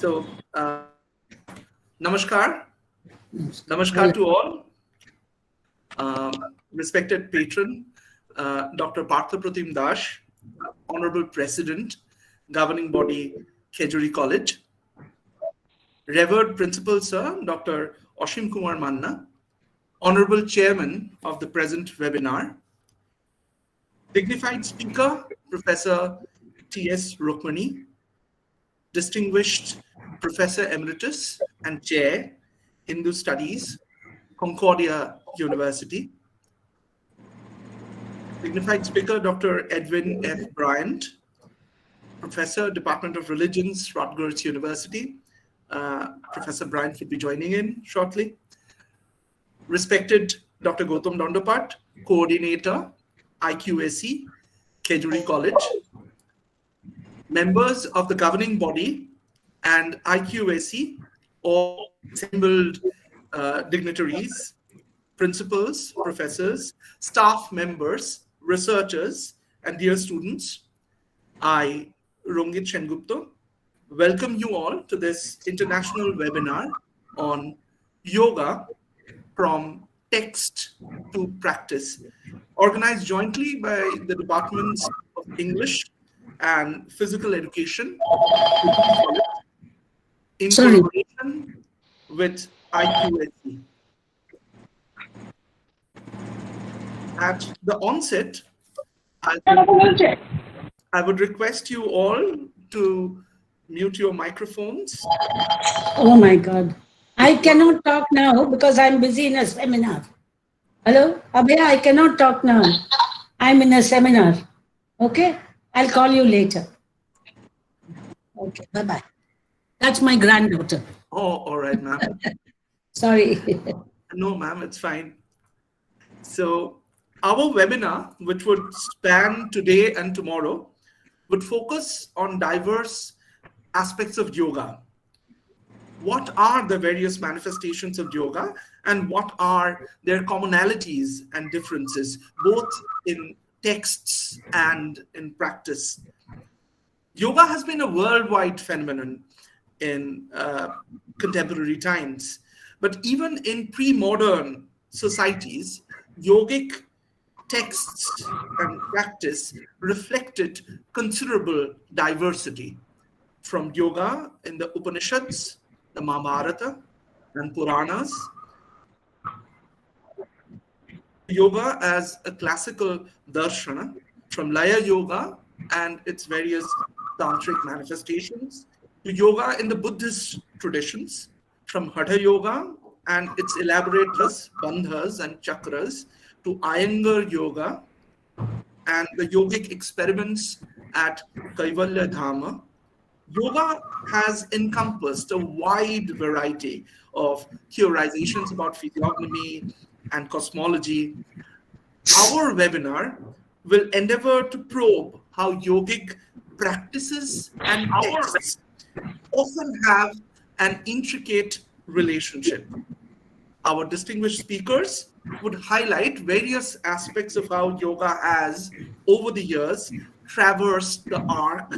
So, Namaskar. Namaskar to all. Respected patron, Dr. Parthapratim Das, Honorable President, Governing Body, Khejuri College. Revered Principal Sir, Dr. Ashim Kumar Manna, Honorable Chairman of the present webinar. Dignified Speaker, Professor T.S. Rukmani, Distinguished Professor Emeritus and Chair, Hindu Studies, Concordia University. Dignified Speaker, Dr. Edwin F. Bryant, Professor, Department of Religions, Rutgers University. Professor Bryant will be joining in shortly. Respected Dr. Gautam Dandapat, Coordinator, IQAC, Khejuri College. Members of the governing body and IQAC, all assembled dignitaries, principals, professors, staff members, researchers, and dear students, I, Rongit Sengupta, welcome you all to this international webinar on yoga from text to practice, organized jointly by the Departments of English and Physical Education in collaboration with IQAC. At the onset, I would request you all to mute your microphones. Oh my God. I cannot talk now because I'm busy in a seminar. Hello? Abhay, I cannot talk now. I'm in a seminar. Okay? I'll call you later. Okay, bye-bye. That's my granddaughter. Oh, all right, ma'am. Sorry. No, ma'am, it's fine. So our webinar, which would span today and tomorrow, would focus on diverse aspects of yoga. What are the various manifestations of yoga and what are their commonalities and differences, both in texts and in practice? Yoga has been a worldwide phenomenon in contemporary times, but even in pre-modern societies, yogic texts and practice reflected considerable diversity, from yoga in the Upanishads, the Mahabharata, and Puranas, yoga as a classical darshana, from Laya Yoga and its various tantric manifestations, to yoga in the Buddhist traditions, from Hatha Yoga and its elaborate bandhas and chakras, to Iyengar Yoga and the yogic experiments at Kaivalya Dharma. Yoga has encompassed a wide variety of theorizations about physiognomy and cosmology. Our webinar will endeavor to probe how yogic practices and texts often have an intricate relationship. Our distinguished speakers would highlight various aspects of how yoga has, over the years, traversed the arc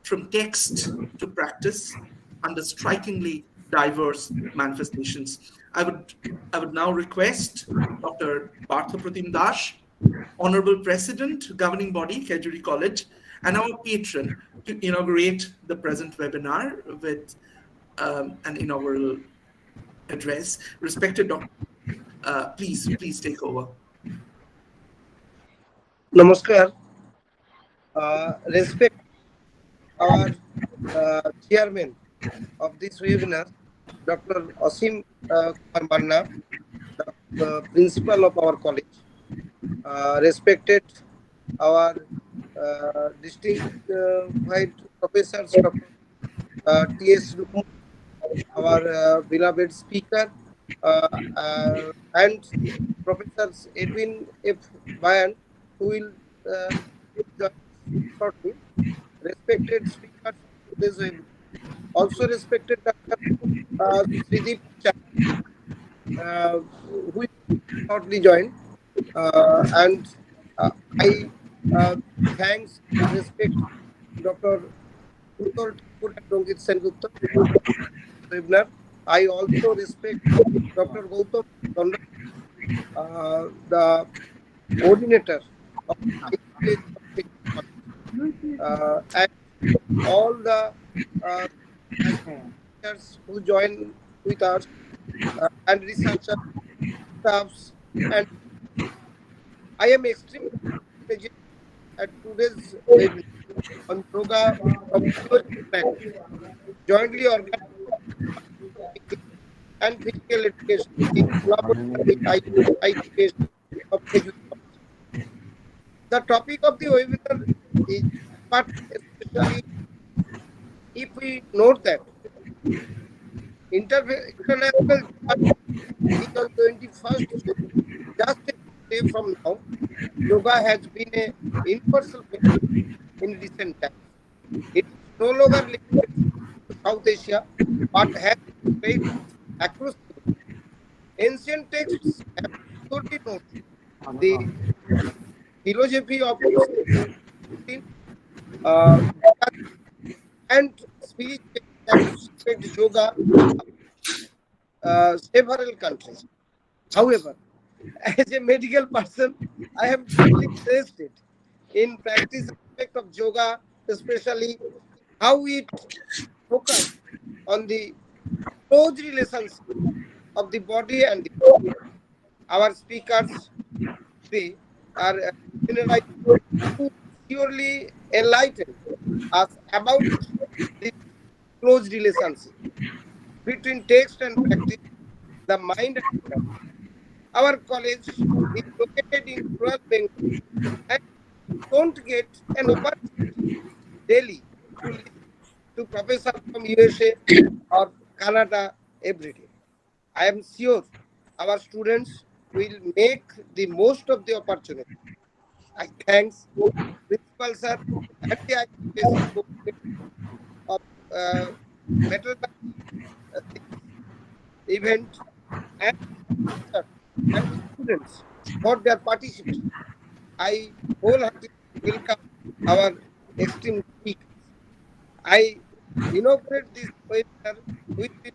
from text to practice under strikingly diverse manifestations. I would now request Dr. Parthapratim Das, Honorable President, Governing Body, Khejuri College, and our patron to inaugurate the present webinar with an inaugural address. Respected Dr. Please take over. Namaskar. Respect our chairman of this webinar, Dr. Ashim Kumar Manna, the principal of our college. Respected our distinguished professors, Dr. T.S. Rukmani, our beloved speaker, and Professors Edwin F. Bryant, who will join shortly. Respected speakers, also respected Dr. Samadhi Pada, who will shortly join, and I thanks and respect Dr. Uttar Thakur and Rongit Sengupta webinar. I also respect Dr. Gautam Tandon, the coordinator of IQAC, and all the researchers who join with us, and researchers, staffs, and I am extremely pleased at today's webinar on yoga from theory to practice, jointly organized and physical education in collaboration with IQAC of Khejuri. The topic of the webinar is, but especially if we note that International Yoga is on 21st June, just a day from now. Yoga has been a universal phenomenon in recent times. It is no longer limited to South Asia, but has spread across the world. Ancient texts have clearly noted the philosophy of uh, and spirituality have spread yoga several countries. However, as a medical person, I am deeply interested in practice aspect of yoga, especially how it focuses on the close relationship of the body and the mind. Our speakers today are generalized to surely enlighten us about the close relationship between text and practice, the mind and the body. Our college is located in rural Bengal and don't get an opportunity daily to listen to professors from USA or Canada every day. I am sure our students will make the most of the opportunity. I thanks Principal Sir and the IQAC of patronizing this event, and sir and the students for their participation. I wholeheartedly welcome our esteemed speakers. I inaugurate this webinar with this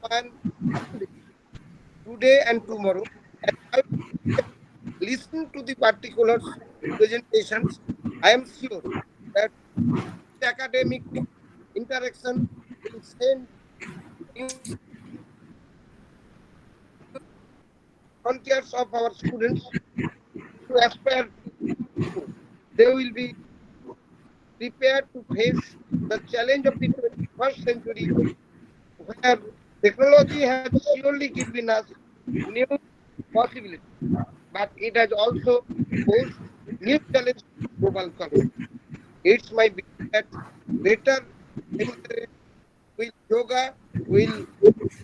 plan today and tomorrow, and I listen to the particulars presentations. I am sure that academic interaction will send new frontiers of our students to aspire to. They will be prepared to face the challenge of the 21st century, where technology has surely given us new possibilities, but it has also posed new challenges to global community. It's my belief that better familiarity with yoga will address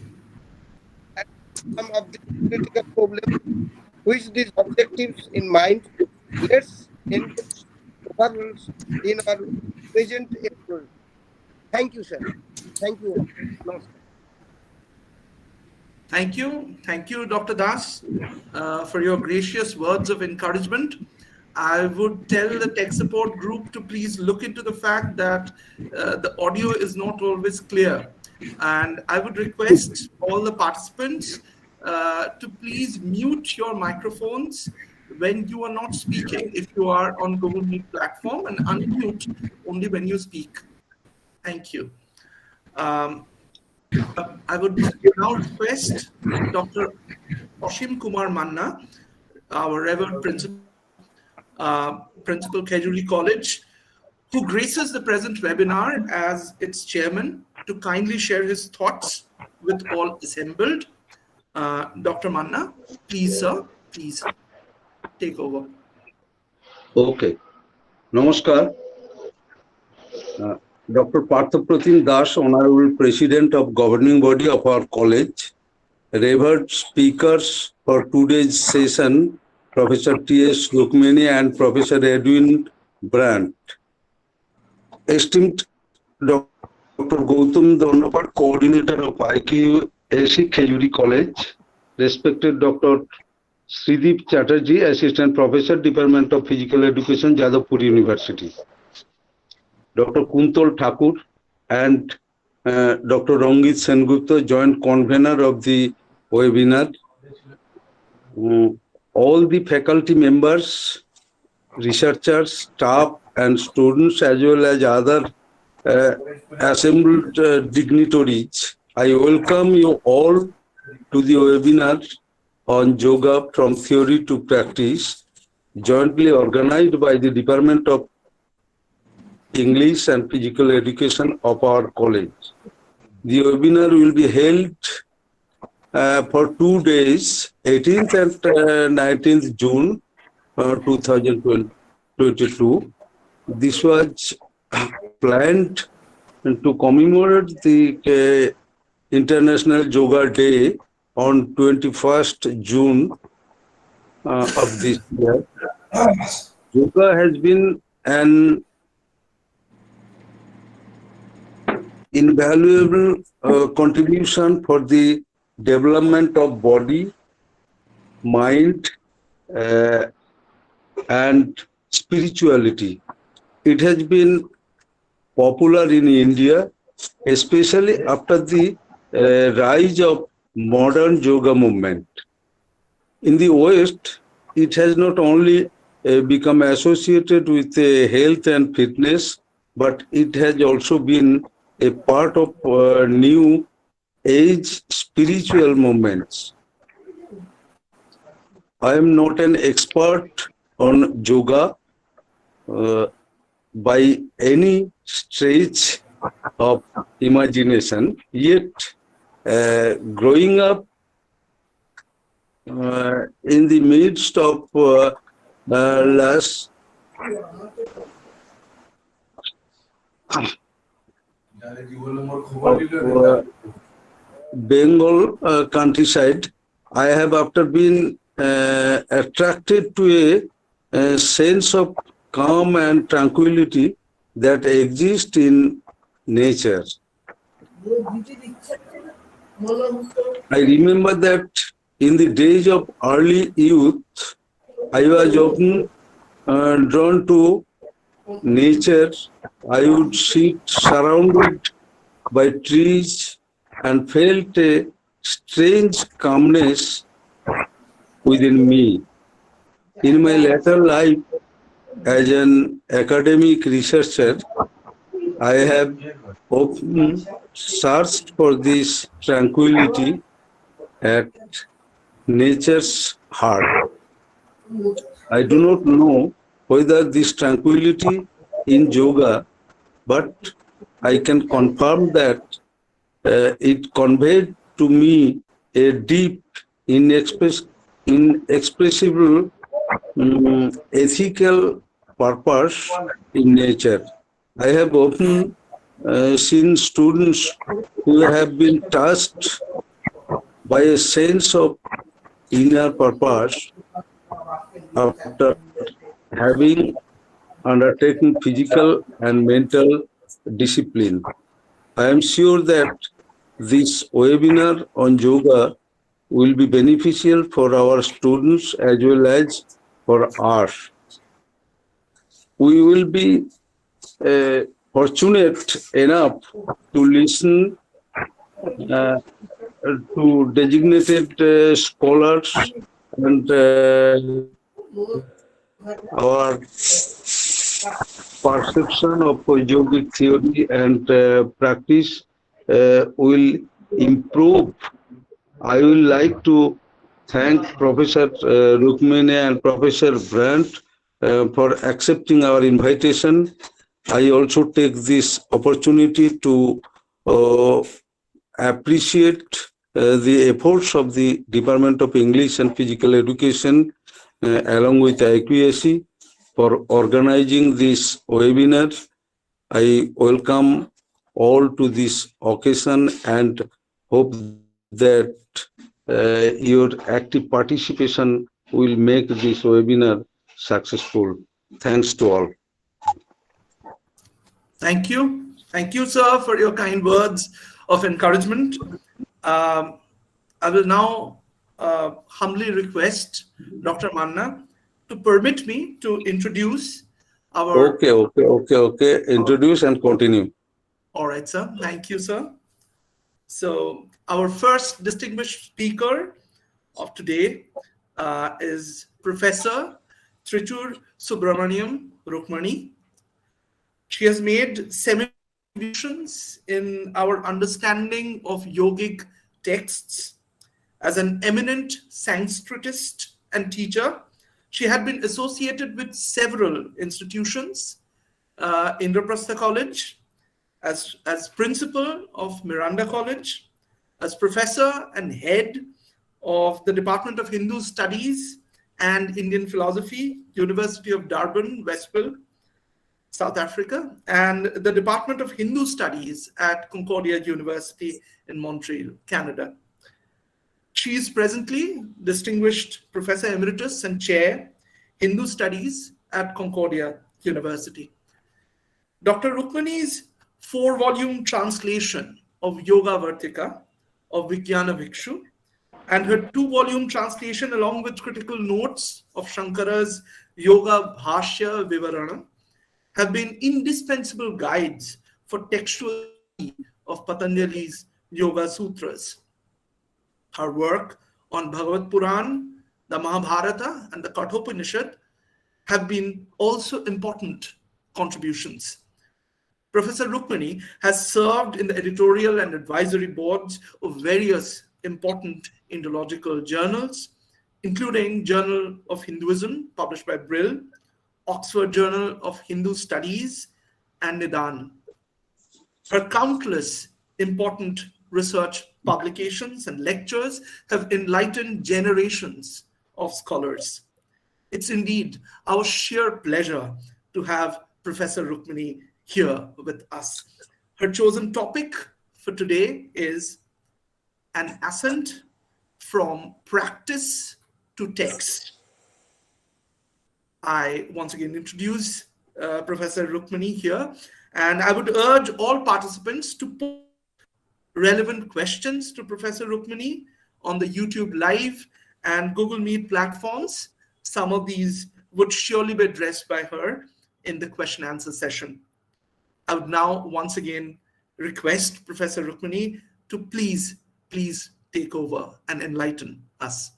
some of the critical problems. With these objectives in mind, let's engage ourselves in our present effort. Thank you, sir. Thank you. Namaskar. Thank you, Dr. Das, for your gracious words of encouragement. I would tell the tech support group to please look into the fact that the audio is not always clear. And I would request all the participants to please mute your microphones when you are not speaking, if you are on Google Meet platform, and unmute only when you speak. Thank you. I would now request Dr. Ashim Kumar Manna, our Reverend Principal Khejuri College, who graces the present webinar as its chairman, to kindly share his thoughts with all assembled. Dr. Manna, please, sir, please take over. Okay. Namaskar. Dr. Parthapratim Das, Honorable President of Governing Body of our college, revered speakers for today's session, Professor T.S. Rukmani and Professor Edwin Bryant. Esteemed Dr. Gautam Dhanapad, Coordinator of IQAC Khejuri College, respected Dr. Sridip Chatterjee, Assistant Professor, Department of Physical Education, Jadavpur University. Dr. Kuntol Thakur, and Dr. Rangit Sengupta, joint convener of the webinar. All the faculty members, researchers, staff, and students, as well as other assembled dignitaries, I welcome you all to the webinar on yoga from theory to practice, jointly organized by the Department of English and Physical Education of our college. The webinar will be held for 2 days, 18th and 19th June 2022. This was planned to commemorate the International Yoga Day on 21st June of this year. Yoga has been an invaluable contribution for the development of body, mind, and spirituality. It has been popular in India, especially after the rise of modern yoga movement. In the West, it has not only become associated with health and fitness, but it has also been a part of new age spiritual movements. I am not an expert on yoga by any stretch of imagination, yet growing up in the midst of Bengal countryside, I have after been attracted to a sense of calm and tranquility that exists in nature. I remember that in the days of early youth, I was often drawn to nature. I would sit surrounded by trees and felt a strange calmness within me. In my later life, as an academic researcher, I have often searched for this tranquility at nature's heart. I do not know whether this tranquility in yoga, but I can confirm that it conveyed to me a deep, inexpressible ethical purpose in nature. I have often seen students who have been touched by a sense of inner purpose after having undertaken physical and mental discipline. I am sure that this webinar on yoga will be beneficial for our students as well as for us. We will be fortunate enough to listen to designated scholars and our perception of yogic theory and practice will improve. I will like to thank Professor Rukmani and Professor Bryant for accepting our invitation. I also take this opportunity to appreciate the efforts of the Department of English and Physical Education along with IQAC for organizing this webinar. I welcome all to this occasion and hope that your active participation will make this webinar successful. Thanks to all. Thank you. Thank you, sir, for your kind words of encouragement. I will now humbly request Dr. Manna to permit me to introduce Our Okay. Introduce and continue. All right, sir. Thank you, sir. So our first distinguished speaker of today is Professor Trichur Subramaniam Rukmani. She has made seminal contributions in our understanding of yogic texts. As an eminent Sanskritist and teacher, she had been associated with several institutions, Indraprastha College, as principal of Miranda College, as professor and head of the Department of Hindu Studies and Indian Philosophy, University of Durban, Westville, South Africa, and the Department of Hindu Studies at Concordia University in Montreal, Canada. She is presently Distinguished Professor Emeritus and Chair, Hindu Studies at Concordia University. Dr. Rukmani's 4-volume translation of Yoga Vartika of Vijnana Bhikshu and her 2-volume translation along with critical notes of Shankara's Yoga Bhashya Vivarana have been indispensable guides for textual study of Patanjali's Yoga Sutras. Her work on Bhagavad Puran, the Mahabharata, and the Kathopanishad have been also important contributions. Professor Rukmani has served in the editorial and advisory boards of various important Indological journals, including Journal of Hinduism, published by Brill, Oxford Journal of Hindu Studies, and Nidan. Her countless important research publications and lectures have enlightened generations of scholars. It's indeed our sheer pleasure to have Professor Rukmani here with us. Her chosen topic for today is an ascent from practice to text. I once again introduce Professor Rukmani here, and I would urge all participants to put relevant questions to Professor Rukmani on the YouTube Live and Google Meet platforms. Some of these would surely be addressed by her in the question answer session. I would now once again request Professor Rukmani to please take over and enlighten us.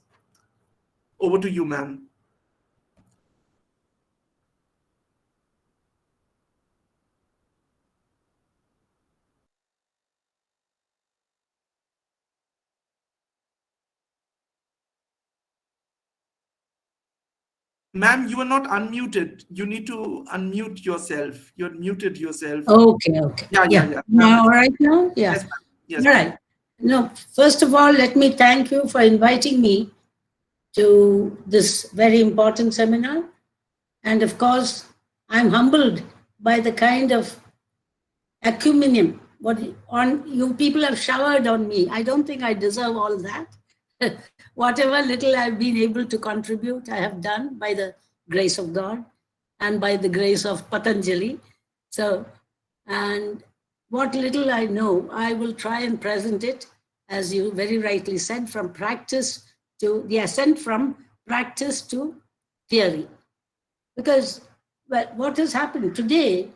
Over to you, ma'am. Ma'am, you are not unmuted. You need to unmute yourself. You're muted yourself. Okay. Yeah. Now, all right now? Yeah. Yes, yes. All right. No, first of all, let me thank you for inviting me to this very important seminar. And of course, I'm humbled by the kind of encomium what on you people have showered on me. I don't think I deserve all that. Whatever little I've been able to contribute, I have done by the grace of God and by the grace of Patanjali. So, and what little I know, I will try and present it, as you very rightly said, from practice to the ascent from practice to theory. Because well, what has happened today,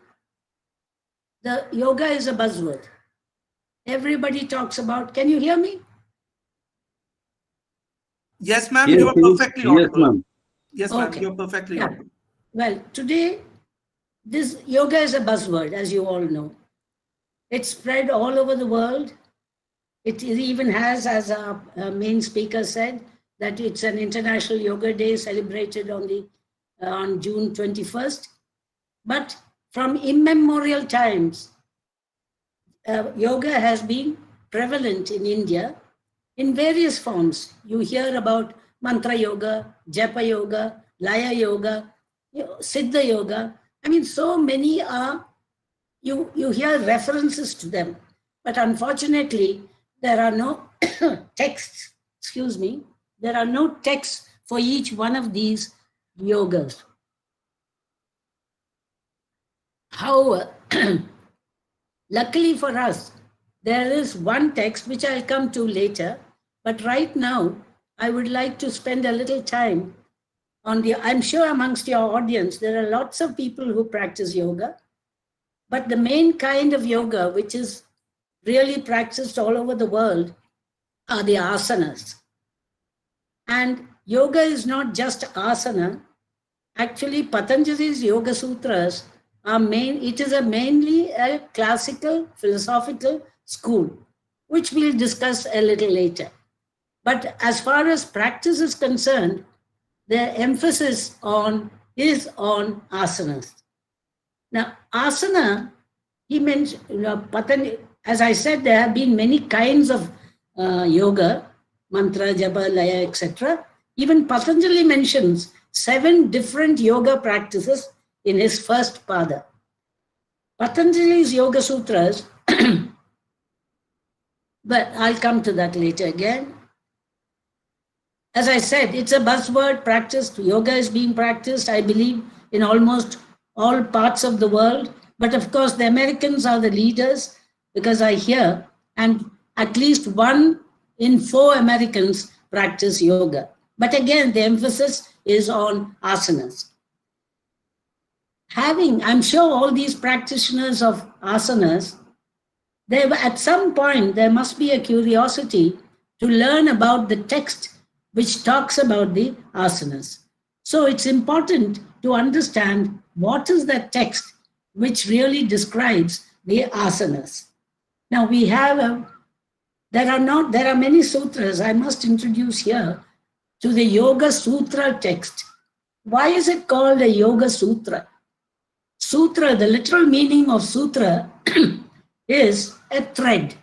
the yoga is a buzzword. Everybody talks about, can you hear me? Yes, ma'am, you are perfectly audible. Yes, ma'am. Yes, ma'am, Okay. you're perfectly audible. Well, today, this yoga is a buzzword, as you all know. It's spread all over the world. It even has, as our main speaker said, that it's an International Yoga Day celebrated on June 21st. But from immemorial times, yoga has been prevalent in India in various forms. You hear about mantra yoga, japa yoga, laya yoga, siddha yoga. I mean, so many are, you hear references to them. But unfortunately, there are no texts, there are no texts for each one of these yogas. However, luckily for us, there is one text which I'll come to later, but right now I would like to spend a little time I'm sure amongst your audience, there are lots of people who practice yoga, but the main kind of yoga, which is really practiced all over the world, are the asanas. And yoga is not just asana. Actually, Patanjali's Yoga Sutras it is mainly a classical philosophical school, which we'll discuss a little later. But as far as practice is concerned, the emphasis is on asanas. Now, asana, he mentioned, Patanjali, as I said, there have been many kinds of yoga, mantra, japa, laya, etc. Even Patanjali mentions 7 different yoga practices in his first pada. Patanjali's Yoga Sutras, but I'll come to that later again. As I said, it's a buzzword practiced. Yoga is being practiced, I believe, in almost all parts of the world. But of course, the Americans are the leaders, because I hear, and at least 1 in 4 Americans practice yoga. But again, the emphasis is on asanas. I'm sure all these practitioners of asanas, at some point, there must be a curiosity to learn about the text which talks about the asanas. So it's important to understand what is that text which really describes the asanas. Now there are many sutras I must introduce here to the Yoga Sutra text. Why is it called a Yoga Sutra? Sutra, the literal meaning of sutra is a thread.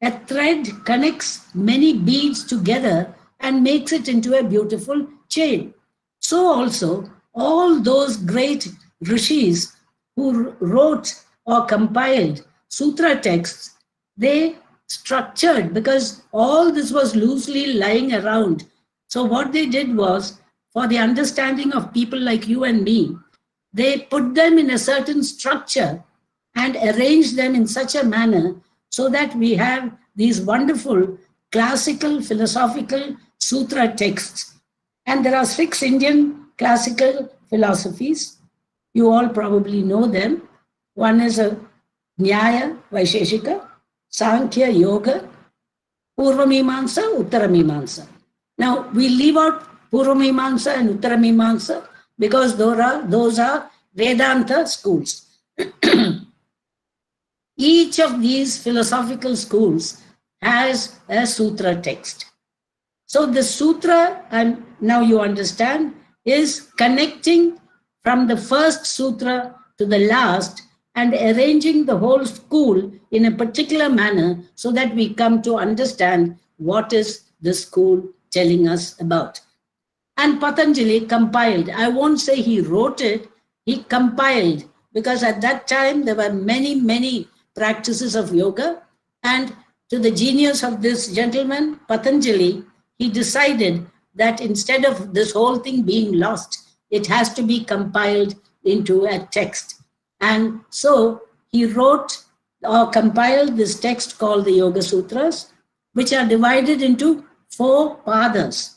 A thread connects many beads together and makes it into a beautiful chain. So also, all those great rishis who wrote or compiled sutra texts, they structured, because all this was loosely lying around. So what they did was, for the understanding of people like you and me, they put them in a certain structure and arranged them in such a manner so that we have these wonderful classical philosophical sutra texts. And there are 6 Indian classical philosophies. You all probably know them. One is a Nyaya, Vaisheshika, Sankhya, Yoga, Purvamimamsa, Uttaramimamsa. Now, we leave out Purvamimamsa and Uttaramimamsa because those are Vedanta schools. Each of these philosophical schools has a sutra text. So the sutra, and now you understand, is connecting from the first sutra to the last and arranging the whole school in a particular manner so that we come to understand what is the school telling us about. And Patanjali compiled. I won't say he wrote it, he compiled, because at that time there were many, many practices of yoga. And to the genius of this gentleman, Patanjali, he decided that instead of this whole thing being lost, it has to be compiled into a text. And so he wrote or compiled this text called the Yoga Sutras, which are divided into 4 padas.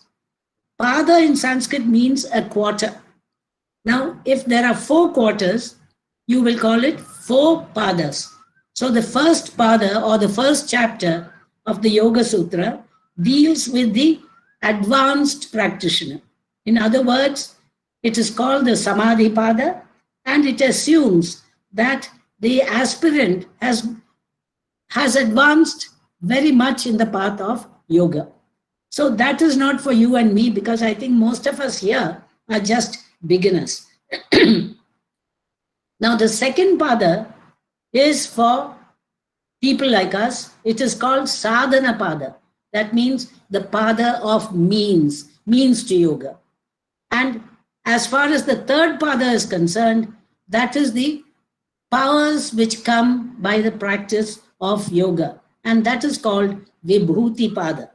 Pada in Sanskrit means a quarter. Now, if there are 4 quarters, you will call it 4 padas. So the first pada or the first chapter of the Yoga Sutra deals with the advanced practitioner. In other words, it is called the Samadhi Pada, and it assumes that the aspirant has advanced very much in the path of yoga. So that is not for you and me, because I think most of us here are just beginners. Now the second pada is for people like us. It is called Sadhana Pada. That means the pada of means to yoga. And as far as the third pada is concerned, that is the powers which come by the practice of yoga. And that is called Vibhuti Pada.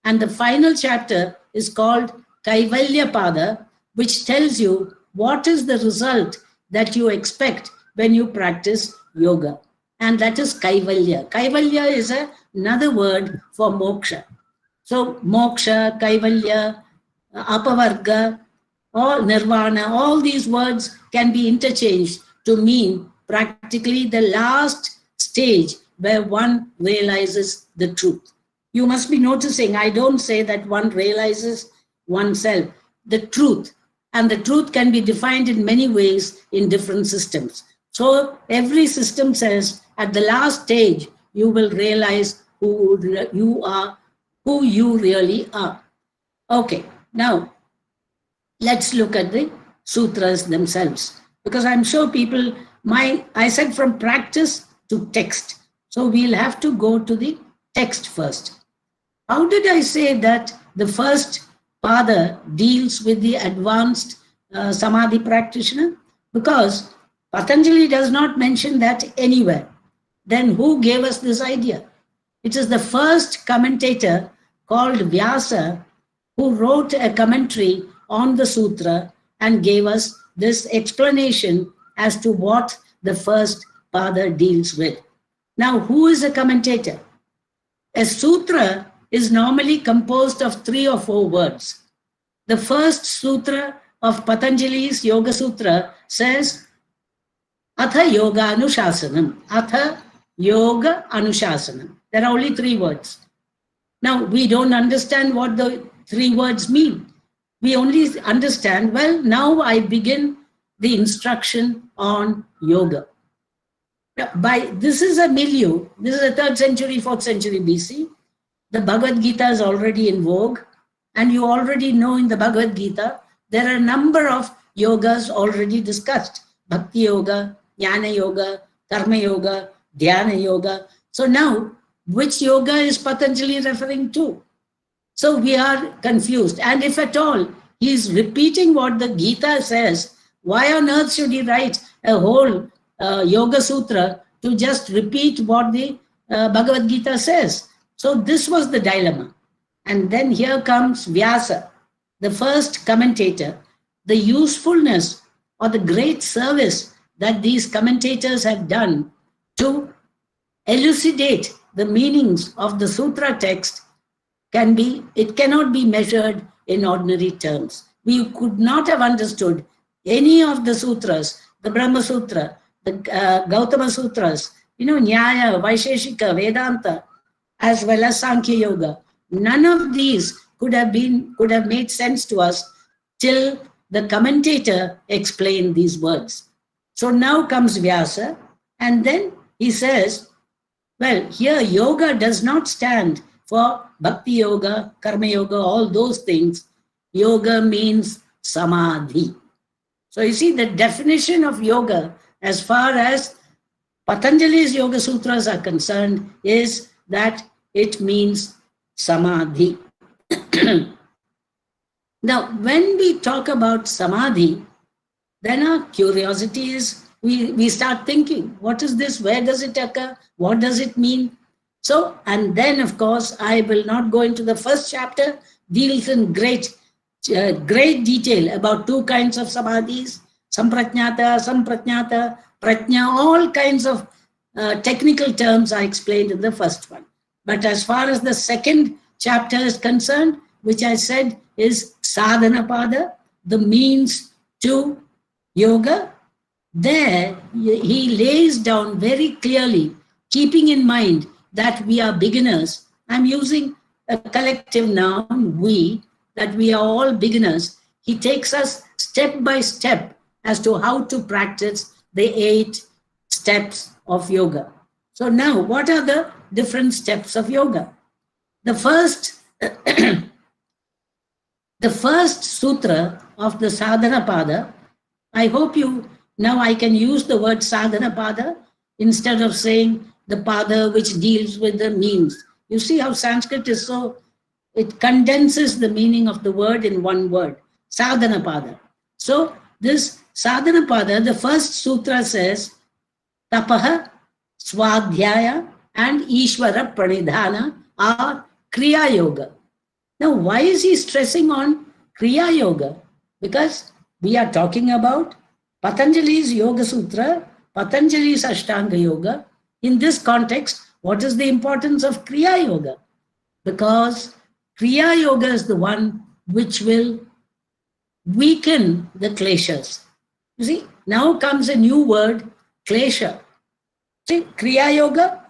And the final chapter is called Kaivalya Pada, which tells you what is the result that you expect when you practice yoga. And that is Kaivalya. Kaivalya is another word for moksha. So moksha, Kaivalya, Apavarga, all nirvana, all these words can be interchanged to mean practically the last stage where one realizes the truth. You must be noticing, I don't say that one realizes oneself, the truth. And the truth can be defined in many ways in different systems. So every system says at the last stage, you will realize who you are, who you really are. Okay, now let's look at the sutras themselves. Because I'm sure people, I said from practice to text. So we'll have to go to the text first. How did I say that the first Pada deals with the advanced Samadhi practitioner? Because Patanjali does not mention that anywhere. Then who gave us this idea? It is the first commentator called Vyasa who wrote a commentary on the sutra and gave us this explanation as to what the first Pada deals with. Now, who is a commentator? A sutra is normally composed of 3 or 4 words. The first sutra of Patanjali's Yoga Sutra says, Atha Yoga Anushasanam. Atha Yoga Anushasanam. There are only 3 words. Now, we don't understand what the 3 words mean. We only understand, well, now I begin the instruction on yoga. This is a milieu. This is the 3rd century, 4th century BC. The Bhagavad Gita is already in vogue. And you already know in the Bhagavad Gita, there are a number of yogas already discussed. Bhakti Yoga, Jnana Yoga, Karma Yoga, Dhyana Yoga. So now, which yoga is Patanjali referring to? So we are confused. And if at all, he is repeating what the Gita says, why on earth should he write a whole Yoga Sutra to just repeat what the Bhagavad Gita says? So this was the dilemma. And then here comes Vyasa, the first commentator. The usefulness or the great service that these commentators have done to elucidate the meanings of the sutra text cannot be measured in ordinary terms. We could not have understood any of the sutras, the Brahma Sutra, the Gautama Sutras, Nyaya, Vaisheshika, Vedanta, as well as Sankhya Yoga. None of these could have made sense to us till the commentator explained these words. So now comes Vyasa, and then he says, well, here yoga does not stand for Bhakti Yoga, Karma Yoga, all those things. Yoga means Samadhi. So you see, the definition of yoga as far as Patanjali's Yoga Sutras are concerned is that it means Samadhi. Now, when we talk about Samadhi, then our curiosity is, we start thinking, what is this? Where does it occur? What does it mean? So, and then of course, I will not go into the first chapter, deals in great detail about 2 kinds of Samadhis, Sampratnyata, Prajna, all kinds of technical terms I explained in the first one. But as far as the second chapter is concerned, which I said is Sadhana Pada, the means to yoga, there he lays down very clearly, keeping in mind that we are beginners. I'm using a collective noun, we, that we are all beginners. He takes us step by step as to how to practice the 8 steps of yoga. So now, what are the different steps of yoga? The first sutra of the Sadhana Pada, I hope now I can use the word Sadhana Pada instead of saying the Pada which deals with the means. You see how Sanskrit is it condenses the meaning of the word in one word, Sadhana Pada. So this Sadhana Pada, the first sutra says, Tapaha, Swadhyaya and Ishwara Pranidhana are Kriya Yoga. Now, why is he stressing on Kriya Yoga? Because we are talking about Patanjali's Yoga Sutra, Patanjali's Ashtanga Yoga. In this context, what is the importance of Kriya Yoga? Because Kriya Yoga is the one which will weaken the kleshas. You see, now comes a new word, klesha. See, Kriya Yoga,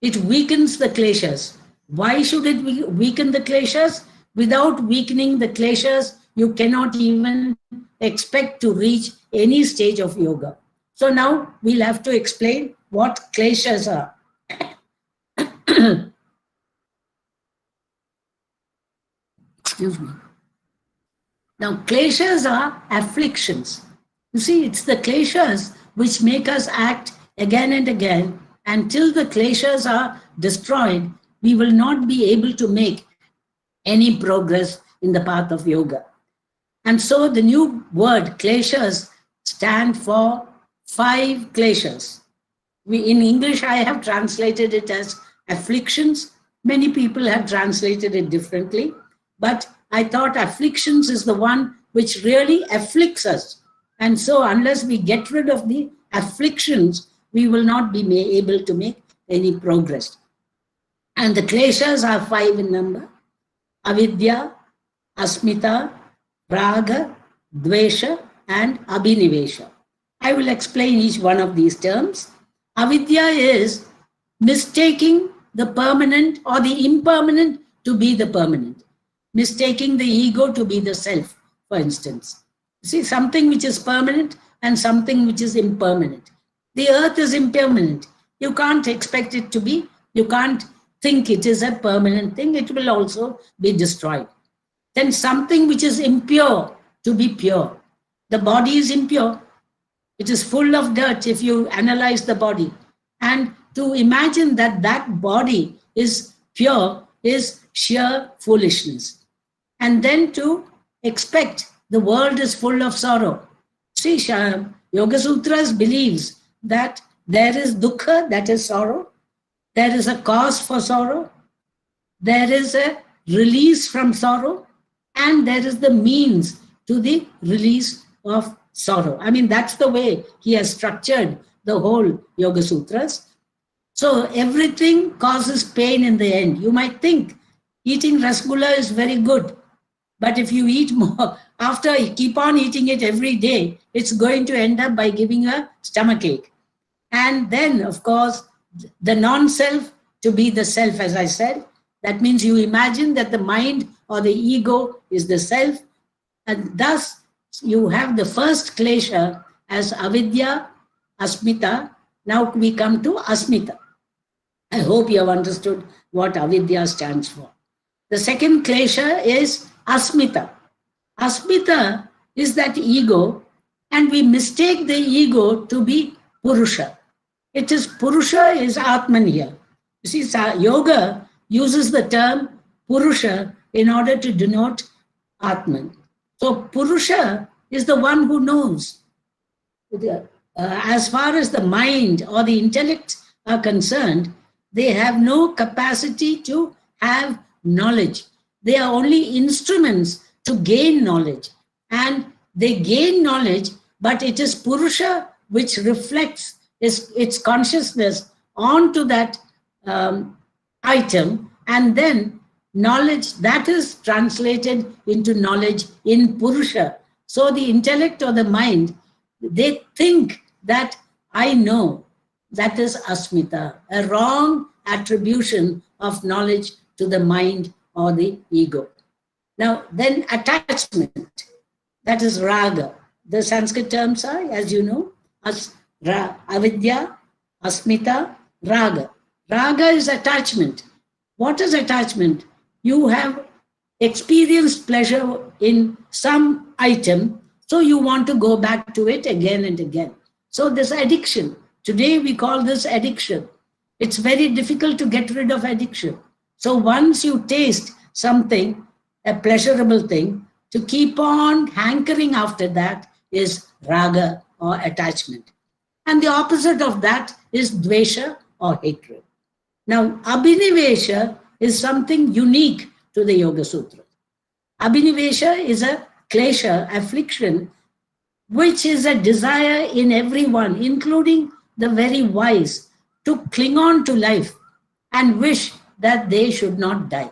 it weakens the kleshas. Why should it weaken the kleshas? Without weakening the kleshas, you cannot even expect to reach any stage of yoga. So now we'll have to explain what kleshas are. Excuse me. Now, kleshas are afflictions. You see, it's the kleshas which make us act again and again. Until the kleshas are destroyed, we will not be able to make any progress in the path of yoga. And so the new word kleshas stand for 5 kleshas. In English, I have translated it as afflictions. Many people have translated it differently, but I thought afflictions is the one which really afflicts us. And so unless we get rid of the afflictions, we will not be able to make any progress. And the kleshas are 5 in number: avidya, asmita, raga, dvesha, and abhinivesha. I will explain each one of these terms. Avidya is mistaking the permanent or the impermanent to be the permanent. Mistaking the ego to be the self, for instance. See, something which is permanent and something which is impermanent. The earth is impermanent. You can't expect it to be, you can't think it is a permanent thing. It will also be destroyed. Then something which is impure to be pure. The body is impure. It is full of dirt if you analyze the body. And to imagine that that body is pure is sheer foolishness. And then to expect the world is full of sorrow. See, Yoga Sutras believes that there is dukkha, that is sorrow. There is a cause for sorrow. There is a release from sorrow. And there is the means to the release of sorrow. I mean, that's the way he has structured the whole Yoga Sutras. So everything causes pain in the end. You might think eating rasgulla is very good, but if you eat more, after you keep on eating it every day, it's going to end up by giving a stomachache. And then, of course, the non-self to be the self, as I said. That means you imagine that the mind or the ego is the self, and thus you have the first klesha as avidya, asmita. Now we come to asmita. I hope you have understood what avidya stands for. The second klesha is asmita. Asmita is that ego, and we mistake the ego to be Purusa. It is Purusa is Atman here. You see, yoga uses the term Purusa in order to denote Atman. So Purusa is the one who knows. As far as the mind or the intellect are concerned, they have no capacity to have knowledge. They are only instruments to gain knowledge. And they gain knowledge, but it is Purusa which reflects its consciousness onto that item, and then knowledge that is translated into knowledge in Purusa. So the intellect or the mind, they think that I know. That is asmita, a wrong attribution of knowledge to the mind or the ego. Now, then attachment, that is raga. The Sanskrit terms are, as you know, avidya, asmita, raga. Raga is attachment. What is attachment? You have experienced pleasure in some item, so you want to go back to it again and again. So this addiction, today we call this addiction. It's very difficult to get rid of addiction. So once you taste something, a pleasurable thing, to keep on hankering after that is raga or attachment. And the opposite of that is dvesha or hatred. Now, abhinivesha is something unique to the Yoga Sutra. Abhinivesha is a klesha, affliction, which is a desire in everyone, including the very wise, to cling on to life and wish that they should not die.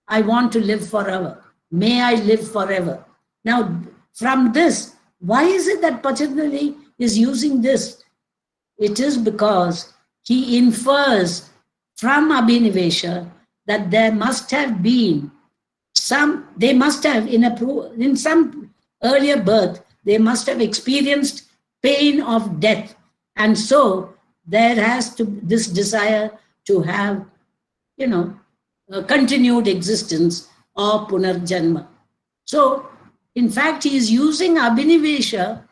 I want to live forever. May I live forever. Now, from this, why is it that Patanjali is using this? It is because he infers from Abhinivesha that there must have been they must have, in some earlier birth, they must have experienced pain of death. And so there has to this desire to have, a continued existence or punarjanma. So, in fact, he is using Abhinivesha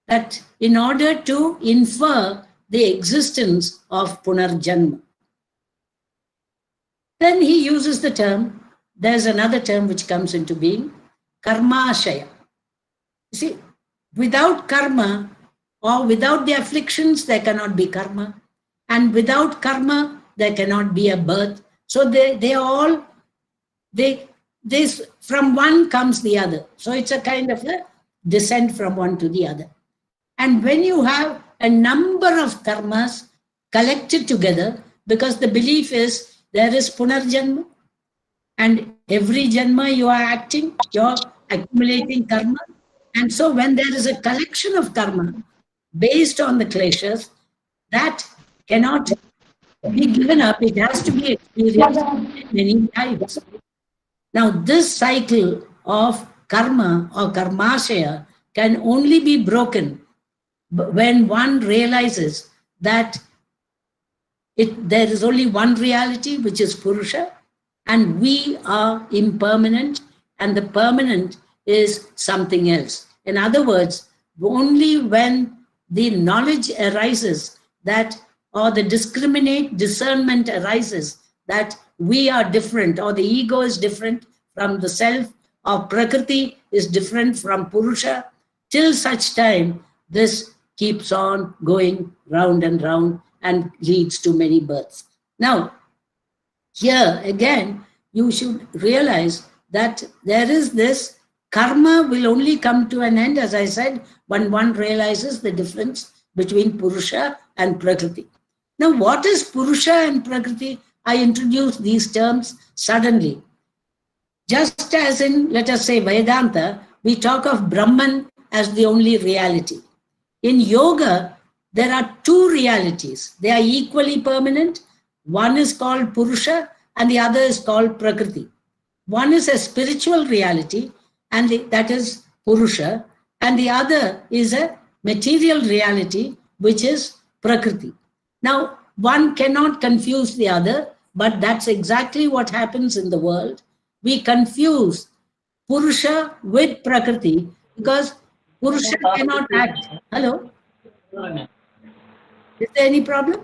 that in order to infer the existence of punarjanma. Then he uses the term, there's another term which comes into being, karmashaya. You see, without karma or without the afflictions, there cannot be karma. And without karma, there cannot be a birth. So this from one comes the other. So it's a kind of a descent from one to the other. And when you have a number of karmas collected together, because the belief is there is punarjanma, and every janma you are acting, you're accumulating karma. And so when there is a collection of karma based on the kleshas, that cannot be given up. It has to be experienced many times. Now, this cycle of karma or karmashaya can only be broken when one realizes that there is only one reality, which is Purusa, and we are impermanent, and the permanent is something else. In other words, only when the knowledge arises that, or the discriminate discernment arises that we are different, or the ego is different from the self, or Prakriti is different from Purusa, till such time this keeps on going round and round and leads to many births. Now, here again, you should realize that there is this karma will only come to an end, as I said, when one realizes the difference between Purusa and Prakriti. Now, what is Purusa and Prakriti? I introduced these terms suddenly. Just as in, let us say, Vedanta, we talk of Brahman as the only reality. In yoga, there are two realities. They are equally permanent. One is called Purusa and the other is called Prakriti. One is a spiritual reality, and that is Purusa, and the other is a material reality, which is Prakriti. Now, one cannot confuse the other, but that's exactly what happens in the world. We confuse Purusa with Prakriti because Purusa cannot act. Hello? Is there any problem?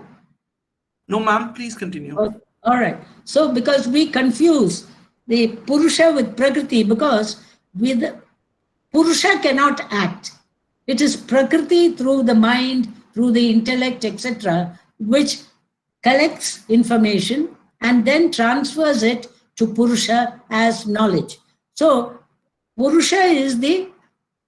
No, ma'am, please continue. Oh, all right. So, because we confuse the Purusa with Prakriti, because with Purusa cannot act. It is Prakriti through the mind, through the intellect, etc., which collects information and then transfers it to Purusa as knowledge. So, Purusa is the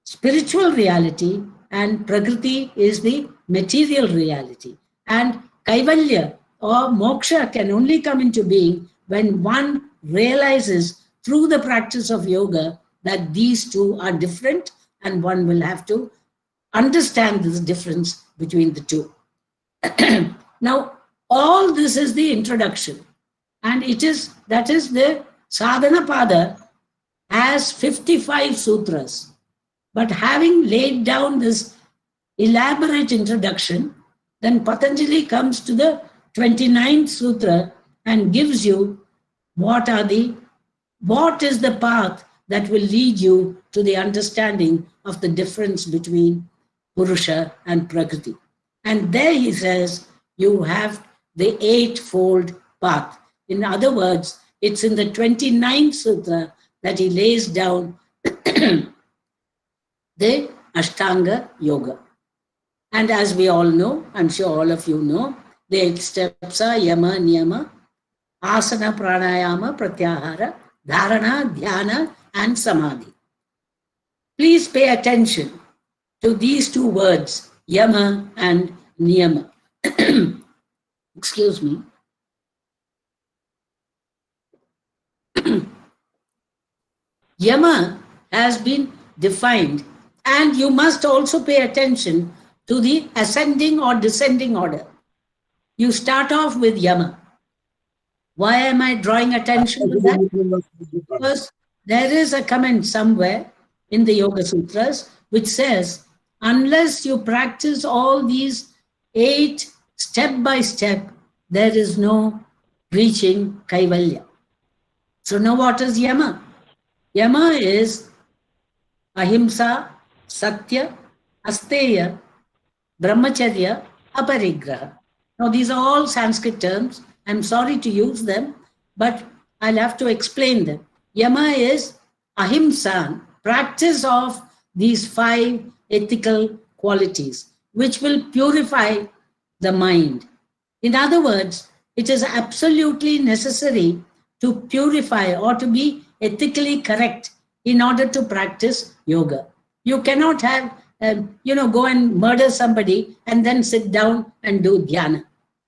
spiritual reality and Prakriti is the material reality. And Kaivalya or moksha can only come into being when one realizes through the practice of yoga that these two are different, and one will have to understand this difference between the two. Now, all this is the introduction, and that is the Sadhana Pada has 55 sutras. But having laid down this elaborate introduction, then Patanjali comes to the 29th sutra and gives you what is the path that will lead you to the understanding of the difference between Purusa and Prakriti. And there he says, you have the eightfold path. In other words, it's in the 29th sutra that he lays down the Ashtanga Yoga. And as we all know, I'm sure all of you know, the 8 steps are Yama, Niyama, Asana, Pranayama, Pratyahara, Dharana, Dhyana, and Samadhi. Please pay attention to these two words, Yama and Niyama. Excuse me. Yama has been defined. And you must also pay attention to the ascending or descending order. You start off with yama. Why am I drawing attention to that? Because there is a comment somewhere in the Yoga Sutras which says, unless you practice all these 8 step by step, there is no reaching Kaivalya. So now what is yama? Yama is ahimsa, satya, asteya, brahmacharya, aparigraha. Now these are all Sanskrit terms. I'm sorry to use them, but I'll have to explain them. Yama is ahimsa, practice of these 5 ethical qualities, which will purify the mind. In other words, it is absolutely necessary to purify or to be ethically correct in order to practice yoga. You cannot have, go and murder somebody and then sit down and do dhyana.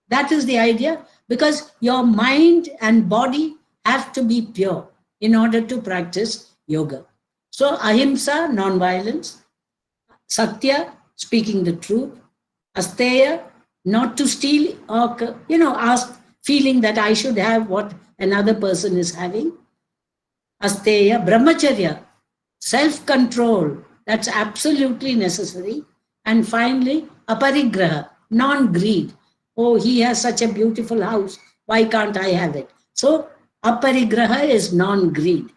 That is the idea, because your mind and body have to be pure in order to practice yoga. So ahimsa, non-violence; satya, speaking the truth; asteya, not to steal or ask, feeling that I should have what another person is having; asteya, brahmacharya, self-control, that's absolutely necessary; and finally aparigraha, non-greed. Oh, he has such a beautiful house, why can't I have it? So aparigraha is non-greed.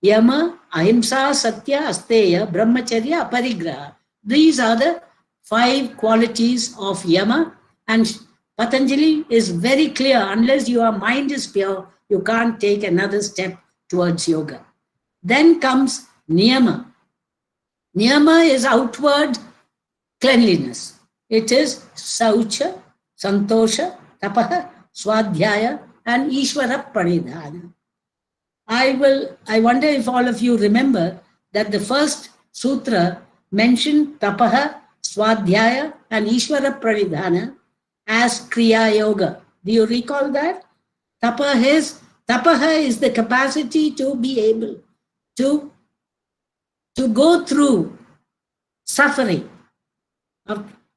Yama, ahimsa, satya, asteya, brahmacharya, aparigraha. These are the 5 qualities of yama, and Patanjali is very clear, unless your mind is pure, you can't take another step towards yoga. Then comes niyama. Niyama is outward cleanliness. It is saucha, santosha, tapaha, swadhyaya, and Ishwara pranidhana. I wonder if all of you remember that the first sutra mentioned tapaha, swadhyaya, and Ishwara pranidhana as Kriya Yoga. Do you recall that? Tapaha is the capacity to be able to go through suffering.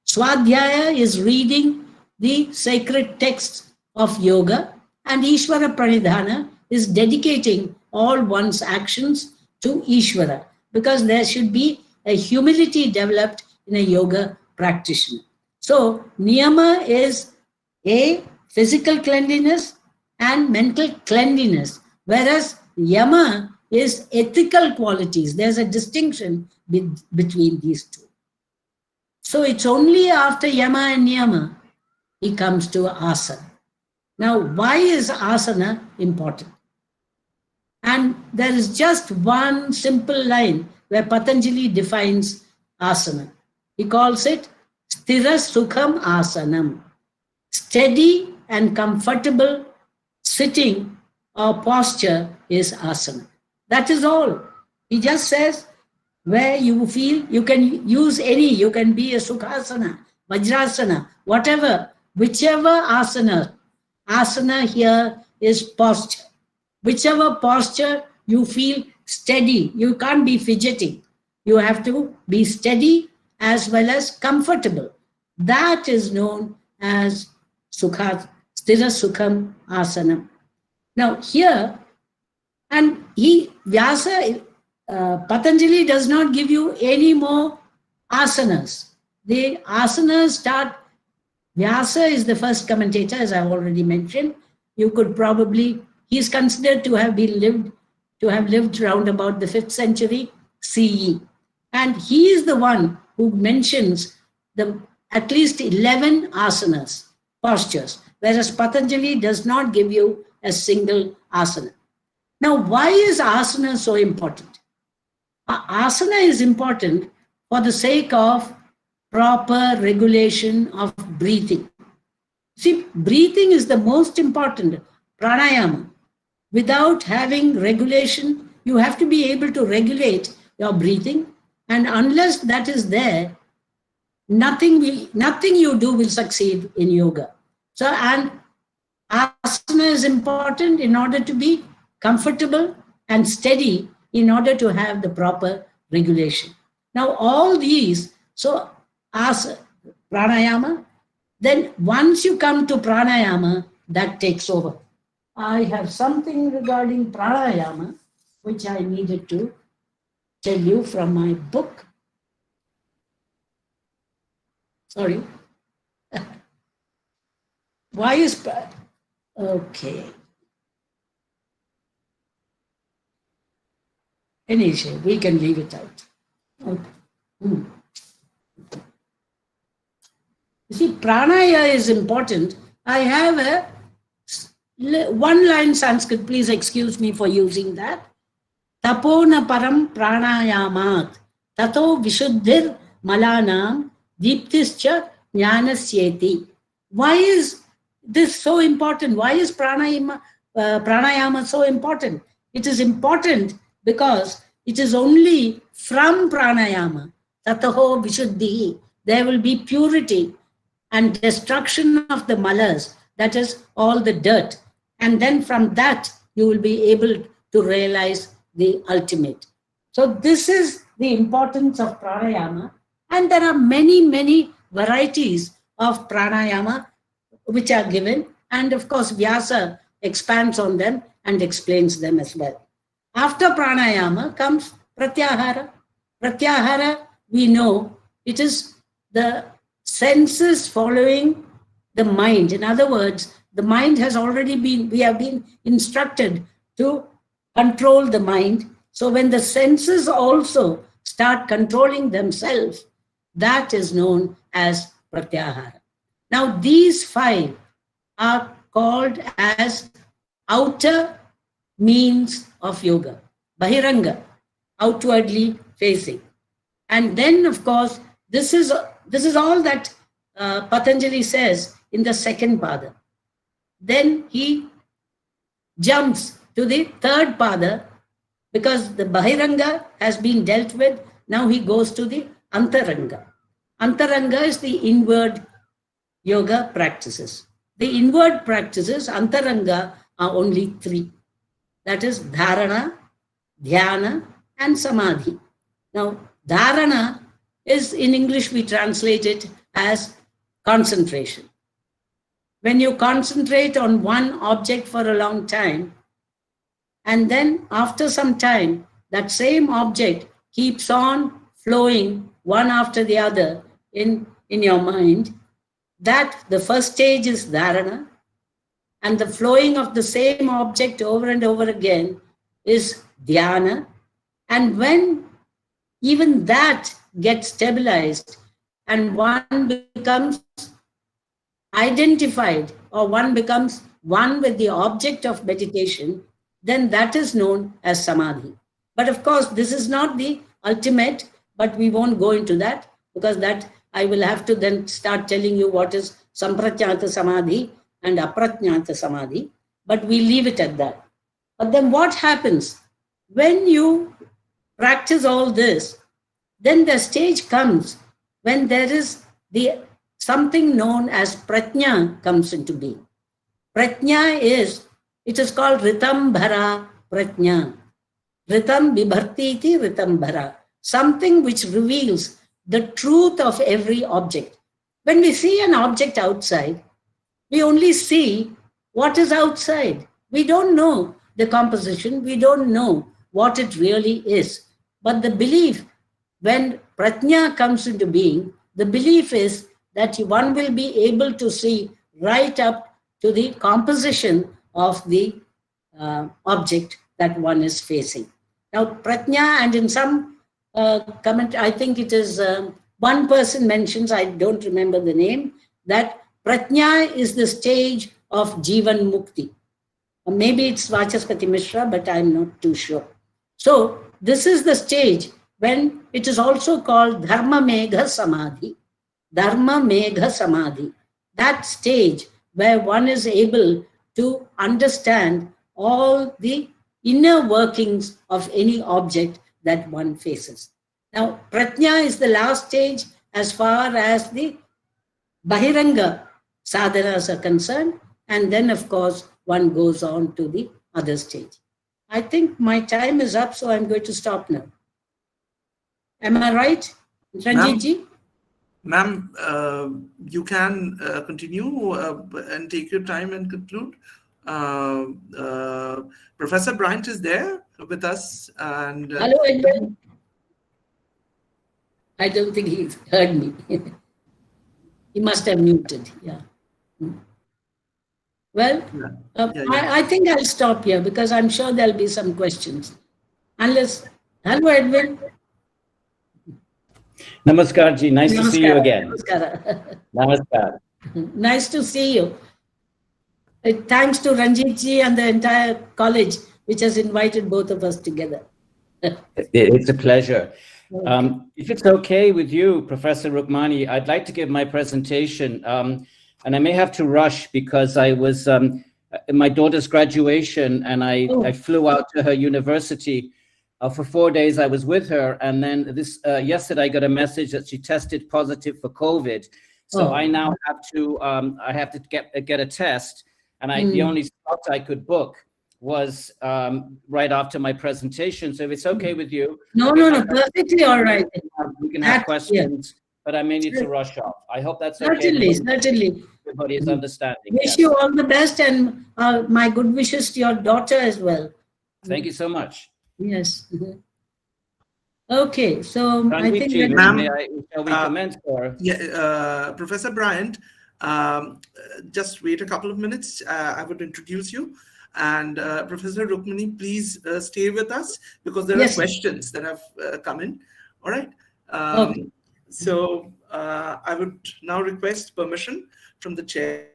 Swadhyaya is reading the sacred texts of yoga, and Ishwara pranidhana is dedicating all one's actions to Ishwara, because there should be a humility developed in a yoga practitioner. So niyama is a physical cleanliness and mental cleanliness, whereas yama is ethical qualities. There's a distinction between these two. So it's only after yama and niyama he comes to asana. Now, why is asana important? And there is just one simple line where Patanjali defines asana. He calls it sthira sukham asanam. Steady and comfortable sitting or posture is asana. That is all. He just says, where you feel, you can use any, you can be a sukhasana, vajrasana, whatever, whichever asana. Asana here is posture. Whichever posture you feel steady, you can't be fidgeting. You have to be steady as well as comfortable. That is known as sthira sukham asana. Now here, and Patanjali does not give you any more asanas. The asanas start, Vyasa is the first commentator, as I've already mentioned. You could probably, he is considered to have lived around about the 5th century CE. And he is the one who mentions at least 11 asanas, postures, whereas Patanjali does not give you a single asana. Now, why is asana so important? Asana is important for the sake of proper regulation of breathing. See, breathing is the most important, pranayama. Without having regulation, you have to be able to regulate your breathing, and unless that is there, nothing you do will succeed in yoga. So, and asana is important in order to be comfortable and steady in order to have the proper regulation. Now, all these, so as pranayama, then once you come to pranayama, that takes over. I have something regarding pranayama, which I needed to tell you from my book. Sorry. Why is, okay. Anyway, we can leave it out. Okay. You see, pranaya is important. I have a one-line Sanskrit, please excuse me for using that. Tapona param pranayamat, tato vishuddhir malanam, deeptischa jnanasyeti. Why is this so important? Why is pranayama so important? It is important because it is only from pranayama, tataho vishuddhi, there will be purity and destruction of the malas, that is all the dirt. And then from that, you will be able to realize the ultimate. So this is the importance of pranayama. And there are many, many varieties of pranayama which are given. And of course, Vyasa expands on them and explains them as well. After pranayama comes pratyahara. Pratyahara, we know, it is the senses following the mind. In other words, the mind has already been, we have been instructed to control the mind. So when the senses also start controlling themselves, that is known as pratyahara. Now these 5 are called as outer means of yoga, bahiranga, outwardly facing. And then of course, this is all that Patanjali says in the second pada. Then he jumps to the third pada because the bahiranga has been dealt with. Now he goes to the antaranga. Antaranga is the inward yoga practices. The inward practices, antaranga, are only 3. That is dharana, dhyana, and samadhi. Now, dharana is, in English, we translate it as concentration. When you concentrate on one object for a long time, and then after some time, that same object keeps on flowing one after the other in your mind, that the first stage is dharana, and the flowing of the same object over and over again is dhyana. And when even that gets stabilized and one becomes identified or one becomes one with the object of meditation, then that is known as samadhi. But of course, this is not the ultimate, but we won't go into that because that I will have to then start telling you what is sampratnyata samadhi and apratnyata samadhi, but we leave it at that. But then what happens when you practice all this? Then the stage comes when there is the something known as pratnya comes into being. Pratnya is, it is called ritambhara pratnya. Ritam bibharti iti ritambhara. Something which reveals the truth of every object. When we see an object outside, we only see what is outside. We don't know the composition. We don't know what it really is. But the belief, when pratnya comes into being, the belief is that one will be able to see right up to the composition of the object that one is facing. Now, pratnya, and in some comment, I think it is one person mentions, I don't remember the name, that pratnya is the stage of jivan mukti. Or maybe it's Vachaspati Mishra, but I'm not too sure. So this is the stage when it is also called Dharma Megha Samadhi. Dharma Megha Samadhi. That stage where one is able to understand all the inner workings of any object that one faces. Now, pratnya is the last stage as far as the bahiranga sadhanas are concerned, and then of course one goes on to the other stage. I think my time is up, so I'm going to stop now. Am I right, Ranjit ji? Ma'am, you can continue and take your time and conclude. Professor Bryant is there with us. And Hello, Edwin. I don't think he heard me. He must have muted. Yeah. Well, I think I'll stop here because I'm sure there'll be some questions. Unless, hello, Edwin. Namaskar ji, nice to see you again. Namaskar. Namaskar. Nice to see you. Thanks to Ranjit ji and the entire college, which has invited both of us together. It's a pleasure. If it's okay with you, Professor Rukmani, I'd like to give my presentation, and I may have to rush because I was in my daughter's graduation, and I flew out to her university. For 4 days, I was with her, and then yesterday I got a message that she tested positive for COVID. So I now have to get a test, and the only slot I could book was right after my presentation. So if it's okay with you, no, perfectly all right. We can have questions, but I may need to rush off. I hope that's okay. Certainly. Everybody is understanding. Wish you all the best, and my good wishes to your daughter as well. Thank you so much. Yes. Okay, so I think shall we commence? Or? Yeah, Professor Bryant, just wait a couple of minutes. I would introduce you. And Professor Rukmani, please stay with us because there are questions that have come in. All right. Okay. So I would now request permission from the chair.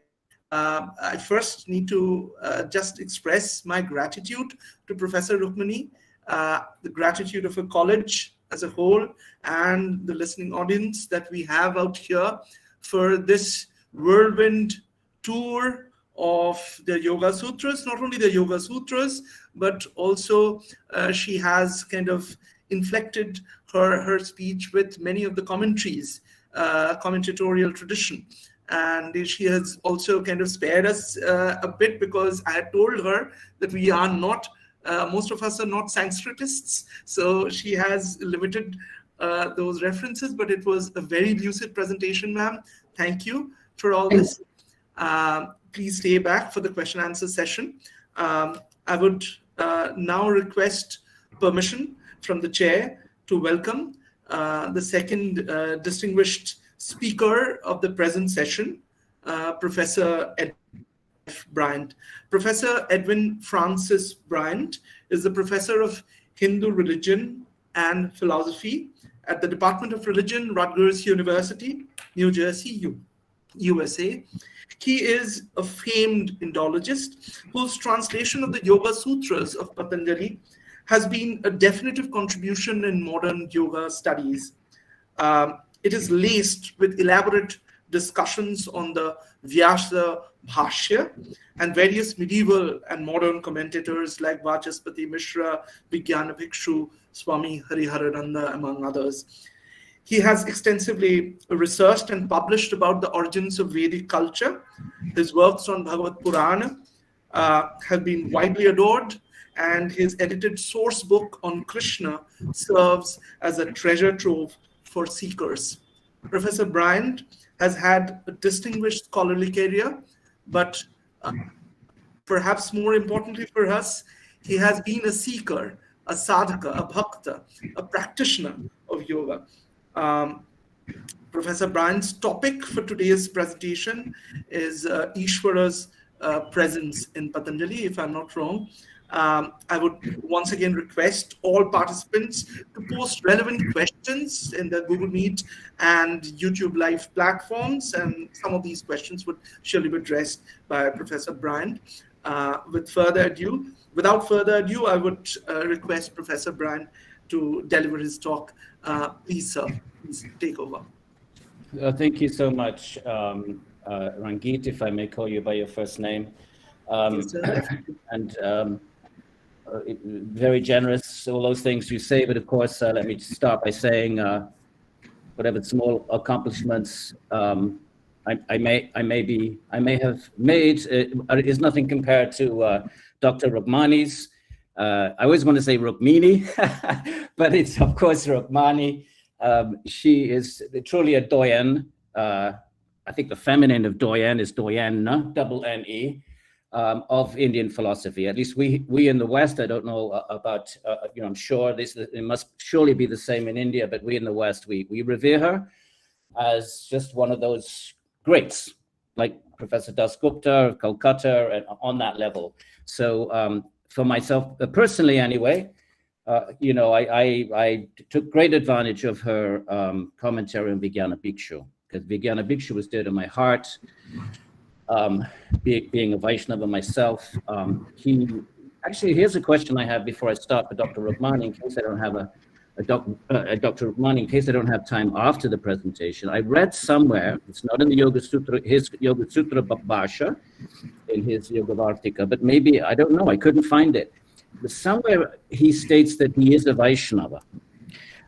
I first need to just express my gratitude to Professor Rukmani, the gratitude of a college as a whole and the listening audience that we have out here for this whirlwind tour of the Yoga Sutras. Not only the Yoga Sutras, but also she has kind of inflected her speech with many of the commentaries, commentatorial tradition. And she has also kind of spared us a bit because I had told her that we are not, most of us are not Sanskritists. So she has limited those references, but it was a very lucid presentation, ma'am. Thank you for all this. Please stay back for the question answer session. I would now request permission from the chair to welcome the second distinguished speaker of the present session, Professor Edwin Bryant. Professor Edwin Francis Bryant is the professor of Hindu religion and philosophy at the Department of Religion, Rutgers University, New Jersey, USA. He is a famed Indologist whose translation of the Yoga Sutras of Patanjali has been a definitive contribution in modern yoga studies. It is laced with elaborate discussions on the Vyasa Bhashya and various medieval and modern commentators like Vachaspati Mishra, Vijnana Bhikshu, Swami Hariharananda, among others. He has extensively researched and published about the origins of Vedic culture. His works on Bhagavad Purana have been widely adored, and his edited source book on Krishna serves as a treasure trove for seekers. Professor Bryant has had a distinguished scholarly career, but perhaps more importantly for us, he has been a seeker, a sadhaka, a bhakta, a practitioner of yoga. Professor Bryant's topic for today's presentation is Ishwara's presence in Patanjali, if I'm not wrong. I would once again request all participants to post relevant questions in the Google Meet and YouTube Live platforms, and some of these questions would surely be addressed by Professor Bryant. Without further ado, I would request Professor Bryant to deliver his talk. Please, sir, please take over. Thank you so much, Rangit, if I may call you by your first name. Very generous, all those things you say, but of course, let me start by saying whatever small accomplishments I may have made is nothing compared to Dr. Rukmani's. I always want to say Rukmini, but it's of course Rukmani. She is truly a doyen. I think the feminine of doyen is doyenne, double N-E, of Indian philosophy. At least we in the West, I don't know about, I'm sure it must surely be the same in India, but we in the West, we revere her as just one of those greats, like Professor Dasgupta of Calcutta, and on that level. So for myself, personally anyway, I took great advantage of her commentary on Vijnana Bhikshu, because Vijnana Bhikshu was dear to my heart. Being a Vaishnava myself, here's a question I have before I start for Dr. Rukmani, in case I don't have Dr. Rukmani, in case I don't have time after the presentation. I read somewhere, it's not in the Yoga Sutra, his Yoga Sutra Bhasha, in his Yoga Vartika, but maybe, I don't know, I couldn't find it. But somewhere he states that he is a Vaishnava.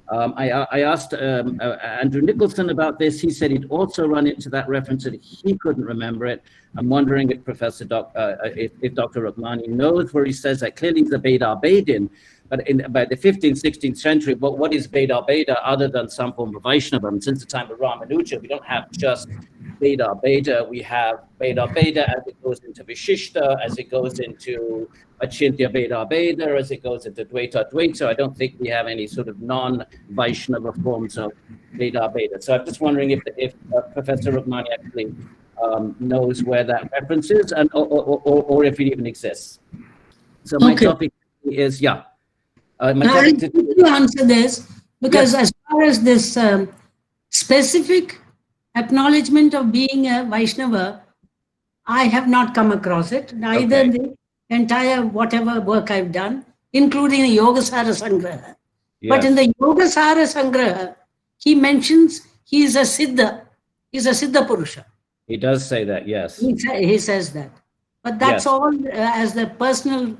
I asked Andrew Nicholson about this. He said he'd also run into that reference and he couldn't remember it. I'm wondering if if Dr. Rukmani knows where he says that. Clearly he's a Veda Vedin, but by the 15th, 16th century, what is Veda Veda other than some form of Vaishnava? And since the time of Ramanuja, we don't have just Veda Veda, we have Veda Veda as it goes into Vishishta, as it goes into Achintya Veda Veda, as it goes into Dvaita Dvaita. I don't think we have any sort of non-Vaishnava forms of Veda Veda. So I'm just wondering if Professor Rukmani actually knows where that reference is, and or if it even exists. So my topic is, I'll answer this, because as far as this specific acknowledgement of being a Vaishnava, I have not come across it, neither in the entire whatever work I've done, including the Yoga Sangraha. Yes. But in the Yoga Sangraha, he mentions he is a Siddha. He's a Siddha Purusha. He does say that, yes. He says that. But that's all as the personal,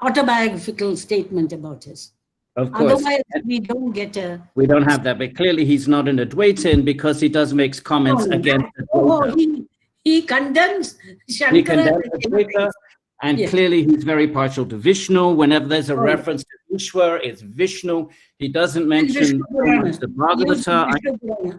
autobiographical statement about his. Of course. Otherwise, we don't get a... We don't have that, but clearly he's not an Advaitin because he does make comments against Advaita. He condemns Shankara. He condemns Advaita, and clearly he's very partial to Vishnu. Whenever there's a reference to Ishwara, it's Vishnu. He doesn't mention the Bhagavata.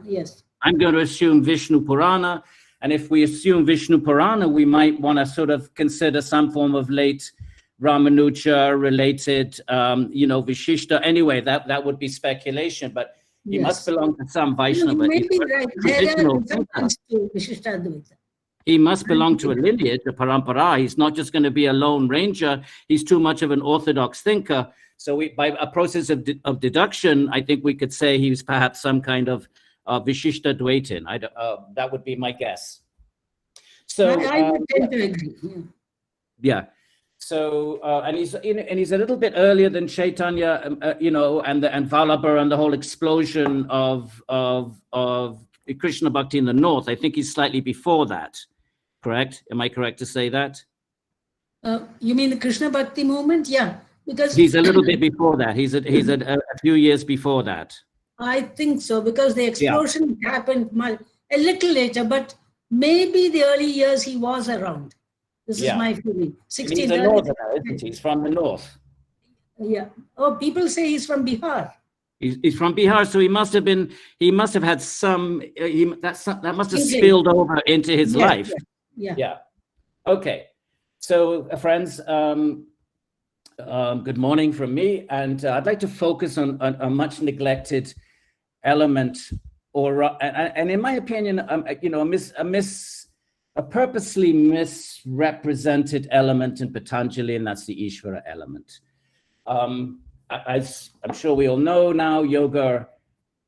Yes. I'm going to assume Vishnu Purana, and if we assume Vishnu Purana, we might want to sort of consider some form of late Ramanuja related, Vishishta. Anyway, that would be speculation, but he must belong to some Vaishnava. He must belong to a lineage, a parampara. He's not just going to be a lone ranger. He's too much of an orthodox thinker. So by a process of deduction, I think we could say he was perhaps some kind of Vishishta Dvaitin. That would be my guess. So I would tend to agree. Yeah. So and he's a little bit earlier than Chaitanya, and Vallabha and the whole explosion of Krishna Bhakti in the north. I think he's slightly before that. Correct? Am I correct to say that? You mean the Krishna Bhakti movement? Yeah, because he's a little bit before that. He's a few years before that. I think so, because the explosion happened a little later, but maybe the early years he was around. This is my feeling. He's a northerner, isn't he? He's from the north. Yeah. Oh, people say he's from Bihar. He's from Bihar, so he must have had some. That must have spilled over into his life. Yeah. Okay. So, friends, good morning from me, and I'd like to focus on a much neglected element, and in my opinion, a purposely misrepresented element in Patanjali, and that's the Ishwara element. As I'm sure we all know now, yoga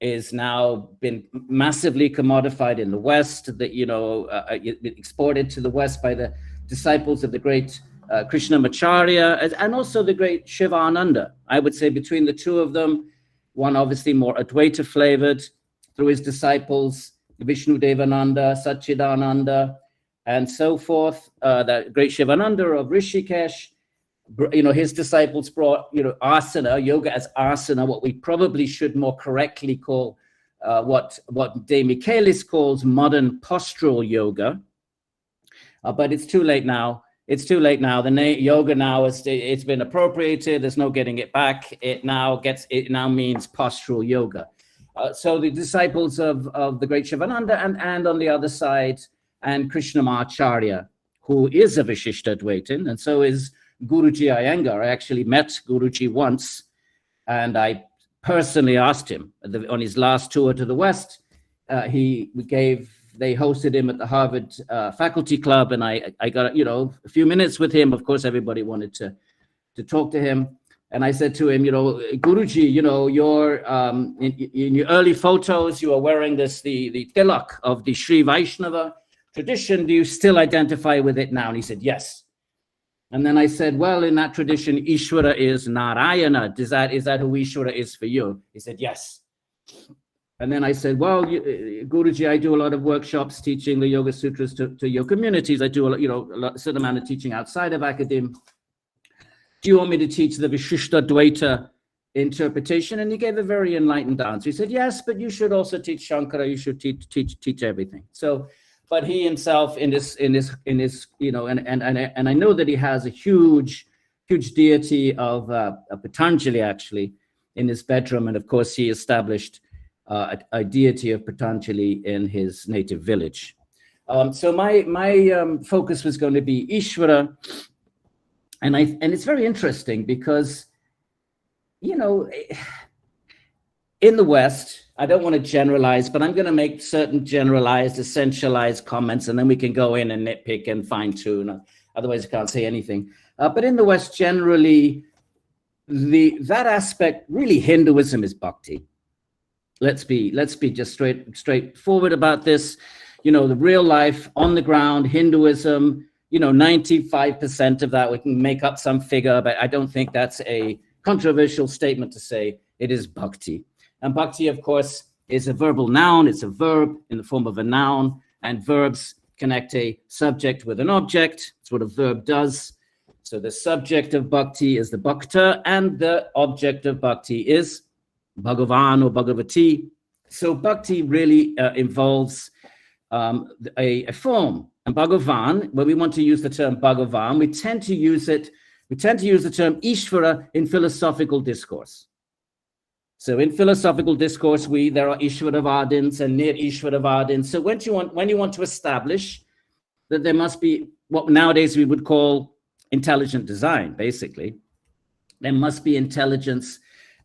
is now been massively commodified in the West, exported to the West by the disciples of the great Krishnamacharya, and also the great Shivananda. I would say between the two of them, one obviously more Advaita flavored through his disciples, Vishnu Devananda, Satchidananda, and so forth. The great Shivananda of Rishikesh, his disciples brought, asana, yoga as asana, what we probably should more correctly call what De Michaelis calls modern postural yoga. But it's too late now. it's too late now. The name yoga now it's been appropriated. There's no getting it back. It now means postural yoga. So the disciples of the great Shivananda and on the other side, and Krishnamacharya, who is a Vishishtadvaitin, and so is Guruji Iyengar. I actually met Guruji once, and I personally asked him on his last tour to the West. They hosted him at the Harvard Faculty Club, and I got a few minutes with him. Of course, everybody wanted to talk to him. And I said to him, Guruji, you're in your early photos, you are wearing the tilak of the Sri Vaishnava tradition. Do you still identify with it now? And he said, yes. And then I said, well, in that tradition, Ishwara is Narayana. Is that who Ishwara is for you? He said, yes. And then I said, well, Guruji, I do a lot of workshops teaching the Yoga Sutras to your communities. I do a certain amount of teaching outside of academia. Do you want me to teach the Vishishtadvaita interpretation? And he gave a very enlightened answer. He said, yes, but you should also teach Shankara. You should teach everything. So, but he himself in his, and I know that he has a huge deity of Patanjali actually in his bedroom. And of course, he established a deity of Patanjali in his native village. So my focus was going to be Ishwara. And it's very interesting because, in the West, I don't want to generalize, but I'm going to make certain generalized, essentialized comments, and then we can go in and nitpick and fine tune. Otherwise, I can't say anything. But in the West, generally, that aspect, really, Hinduism is bhakti. Let's be just straightforward about this. The real life on the ground, Hinduism. 95% of that, we can make up some figure, but I don't think that's a controversial statement to say it is bhakti. And bhakti, of course, is a verbal noun. It's a verb in the form of a noun, and verbs connect a subject with an object. That's what a verb does. So the subject of bhakti is the bhakta, and the object of bhakti is Bhagavan or Bhagavati. So bhakti really involves a form. And Bhagavan, when we want to use the term Bhagavan, we tend to use the term Ishvara in philosophical discourse. So in philosophical discourse, there are Ishvaravadins and near Ishvaravadins. So when you want to establish that there must be what nowadays we would call intelligent design, basically, there must be intelligence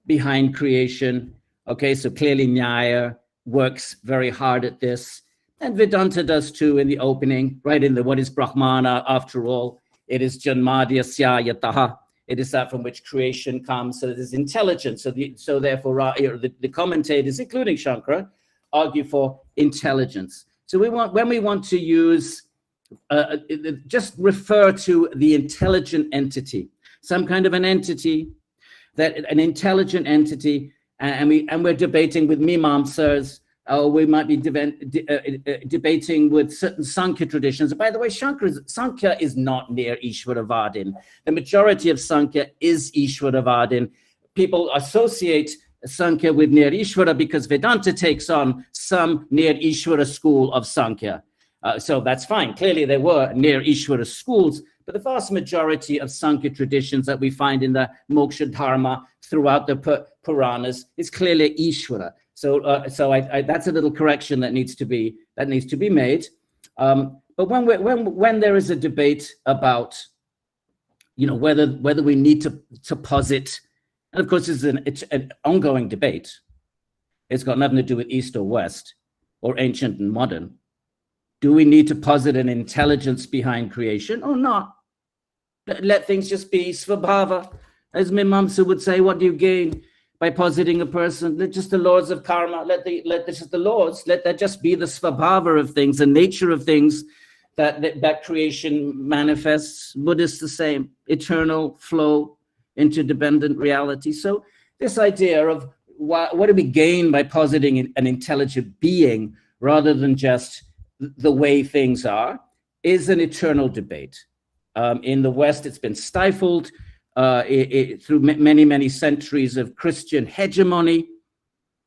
behind creation. Okay, so clearly Nyaya works very hard at this. And Vedanta does too in the opening, right in the what is Brahmana, after all, it is Janmadhyasya Yataha. It is that from which creation comes. So there's intelligence. So therefore, the commentators, including Shankara, argue for intelligence. So when we want to use, just refer to the intelligent entity, some kind of an entity, an intelligent entity, and we're debating with Mimamsas. We might be debating with certain Sankhya traditions. By the way, Sankhya is not near Ishvaravadin. The majority of Sankhya is Ishvaravadin. People associate Sankhya with near Ishvara because Vedanta takes on some near Ishvara school of Sankhya. So that's fine. Clearly, there were near Ishvara schools, but the vast majority of Sankhya traditions that we find in the Moksha Dharma throughout the Puranas is clearly Ishvara. So that's a little correction that needs to be made. But when there is a debate about, whether we need to posit, and of course it's an ongoing debate. It's got nothing to do with East or West or ancient and modern. Do we need to posit an intelligence behind creation or not? Let things just be svabhava. As Mimamsa would say, what do you gain by positing a person? Let just the laws of karma, let that just be the svabhava of things, the nature of things that creation manifests. Buddhists the same, eternal flow, interdependent reality. So this idea of what do we gain by positing an intelligent being rather than just the way things are is an eternal debate. In the West, it's been stifled through many centuries of Christian hegemony.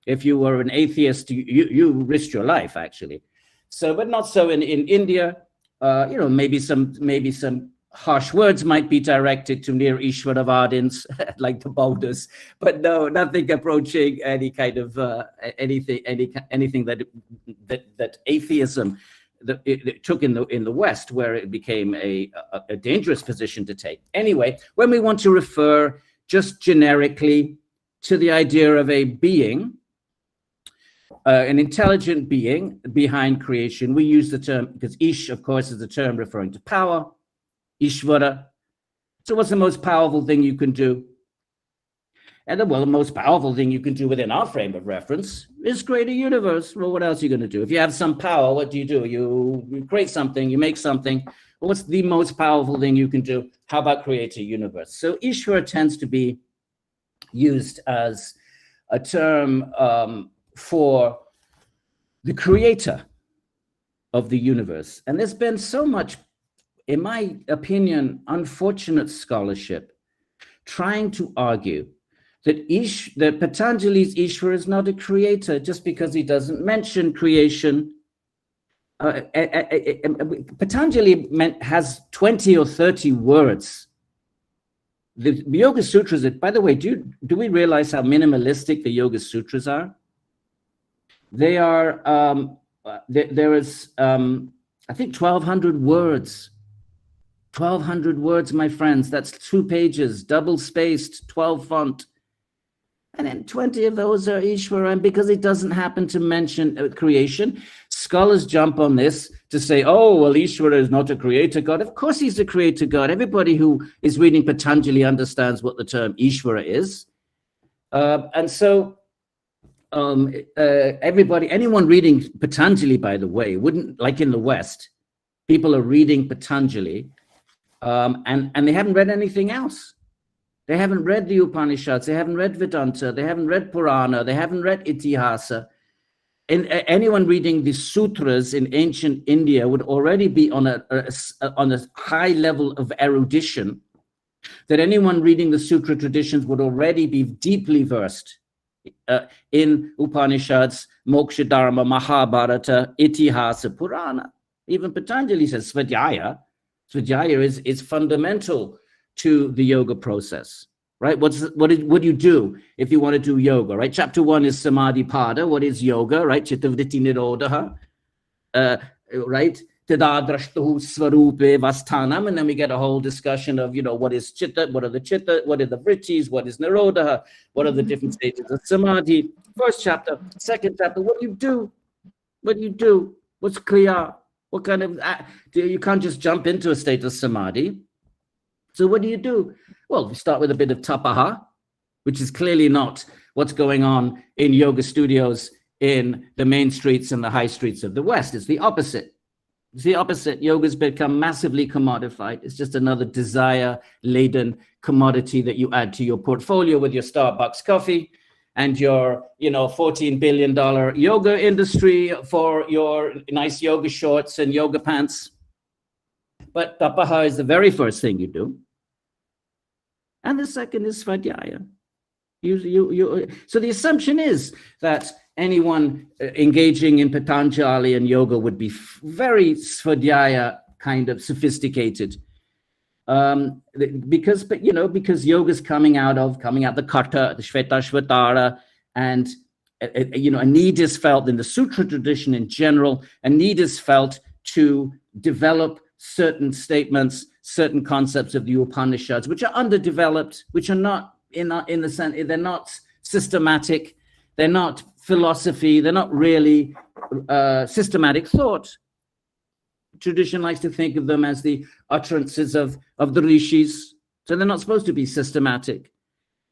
If you were an atheist, you risked your life, actually. So, but not so in India. Maybe some harsh words might be directed to near Ishwaravadins, like the Buddhists, but no, nothing approaching any kind of anything that atheism it took in the West, where it became a dangerous position to take. Anyway, when we want to refer just generically to the idea of a being, an intelligent being behind creation, we use the term, because Ish, of course, is the term referring to power, Ishwara. So what's the most powerful thing you can do? And the most powerful thing you can do within our frame of reference is create a universe. Well, what else are you going to do? If you have some power, what do? You create something, you make something. Well, what's the most powerful thing you can do? How about create a universe? So Ishwara tends to be used as a term for the creator of the universe. And there's been so much, in my opinion, unfortunate scholarship trying to argue that Patanjali's Ishwara is not a creator just because he doesn't mention creation. Patanjali has 20 or 30 words. The Yoga Sutras, by the way, do we realize how minimalistic the Yoga Sutras are? They are, there is, I think, 1,200 words. 1,200 words, my friends. That's 2 pages, double spaced, 12 font. And then 20 of those are Ishwara. And because it doesn't happen to mention creation, scholars jump on this to say, oh, well, Ishwara is not a creator God. Of course he's a creator God. Everybody who is reading Patanjali understands what the term Ishwara is. And so anyone reading Patanjali, by the way, wouldn't, like in the West, people are reading Patanjali and they haven't read anything else. They haven't read the Upanishads, they haven't read Vedanta, they haven't read Purana, they haven't read Itihasa. And anyone reading the sutras in ancient India would already be on a high level of erudition, that anyone reading the sutra traditions would already be deeply versed in Upanishads, Moksha Dharma, Mahabharata, Itihasa, Purana. Even Patanjali says Svadhyaya. Svadhyaya is fundamental to the yoga process, right? What do you do if you want to do yoga, right? Chapter 1 is Samadhi Pada. What is yoga, right? Chittavritti Nirodha, right? Tadadrashtahu Svarupe Vasthanam. And then we get a whole discussion of, what is chitta, what are the vrittis, what is Nirodha, what are the different stages of Samadhi. First chapter, second chapter, what do you do? What do you do? What's Kriya? What kind of, you can't just jump into a state of Samadhi. So what do you do? Well, we start with a bit of tapaha, which is clearly not what's going on in yoga studios in the main streets and the high streets of the West. It's the opposite. It's the opposite. Yoga's become massively commodified. It's just another desire-laden commodity that you add to your portfolio with your Starbucks coffee and your, $14 billion yoga industry for your nice yoga shorts and yoga pants. But tapaha is the very first thing you do. And the second is svadhyaya. So the assumption is that anyone engaging in Patanjali and yoga would be very svadhyaya kind of sophisticated. Because yoga's coming out the kata, the shvetashvatara, and a need is felt in the sutra tradition in general. A need is felt to develop certain statements, certain concepts of the Upanishads, which are underdeveloped, which are not in the sense, they're not systematic, they're not philosophy, they're not really systematic thought. Tradition likes to think of them as the utterances of the rishis, so they're not supposed to be systematic.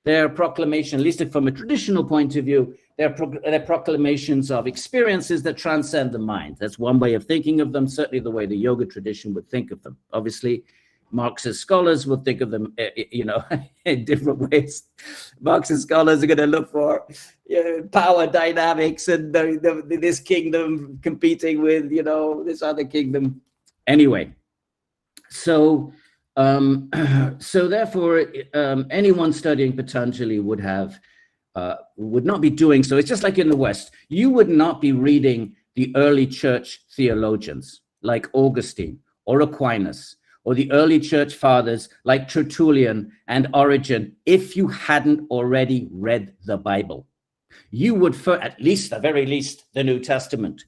Their proclamation, at least from a traditional point of view, they're proclamations of experiences that transcend the mind. That's one way of thinking of them, certainly the way the yoga tradition would think of them. Obviously, Marxist scholars will think of them, in different ways. Marxist scholars are going to look for power dynamics and this kingdom competing with, this other kingdom. Anyway, so therefore, anyone studying Patanjali would not be doing so. It's just like in the West. You would not be reading the early church theologians like Augustine or Aquinas or the early church fathers like Tertullian and Origen if you hadn't already read the Bible. You would, at the very least, the New Testament.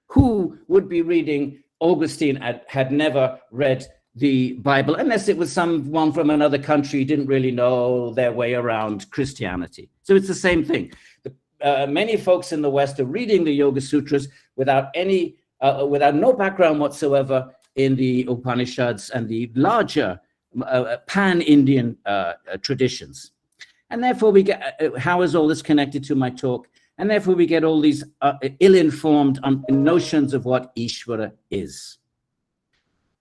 Who would be reading Augustine had never read the Bible, unless it was someone from another country who didn't really know their way around Christianity? So it's the same thing. Many folks in the West are reading the Yoga Sutras without no background whatsoever in the Upanishads and the larger pan-Indian traditions. And therefore we get, how is all this connected to my talk? And therefore we get all these ill-informed notions of what Ishwara is.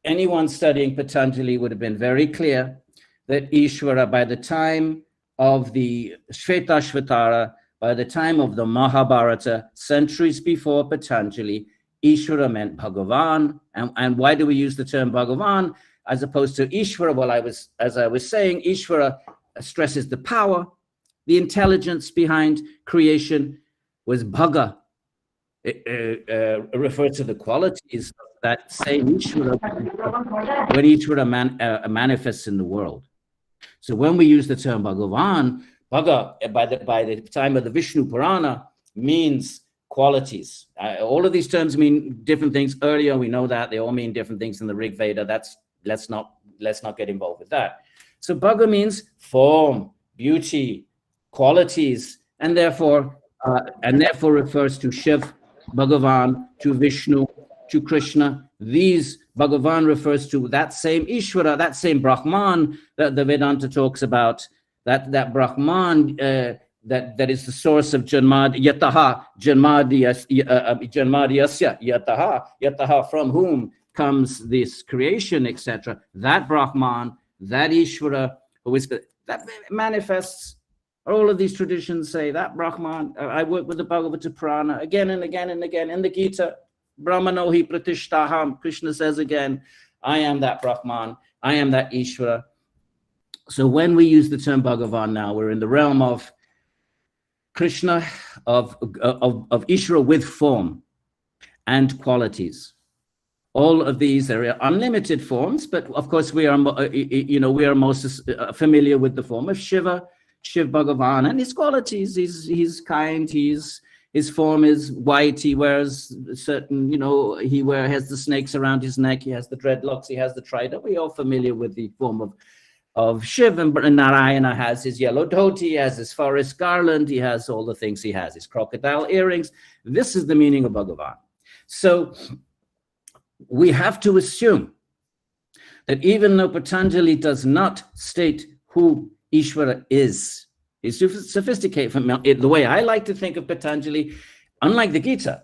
Anyone studying Patanjali would have been very clear that Ishwara, by the time of the Shvetashvatara, by the time of the Mahabharata, centuries before Patanjali, Ishwara meant Bhagavan. And why do we use the term Bhagavan as opposed to Ishwara? Well, as I was saying, Ishwara stresses the power, the intelligence behind creation. Was Bhaga, referred to the qualities of that same Ishwara when Ishwara manifests in the world. So when we use the term Bhagavan, Bhaga, by the time of the Vishnu Purana, means qualities. All of these terms mean different things. Earlier, we know that they all mean different things in the Rig Veda. Let's not get involved with that. So Bhaga means form, beauty, qualities, and therefore refers to Shiv, Bhagavan, to Vishnu, to Krishna. These Bhagavan refers to that same Ishwara, that same Brahman that the Vedanta talks about, that Brahman that is the source of Yataha, Janmadiyasya, Yataha, from whom comes this creation, etc. That Brahman, that Ishwara, that manifests. All of these traditions say that Brahman. I work with the Bhagavata Purana again and again and again. In the Gita, Brahmano hi pratishtaham, Krishna says again, I am that Brahman, I am that Ishwara. So when we use the term Bhagavan now, we're in the realm of Krishna, of Ishwara with form and qualities. All of these are unlimited forms, but of course we are most familiar with the form of Shiva, Shiv Bhagavan, and his qualities. He's kind. His form is white. He wears certain, has the snakes around his neck. He has the dreadlocks. He has the trident. We're all familiar with the form of Shiv, and Narayana has his yellow dhoti. He has his forest garland. He has all the things he has. His crocodile earrings. This is the meaning of Bhagavan. So we have to assume that even though Patanjali does not state who Ishwara is, he's sophisticated. From the way I like to think of Patanjali, unlike the Gita,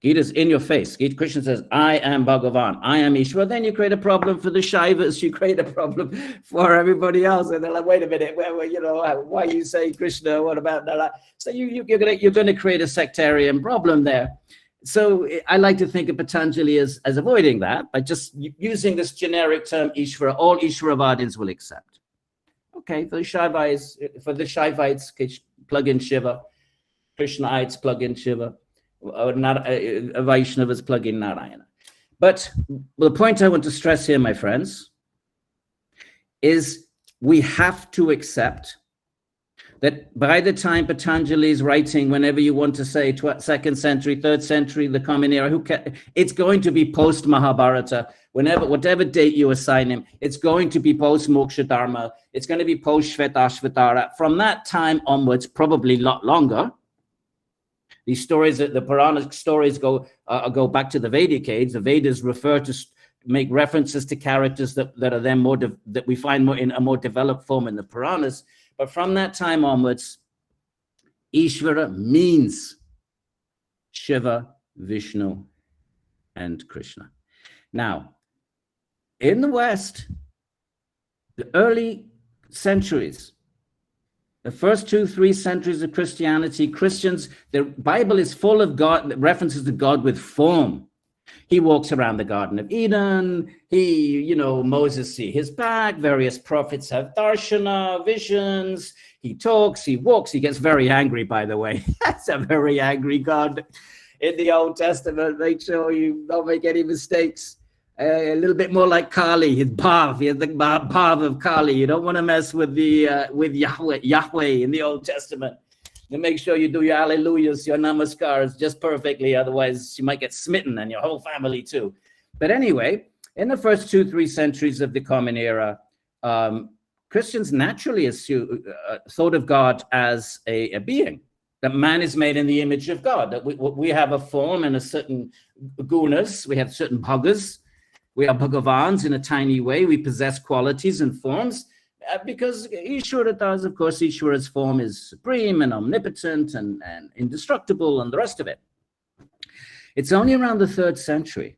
Gita's in your face. Krishna says, I am Bhagavan, I am Ishwara. Then you create a problem for the Shaivas, you create a problem for everybody else. And they're like, wait a minute, why you say Krishna? What about that? So you're going to create a sectarian problem there. So I like to think of Patanjali as avoiding that by just using this generic term Ishwara. All Ishwaravadins will accept. Okay, for the Shaivites, plug in Shiva. Krishnaites, plug in Shiva. Vaishnavas, plug in Narayana. But the point I want to stress here, my friends, is we have to accept that by the time Patanjali is writing, whenever you want to say 2nd century, 3rd century, the Common Era, it's going to be post-Mahabharata. Whatever date you assign him, it's going to be post-Moksha Dharma. It's going to be post-Shvetashvatara. From that time onwards, probably a lot longer. These stories, the Puranic stories go back to the Vedic age. The Vedas make references to characters that are then that we find more in a more developed form in the Puranas. But from that time onwards, Ishvara means Shiva, Vishnu, and Krishna. Now, in the West, the early centuries, the first 2-3 centuries of Christianity, Christians, the Bible is full of references to God with form. He walks around the Garden of Eden. Moses see his back. Various prophets have darshana, visions. He talks, he walks. He gets very angry, by the way. That's a very angry God in the Old Testament. Make sure you don't make any mistakes. a little bit more like Kali, his Bhav. He has the Bhav of Kali. You don't want to mess with the with Yahweh in the Old Testament. You make sure you do your hallelujahs, your namaskars just perfectly. Otherwise, you might get smitten, and your whole family too. But anyway, in the first 2-3 centuries of the Common Era, Christians naturally thought of God as a being. That man is made in the image of God. That we have a form and a certain gunas. We have certain bhagas. We are Bhagavans in a tiny way. We possess qualities and forms because Ishwara does. Of course, Ishwara's form is supreme and omnipotent and indestructible and the rest of it. It's only around the 3rd century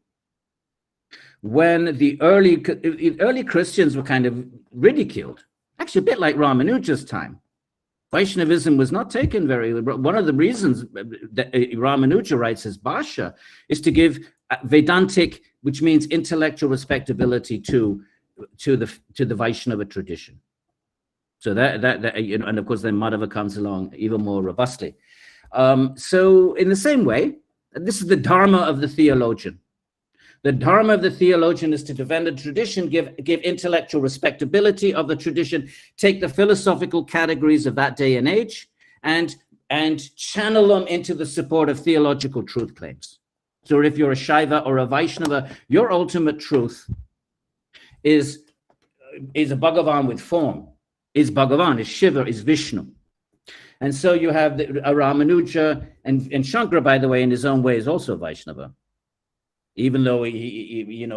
when the early Christians were kind of ridiculed, actually a bit like Ramanuja's time. Vaishnavism was not taken very well. One of the reasons that Ramanuja writes his Bhashya is to give Vedantic, which means intellectual respectability, to the Vaishnava tradition. So that you know, and of course then Madhava comes along even more robustly. So in the same way, this is the Dharma of the theologian. The Dharma of the theologian is to defend the tradition, give intellectual respectability of the tradition, take the philosophical categories of that day and age, and channel them into the support of theological truth claims. So if you're a Shaiva or a Vaishnava, your ultimate truth is a Bhagavan with form, is Bhagavan, is Shiva, is Vishnu. And so you have a Ramanuja, and Shankara, by the way, in his own way, is also Vaishnava. Even though he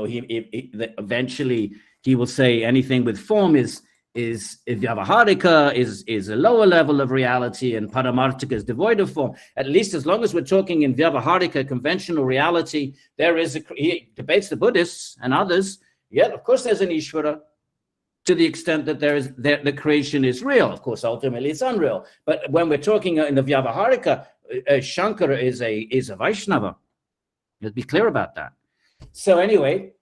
eventually he will say anything with form is Vyavaharika, is a lower level of reality, and Paramarthika is devoid of form. At least as long as we're talking in Vyavaharika, conventional reality, he debates the Buddhists and others. Yeah, of course there's an Ishvara to the extent that the creation is real. Of course, ultimately it's unreal. But when we're talking in the Vyavaharika, Shankara is a Vaishnava. Let's be clear about that. So anyway,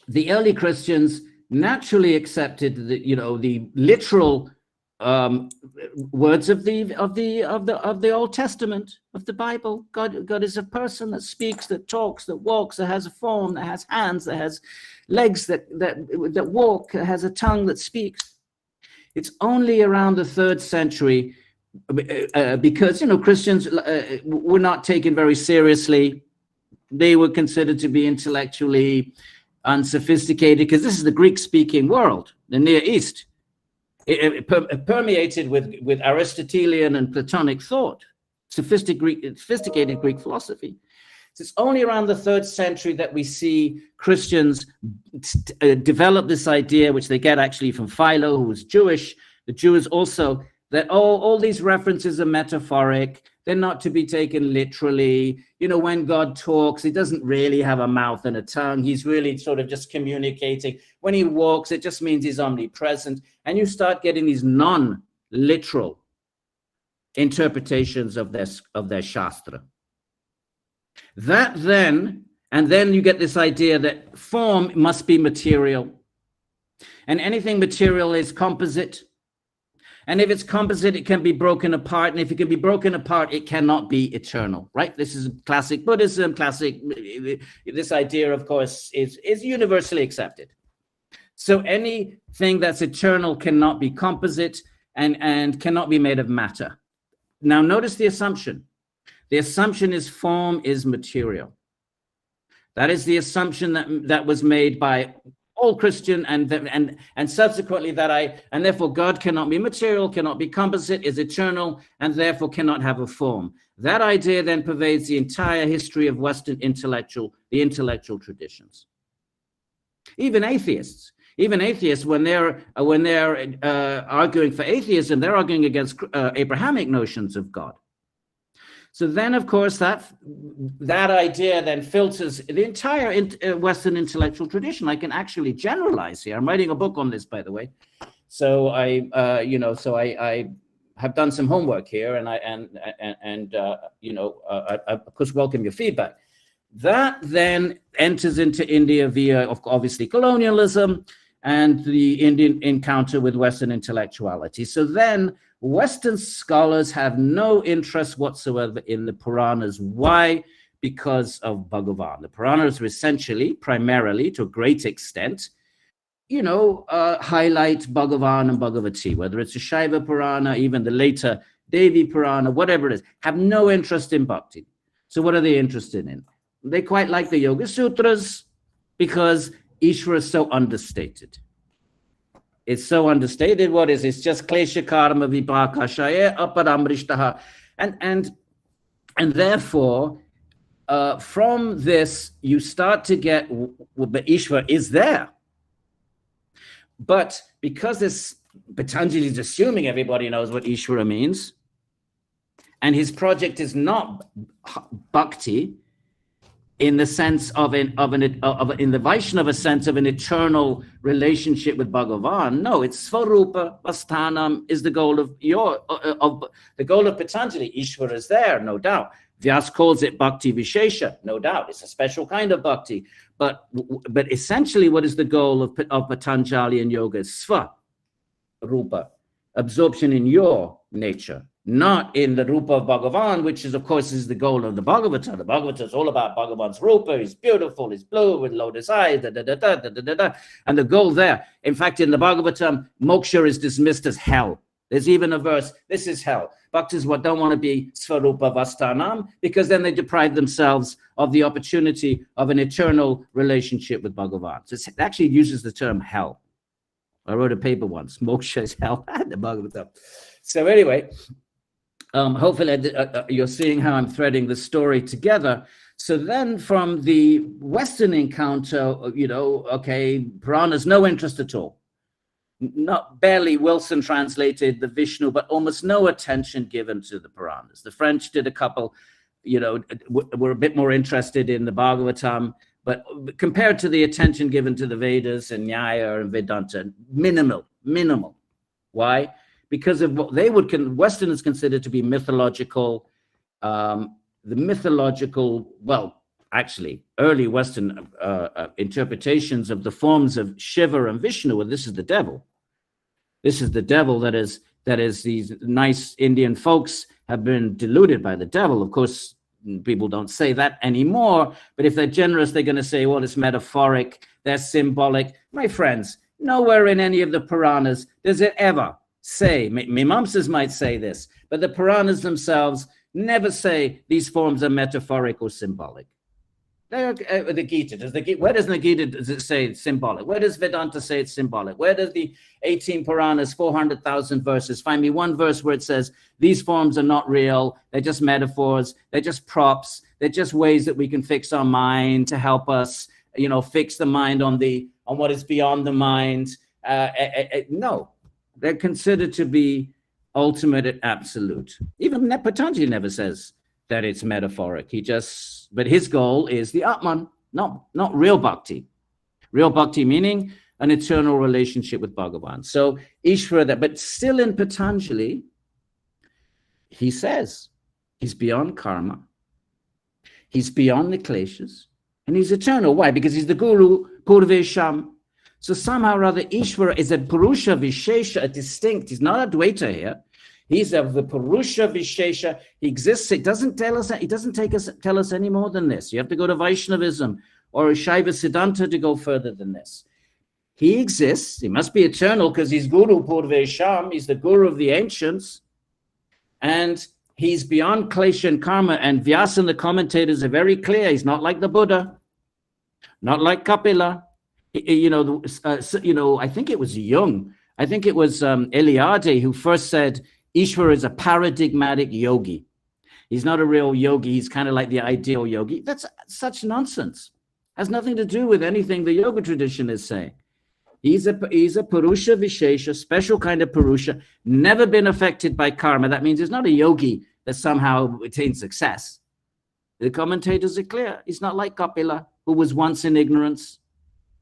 the early Christians naturally accepted the literal words of the Old Testament, of the Bible. God is a person that speaks, that talks, that walks, that has a form, that has hands, that has legs that walk, that has a tongue that speaks. It's only around the 3rd century because Christians were not taken very seriously. They were considered to be intellectually unsophisticated because this is the Greek-speaking world, the Near East. It permeated with Aristotelian and Platonic thought, sophisticated Greek philosophy. So it's only around the 3rd century that we see Christians develop this idea, which they get actually from Philo, who was Jewish. The Jews also, that all these references are metaphoric. They're not to be taken literally. When God talks, he doesn't really have a mouth and a tongue. He's really sort of just communicating. When he walks, it just means he's omnipresent. And you start getting these non-literal interpretations of their Shastra. Then you get this idea that form must be material. And anything material is composite. And if it's composite, it can be broken apart. And if it can be broken apart, it cannot be eternal, right? This is classic Buddhism, this idea, of course, is universally accepted. So anything that's eternal cannot be composite and cannot be made of matter. Now, notice the assumption. The assumption is form is material. That is the assumption that was made by all Christian and subsequently and therefore God cannot be material, cannot be composite, is eternal, and therefore cannot have a form. That idea then pervades the entire history of Western intellectual traditions. Even atheists, when they're arguing for atheism, they're arguing against Abrahamic notions of God. So then, of course, that idea then filters the entire Western intellectual tradition. I can actually generalize here. I'm writing a book on this, by the way. So I have done some homework here, and I of course welcome your feedback. That then enters into India via, obviously, colonialism and the Indian encounter with Western intellectuality. So then Western scholars have no interest whatsoever in the Puranas. Why? because of Bhagavan. The Puranas are essentially, primarily, to a great extent, highlight Bhagavan and Bhagavati, whether it's a Shaiva Purana, even the later Devi Purana, whatever it is, have no interest in bhakti. So what are they interested in? They quite like the Yoga Sutras because Ishvara is so understated. It's so understated. What is it? It's just klesha karma vipakashaya aparamrishtaha. And therefore, from this, you start to get, the Ishvara is there. But because this Patanjali is assuming everybody knows what Ishvara means, and his project is not bhakti in the sense in the Vaishnava sense of an eternal relationship with Bhagavan. No, it's Svarupa Vasthanam is the goal of the goal of Patanjali. Ishvara is there, no doubt. Vyas calls it bhakti vishesha, no doubt. It's a special kind of bhakti. But essentially, what is the goal of Patanjali and yoga? Sva Rupa, absorption in your nature, not in the Rupa of Bhagavan, which is, of course, is the goal of the Bhagavata. The Bhagavata is all about Bhagavan's Rupa. He's beautiful, he's blue with lotus eyes, and the goal there. In fact, in the Bhagavatam, moksha is dismissed as hell. There's even a verse, this is hell. Bhaktas don't want to be Svarupa Vastanam because then they deprive themselves of the opportunity of an eternal relationship with Bhagavan. So it actually uses the term hell. I wrote a paper once, moksha is hell, the Bhagavatam. So anyway, hopefully you're seeing how I'm threading the story together. So then from the Western encounter, Puranas, no interest at all. Not barely Wilson translated the Vishnu, but almost no attention given to the Puranas. The French did a couple, were a bit more interested in the Bhagavatam, but compared to the attention given to the Vedas and Nyaya and Vedanta, minimal. Why? Because of what they would Westerners consider to be mythological, early Western interpretations of the forms of Shiva and Vishnu, and this is the devil. This is the devil that is these nice Indian folks have been deluded by the devil. Of course, people don't say that anymore, but if they're generous, they're going to say, well, it's metaphoric, they're symbolic. My friends, nowhere in any of the Puranas does it ever say, Mimamsas might say this, but the Puranas themselves never say these forms are metaphoric or symbolic. The Gita, where does the Gita say it's symbolic? Where does Vedanta say it's symbolic? Where does the 18 Puranas, 400,000 verses, find me one verse where it says these forms are not real, they're just metaphors, they're just props, they're just ways that we can fix our mind to help us, fix the mind on what is beyond the mind. No, they're considered to be ultimate and absolute. Even Patanjali never says that it's metaphoric. But his goal is the Atman, not real bhakti. Real bhakti meaning an eternal relationship with Bhagavan. So Ishvara, but still in Patanjali, he says he's beyond karma, he's beyond the kleshas, and he's eternal. Why? Because he's the guru, Purvesham. So somehow or other, Ishvara is a Purusha Vishesha, a distinct, he's not a Dvaita here. He's of the Purusha Vishesha. He exists. It doesn't tell us. He doesn't tell us any more than this. You have to go to Vaishnavism or Shaiva Siddhanta to go further than this. He exists. He must be eternal because he's Guru Purvesham. He's the Guru of the ancients, and he's beyond klesha and karma. And Vyasa and the commentators are very clear. He's not like the Buddha, not like Kapila. I think it was Jung. I think it was Eliade who first said, Ishvara is a paradigmatic yogi. He's not a real yogi. He's kind of like the ideal yogi. That's such nonsense. Has nothing to do with anything the yoga tradition is saying. He's a Purusha Vishesha, special kind of Purusha, never been affected by karma. That means he's not a yogi that somehow attained success. The commentators are clear. He's not like Kapila, who was once in ignorance,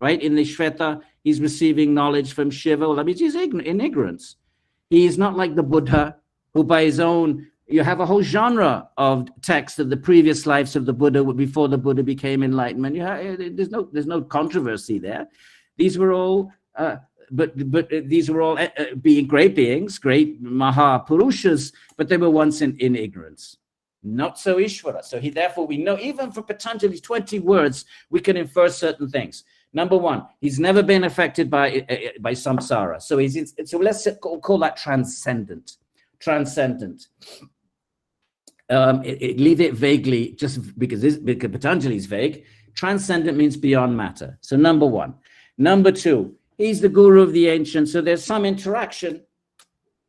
right? In the Shveta, he's receiving knowledge from Shiva. That means he's in ignorance. He is not like the Buddha, who by his own, you have a whole genre of texts of the previous lives of the Buddha before the Buddha became enlightenment. There's no controversy there. These were all, these were all being great beings, great Mahapurushas, but they were once in ignorance. not so Ishvara. So therefore we know, even from Patanjali's 20 words, we can infer certain things. Number one, he's never been affected by samsara. So so let's call that transcendent. Transcendent. Leave it vaguely, just because Patanjali is vague. Transcendent means beyond matter. So number one. Number two, he's the guru of the ancients. So there's some interaction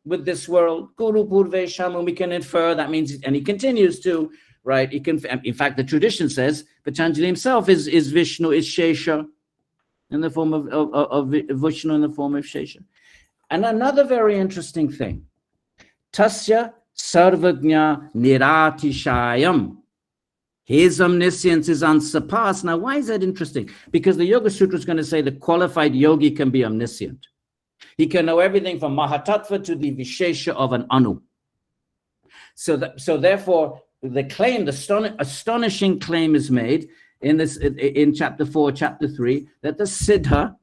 with this world. Guru Purvesham, and we can infer that means, and he continues to, right? He can, in fact, the tradition says Patanjali himself is Vishnu, is Shesha, in the form of Vishnu, in the form of Shesha. And another very interesting thing, Tasya Sarvagnya Niratishayam. His omniscience is unsurpassed. Now, why is that interesting? Because the Yoga Sutra is going to say the qualified yogi can be omniscient. He can know everything from Mahatattva to the Vishesha of an Anu. So therefore, the claim, the astonishing claim is made in chapter 4, chapter 3, that the Siddha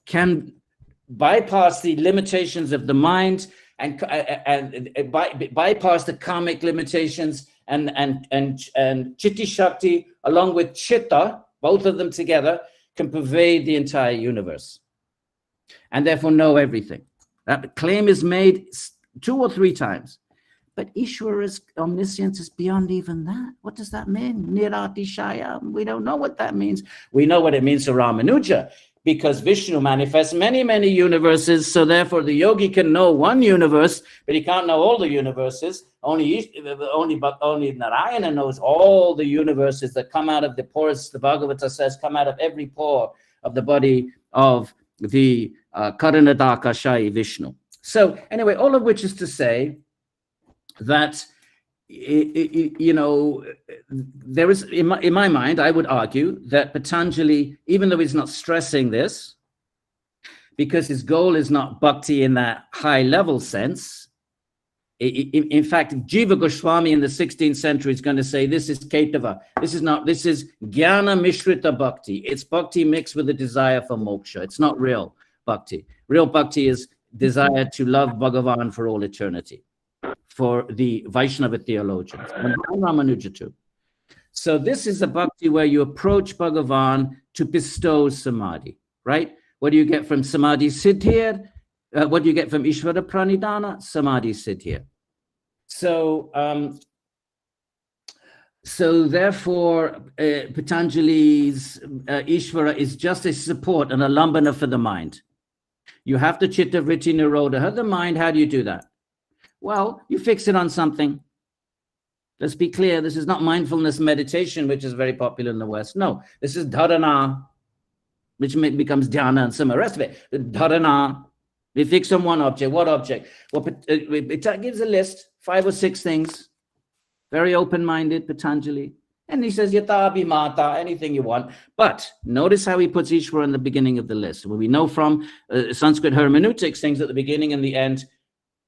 can bypass the limitations of the mind and bypass the karmic limitations and Chitti Shakti, along with Chitta, both of them together, can pervade the entire universe and therefore know everything. That claim is made 2 or 3 times. But Ishwara's omniscience is beyond even that. What does that mean? Niratishaya. We don't know what that means. We know what it means to Ramanuja, because Vishnu manifests many, many universes. So therefore, the yogi can know one universe, but he can't know all the universes. Only Narayana knows all the universes that come out of the pores. The Bhagavata says, come out of every pore of the body of the Karanadakashai Vishnu. So anyway, all of which is to say that, you know, there is, in my mind, I would argue that Patanjali, even though he's not stressing this, because his goal is not bhakti in that high level sense. In fact, Jiva Goswami in the 16th century is going to say this is Ketava. This is Jnana Mishrita Bhakti. It's bhakti mixed with a desire for moksha. It's not real bhakti. Real bhakti is desire to love Bhagavan for all eternity, for the Vaishnava theologians, and Ramanuja too. So this is a bhakti where you approach Bhagavan to bestow samadhi, right? What do you get from samadhi siddhir? What do you get from Ishvara pranidhana? Samadhi siddhir. So therefore, Patanjali's Ishvara is just a support and a lambana for the mind. You have to chitta vritti nirodha, the mind. How do you do that? Well, you fix it on something. Let's be clear. This is not mindfulness meditation, which is very popular in the West. No, this is dharana, which becomes dhyana and some rest of it. Dharana. We fix on one object. What object? Well, it gives a list, 5 or 6 things. Very open-minded, Patanjali. And he says, yata abhimata, anything you want. But notice how he puts Ishvara in the beginning of the list. Well, we know from Sanskrit hermeneutics, things at the beginning and the end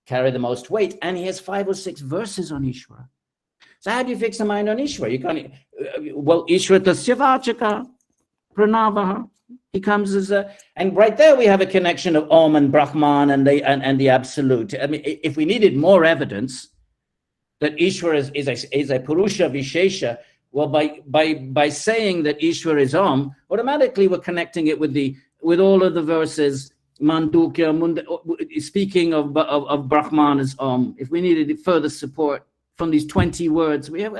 carry the most weight. And he has 5 or 6 verses on Ishvara. So how do you fix the mind on Ishvara? You can't, well, Ishvara tasya vachaka, pranavaha. He comes as a, and right there we have a connection of Om and Brahman and the absolute. I mean, if we needed more evidence that Ishvara is a Purusa Vishesha, well, by saying that Ishvara is Om, automatically we're connecting it with all of the verses, Mandukya, speaking of Brahman as Om. If we needed further support from these 20 words, we have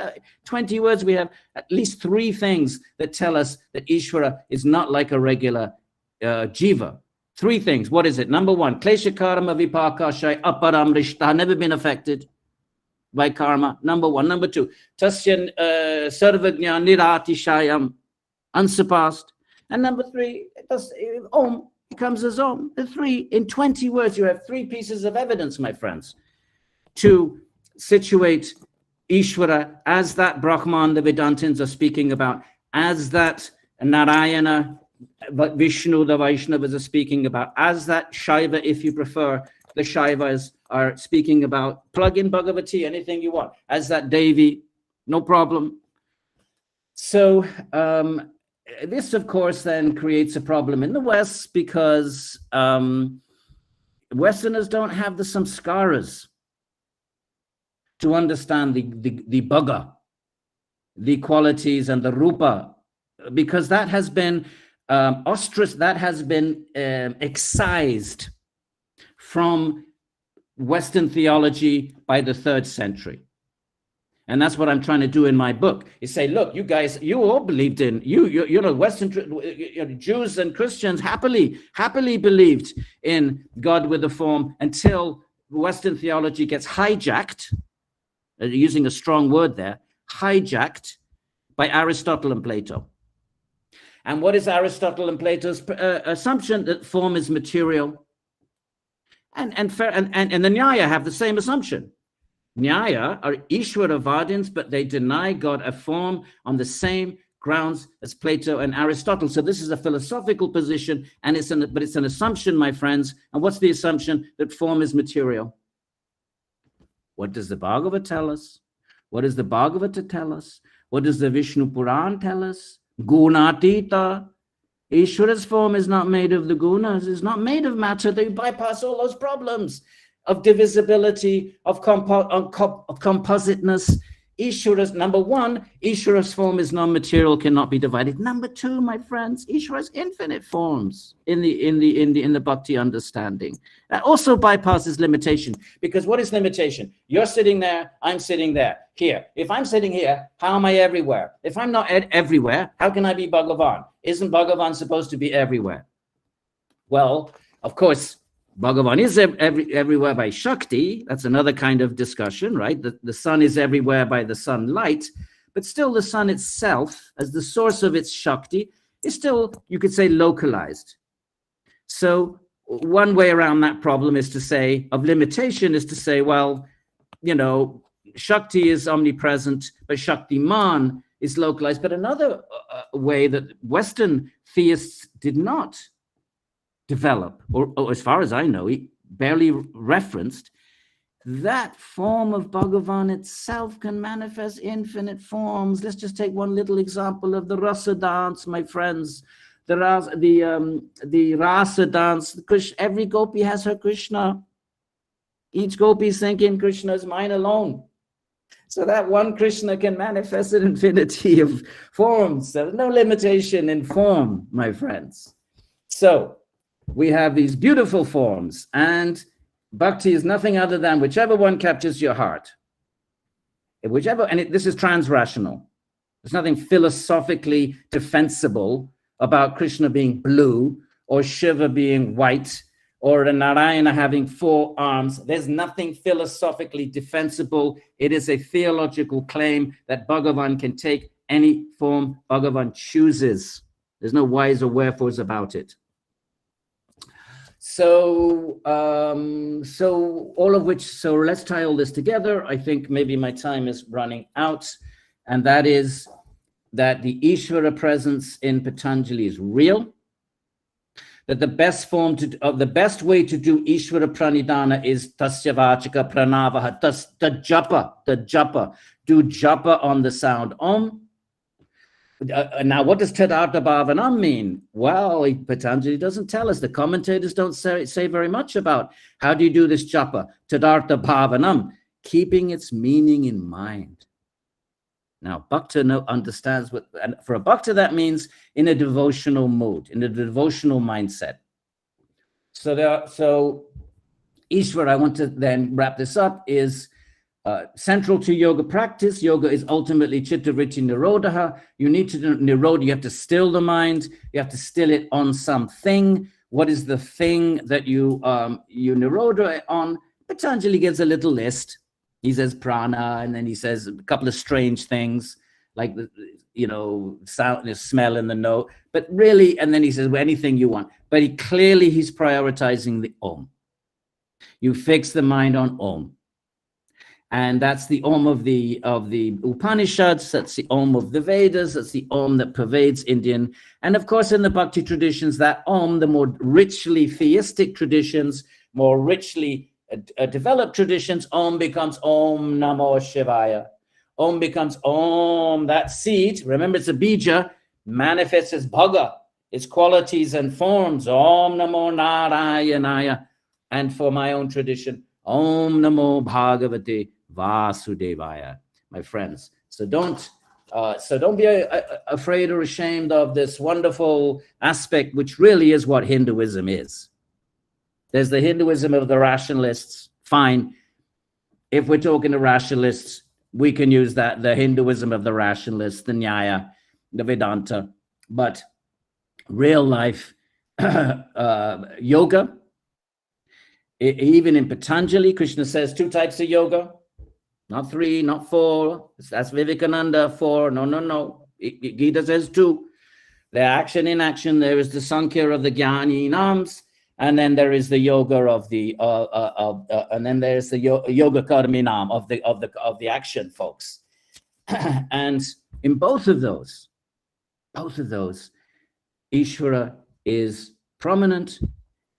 20 words, we have at least 3 things that tell us that Ishvara is not like a regular jiva. 3 things. What is it? Number 1, klesha karma vipakashai aparam rishta, never been affected by karma. Number 1. Number 2, tasya sarvagnya niratishayam, unsurpassed. And number 3, Om becomes as Om. The 3, in 20 words, you have 3 pieces of evidence, my friends, to situate Ishvara as that Brahman the Vedantins are speaking about, as that Narayana, but Vishnu the Vaishnavas are speaking about, as that Shaiva, if you prefer, the Shaivas are speaking about. Plug in Bhagavati, anything you want. As that Devi, no problem. So this, of course, then creates a problem in the West because Westerners don't have the samskaras. to understand the bhaga, the qualities and the rupa, because that has been excised from Western theology by the 3rd century. And that's what I'm trying to do in my book, is say, look, you guys, you all believed in, Western Jews and Christians happily believed in God with a form until Western theology gets hijacked, using a strong word there, hijacked by Aristotle and Plato. And what is Aristotle and Plato's assumption? That form is material. And the Nyaya have the same assumption. Nyaya are Ishwaravadins, but they deny God a form on the same grounds as Plato and Aristotle. So this is a philosophical position, and it's an assumption, my friends. And what's the assumption? That form is material. What does the Bhagavad tell us? What does the Bhagavata tell us? What does the Vishnu Puran tell us? Gunatita. Ishwara's form is not made of the gunas, is not made of matter. They bypass all those problems of divisibility, of compositeness. Ishwara's, number one, Ishwara's form is non-material, cannot be divided. Number two, my friends, Ishwara's infinite forms in the bhakti understanding. That also bypasses limitation, because what is limitation? You're sitting there, I'm sitting there. Here, if I'm sitting here, how am I everywhere? If I'm not everywhere, how can I be Bhagavan? Isn't Bhagavan supposed to be everywhere? Well, of course, Bhagavan is everywhere by Shakti. That's another kind of discussion, right? The sun is everywhere by the sunlight, but still the sun itself, as the source of its Shakti, is still, you could say, localized. So one way around that problem is to say, of limitation, is to say, well, Shakti is omnipresent, but Shaktiman is localized. But another way that Western theists did not develop, or as far as I know, he barely referenced, that form of Bhagavan itself can manifest infinite forms. Let's just take one little example of the rasa dance, my friends. The rasa dance. Every gopi has her Krishna. Each gopi is thinking Krishna is mine alone. So that one Krishna can manifest an infinity of forms. There's no limitation in form, my friends. So we have these beautiful forms, and bhakti is nothing other than whichever one captures your heart. This is transrational. There's nothing philosophically defensible about Krishna being blue, or Shiva being white, or a Narayana having 4 arms. There's nothing philosophically defensible. It is a theological claim that Bhagavan can take any form Bhagavan chooses. There's no whys or wherefores about it. So let's tie all this together. I think maybe my time is running out, and that is that the Ishvara presence in Patanjali is real. That the best way to do Ishvara pranidhana is tasya vachika pranavaha, the japa. Do japa on the sound Om. Now, what does Tadartha Bhavanam mean? Well, Patanjali doesn't tell us. The commentators don't say very much about how do you do this japa, Tadartha Bhavanam, keeping its meaning in mind. Now, Bhakta understands what, and for a Bhakta that means in a devotional mood, in a devotional mindset. So Ishvara, I want to then wrap this up, is central to yoga practice. Yoga is ultimately chitta vritti nirodha. You need to nirodha, you have to still the mind, you have to still it on something. What is the thing that you nirodha on? Patanjali gives a little list. He says prana, and then he says a couple of strange things like sound, smell, and the nose. But really, and then he says, well, anything you want. But he's prioritizing the Om. You fix the mind on Om. And that's the Om of the Upanishads, that's the Om of the Vedas, that's the Om that pervades Indian. And of course, in the Bhakti traditions, that Om, the more richly theistic traditions, more richly developed traditions, Om becomes Om Namo Shivaya. Om becomes Om, that seed, remember it's a bija, manifests as Bhaga, its qualities and forms, Om Namo Narayanaya. And for my own tradition, Om Namo Bhagavate Vasudevaya, my friends. So don't be afraid or ashamed of this wonderful aspect, which really is what Hinduism is. There's the Hinduism of the rationalists. Fine. If we're talking to rationalists, we can use that, the Hinduism of the rationalists, the Nyaya, the Vedanta. But real life yoga, even in Patanjali, Krishna says 2 types of yoga, not 3, not 4. That's Vivekananda, 4. No. Gita says 2. The action in action. There is the Sankhya of the Jnani-nams, and then there is the yoga of the and then there's the yoga karminam of the action folks. And in both of those, Ishwara is prominent,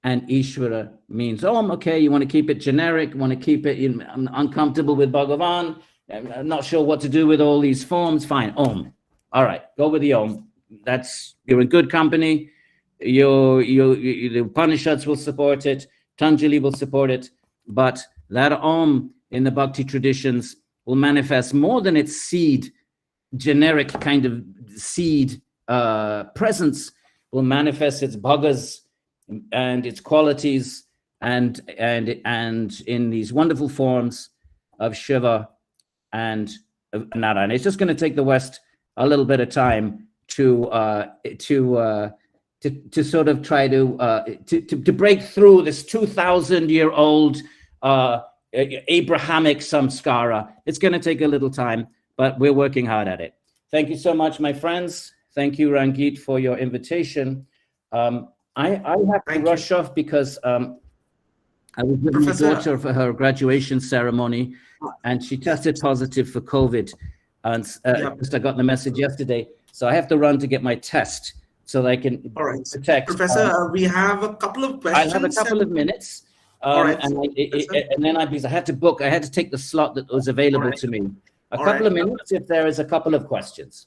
and Ishwara means Om. Okay, you want to keep it generic, want to keep it I'm uncomfortable with Bhagavan, I'm not sure what to do with all these forms. Fine, Om. All right, go with the Om. You're in good company. The Upanishads will support it, Patanjali will support it, but that Om in the Bhakti traditions will manifest more than its seed, generic kind of seed presence, will manifest its bhagas and its qualities and in these wonderful forms of Shiva and of Narayana. It's just going to take the West a little bit of time to sort of try to break through this 2,000-year-old Abrahamic samskara. It's going to take a little time, but we're working hard at it. Thank you so much, my friends. Thank you, Rangit, for your invitation. I have to rush off because I was with my daughter for her graduation ceremony, and she tested positive for COVID. And I got the message yesterday, so I have to run to get my test so that I can protect. Professor, we have a couple of questions. I have a couple of minutes. And then I had to take the slot that was available to me. A couple of minutes if there is a couple of questions.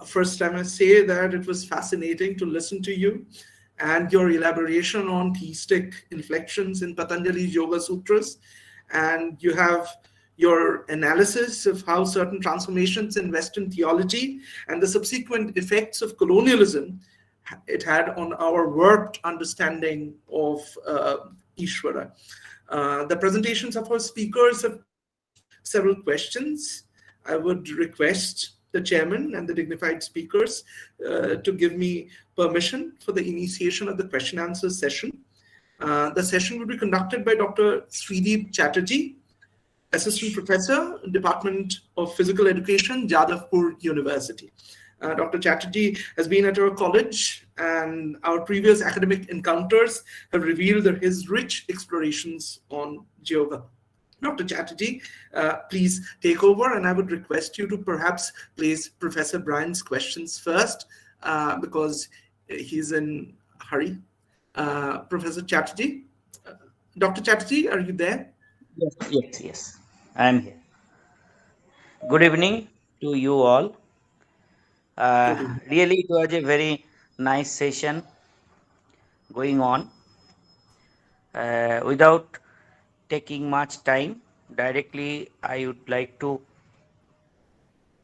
First, I must say that it was fascinating to listen to you and your elaboration on theistic inflections in Patanjali's Yoga Sutras. And you have your analysis of how certain transformations in Western theology and the subsequent effects of colonialism it had on our warped understanding of Ishwara. The presentations of our speakers have several questions. I would request the chairman and the dignified speakers to give me permission for the initiation of the question answer session. The session will be conducted by Dr. Srideep Chatterjee, Assistant Professor, Department of Physical Education, Jadavpur University. Dr. Chatterjee has been at our college, and our previous academic encounters have revealed his rich explorations on yoga. Dr. Chatterjee, please take over, and I would request you to perhaps place Professor Bryant's questions first because he's in a hurry. Professor Chatterjee, Dr. Chatterjee, are you there? Yes. I am here. Good evening to you all. Really, it was a very nice session going on. Without taking much time, directly I would like to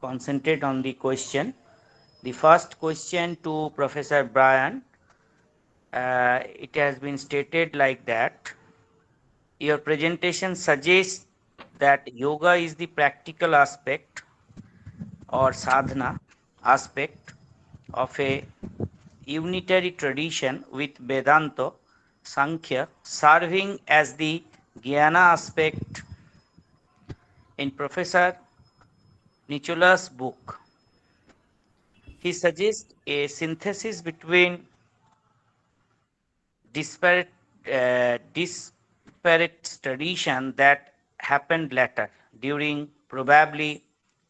concentrate on the question. The first question to Professor Bryant, it has been stated like that. Your presentation suggests that yoga is the practical aspect or sadhana aspect of a unitary tradition with Vedanta, Sankhya serving as the Jnana aspect. In Professor Nichola's book, he suggests a synthesis between disparate tradition that happened later during probably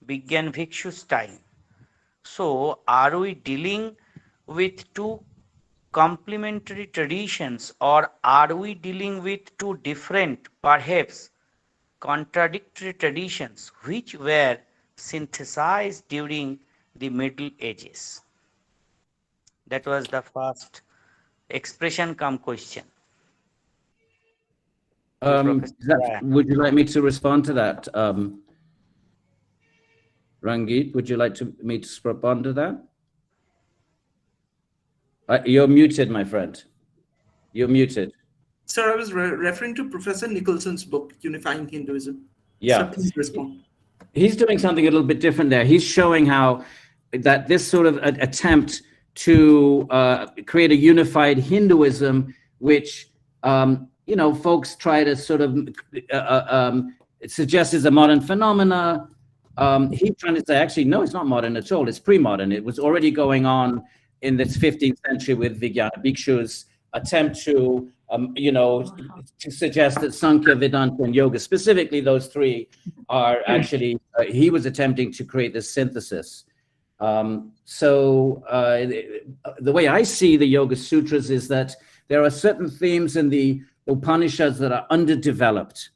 Vigyan Bhikshu's time. So, are we dealing with two complementary traditions, or are we dealing with two different, perhaps contradictory traditions which were synthesized during the Middle Ages? That was the first expression cum question. Would you like me to respond to that? Ranjit, would you like me to respond to that? You're muted, my friend. You're muted. Sir, I was referring to Professor Nicholson's book, Unifying Hinduism. Yeah. So please respond. He's doing something a little bit different there. He's showing how that this sort of attempt to create a unified Hinduism, which, folks try to sort of suggest is a modern phenomena. He's trying to say, actually, no, it's not modern at all. It's pre-modern. It was already going on in the 15th century with Vijnana Bhikshu's attempt to suggest that Sankhya, Vedanta, and Yoga, specifically those three, are actually, he was attempting to create this synthesis. So the way I see the Yoga Sutras is that there are certain themes in the Upanishads that are underdeveloped.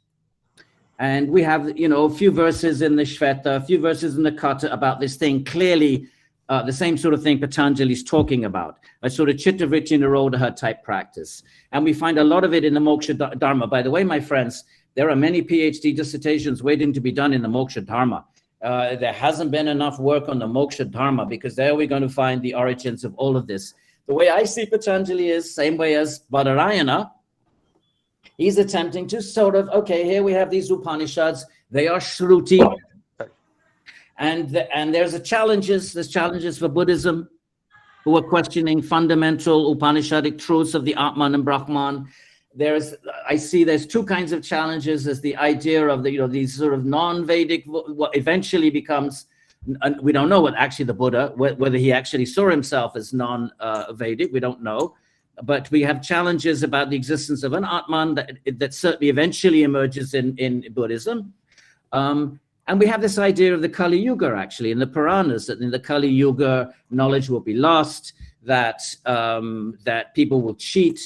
And we have, a few verses in the Shveta, a few verses in the Kata about this thing, clearly the same sort of thing Patanjali is talking about, a sort of Chittavritti Nirodha type practice. And we find a lot of it in the Moksha Dharma. By the way, my friends, there are many PhD dissertations waiting to be done in the Moksha Dharma. There hasn't been enough work on the Moksha Dharma, because there we're going to find the origins of all of this. The way I see Patanjali is same way as Badarayana. He's attempting to sort of, okay, here we have these Upanishads, they are Shruti. And there's challenges for Buddhism, who are questioning fundamental Upanishadic truths of the Atman and Brahman. I see there's two kinds of challenges. There's the idea of these sort of non-Vedic, what eventually becomes, we don't know what actually the Buddha, whether he actually saw himself as non-Vedic, we don't know. But we have challenges about the existence of an Atman that certainly eventually emerges in Buddhism. And we have this idea of the Kali Yuga, actually, in the Puranas, that in the Kali Yuga, knowledge will be lost, that people will cheat.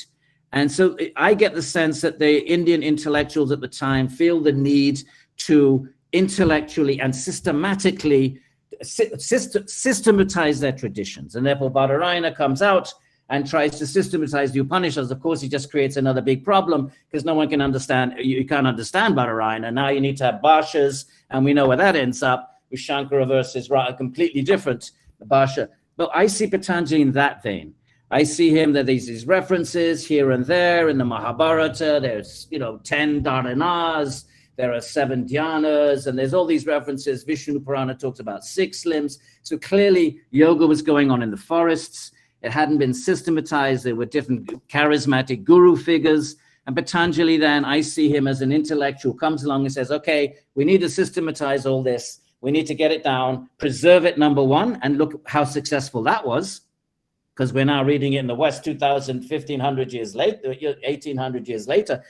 And so I get the sense that the Indian intellectuals at the time feel the need to intellectually and systematically systematize their traditions. And therefore, Badarayana comes out and tries to systematize the Upanishads. Of course, he just creates another big problem, because no one can understand, you can't understand Badarayana. Now you need to have bhashas, and we know where that ends up, with Shankara versus a completely different bhasha. But I see Patanjali in that vein. I see him that there's these references here and there in the Mahabharata. There's 10 dharanas, there are 7 dhyanas, and there's all these references. Vishnu Purana talks about 6 limbs. So clearly yoga was going on in the forests. It hadn't been systematized. There were different charismatic guru figures. And Patanjali then, I see him as an intellectual, comes along and says, okay, we need to systematize all this. We need to get it down, preserve it, number one, and look how successful that was. Because we're now reading it in the West 1,500 years later, 1,800 years later.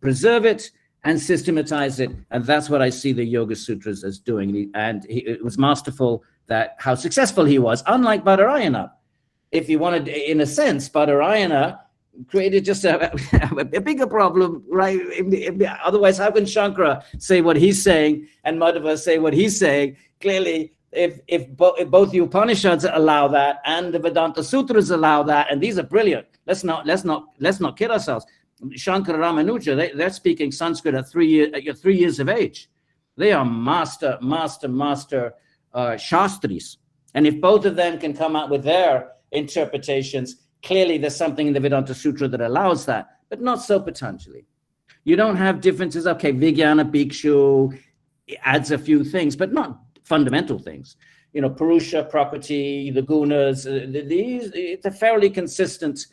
Preserve it and systematize it. And that's what I see the Yoga Sutras as doing. And it was masterful that how successful he was, unlike Badarayana. If you wanted, in a sense, Badarayana created just a bigger problem, right? Otherwise, how can Shankara say what he's saying and Madhava say what he's saying? Clearly, if both the Upanishads allow that and the Vedanta Sutras allow that, and these are brilliant. Let's not kid ourselves. Shankara Ramanuja, they're speaking Sanskrit at 3 years of age. They are master Shastris. And if both of them can come out with their interpretations, clearly there's something in the Vedanta Sutra that allows that, but not so Patanjali. You don't have differences. Okay, Vijnana Bhikshu adds a few things, but not fundamental things. Purusa, Prakriti, the gunas, these, it's a fairly consistent.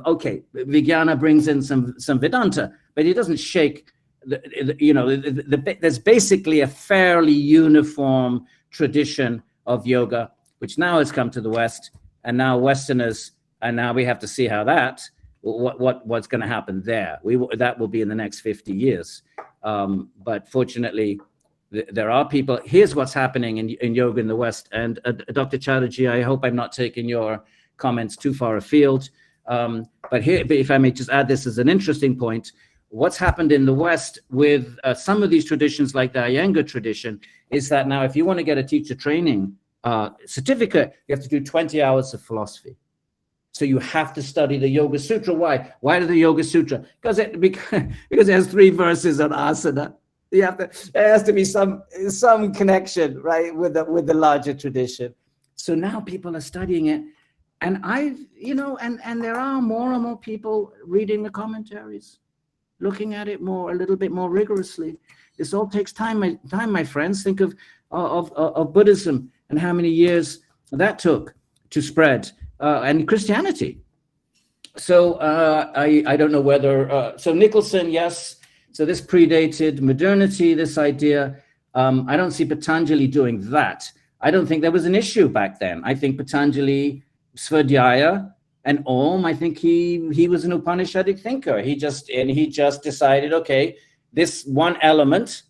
Okay, Vijnana brings in some Vedanta, but it doesn't shake. There's basically a fairly uniform tradition of yoga, which now has come to the West, and now Westerners, and now we have to see how what's going to happen there. That will be in the next 50 years. But fortunately, there are people. Here's what's happening in yoga in the West. And Dr. Chatterjee, I hope I'm not taking your comments too far afield. But here, if I may just add this as an interesting point, what's happened in the West with some of these traditions, like the Iyengar tradition, is that now if you want to get a teacher training certificate, you have to do 20 hours of philosophy. So you have to study the Yoga Sutra. Why? Why the Yoga Sutra? Because it has 3 verses on asana. There has to be some connection, right, with the larger tradition. So now people are studying it, and and there are more and more people reading the commentaries, looking at it a little bit more rigorously. This all takes time, my friends. Think of Buddhism and how many years that took to spread, and Christianity. So I don't know whether so Nicholson, yes. So this predated modernity, this idea. I don't see Patanjali doing that. I don't think there was an issue back then. I think Patanjali, Svadhyaya, and Om, I think he was an Upanishadic thinker. He just decided, okay, this one element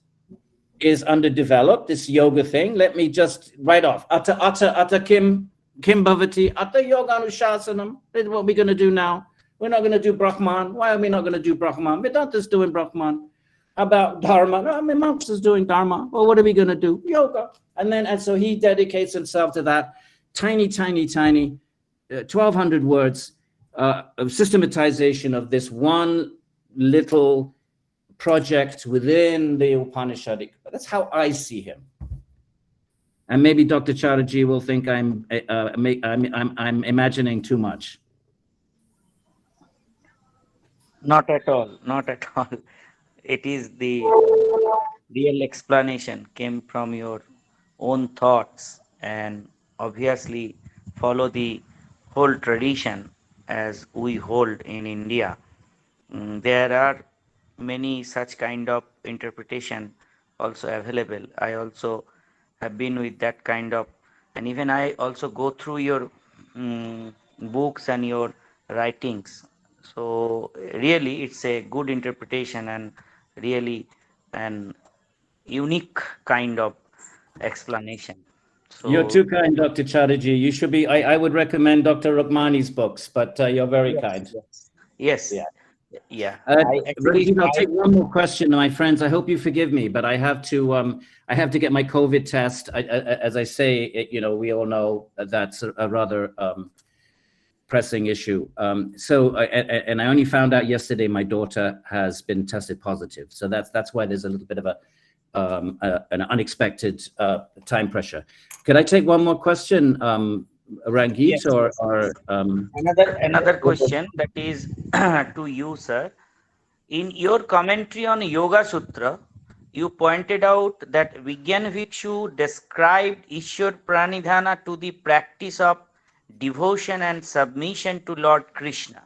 is underdeveloped, this yoga thing. Let me just write off. Atta kim bhavati, atta yoga anushasanam. This is what we're going to do now. We're not going to do Brahman. Why are we not going to do Brahman? Vedanta is doing Brahman. How about Dharma? No, monks is doing Dharma. Well, what are we going to do? Yoga. And so he dedicates himself to that tiny 1,200 words of systematization of this one little project within the Upanishadic. That's how I see him. And maybe Dr. Chatterjee will think I'm imagining too much. Not at all. Not at all. It is the real explanation came from your own thoughts, and obviously follow the whole tradition as we hold in India. There are many such kind of interpretation also available. I also have been with that kind of, and even I also go through your books and your writings. So really it's a good interpretation and really an unique kind of explanation. So you're too kind, Dr. Chatterjee. You should be. I would recommend Dr. Rukmani's books, but you're very kind. Yes. Yeah. I'll take one more question, my friends. I hope you forgive me, but I have to get my COVID test. As I say, we all know that's a rather pressing issue. And I only found out yesterday my daughter has been tested positive. So that's why there's a little bit of an unexpected time pressure. Could I take one more question, Rangit? Yes. Or another question that is to you, sir. In your commentary on Yoga Sutra, you pointed out that Vigyan Bhikshu described Ishwar Pranidhana to the practice of devotion and submission to Lord Krishna.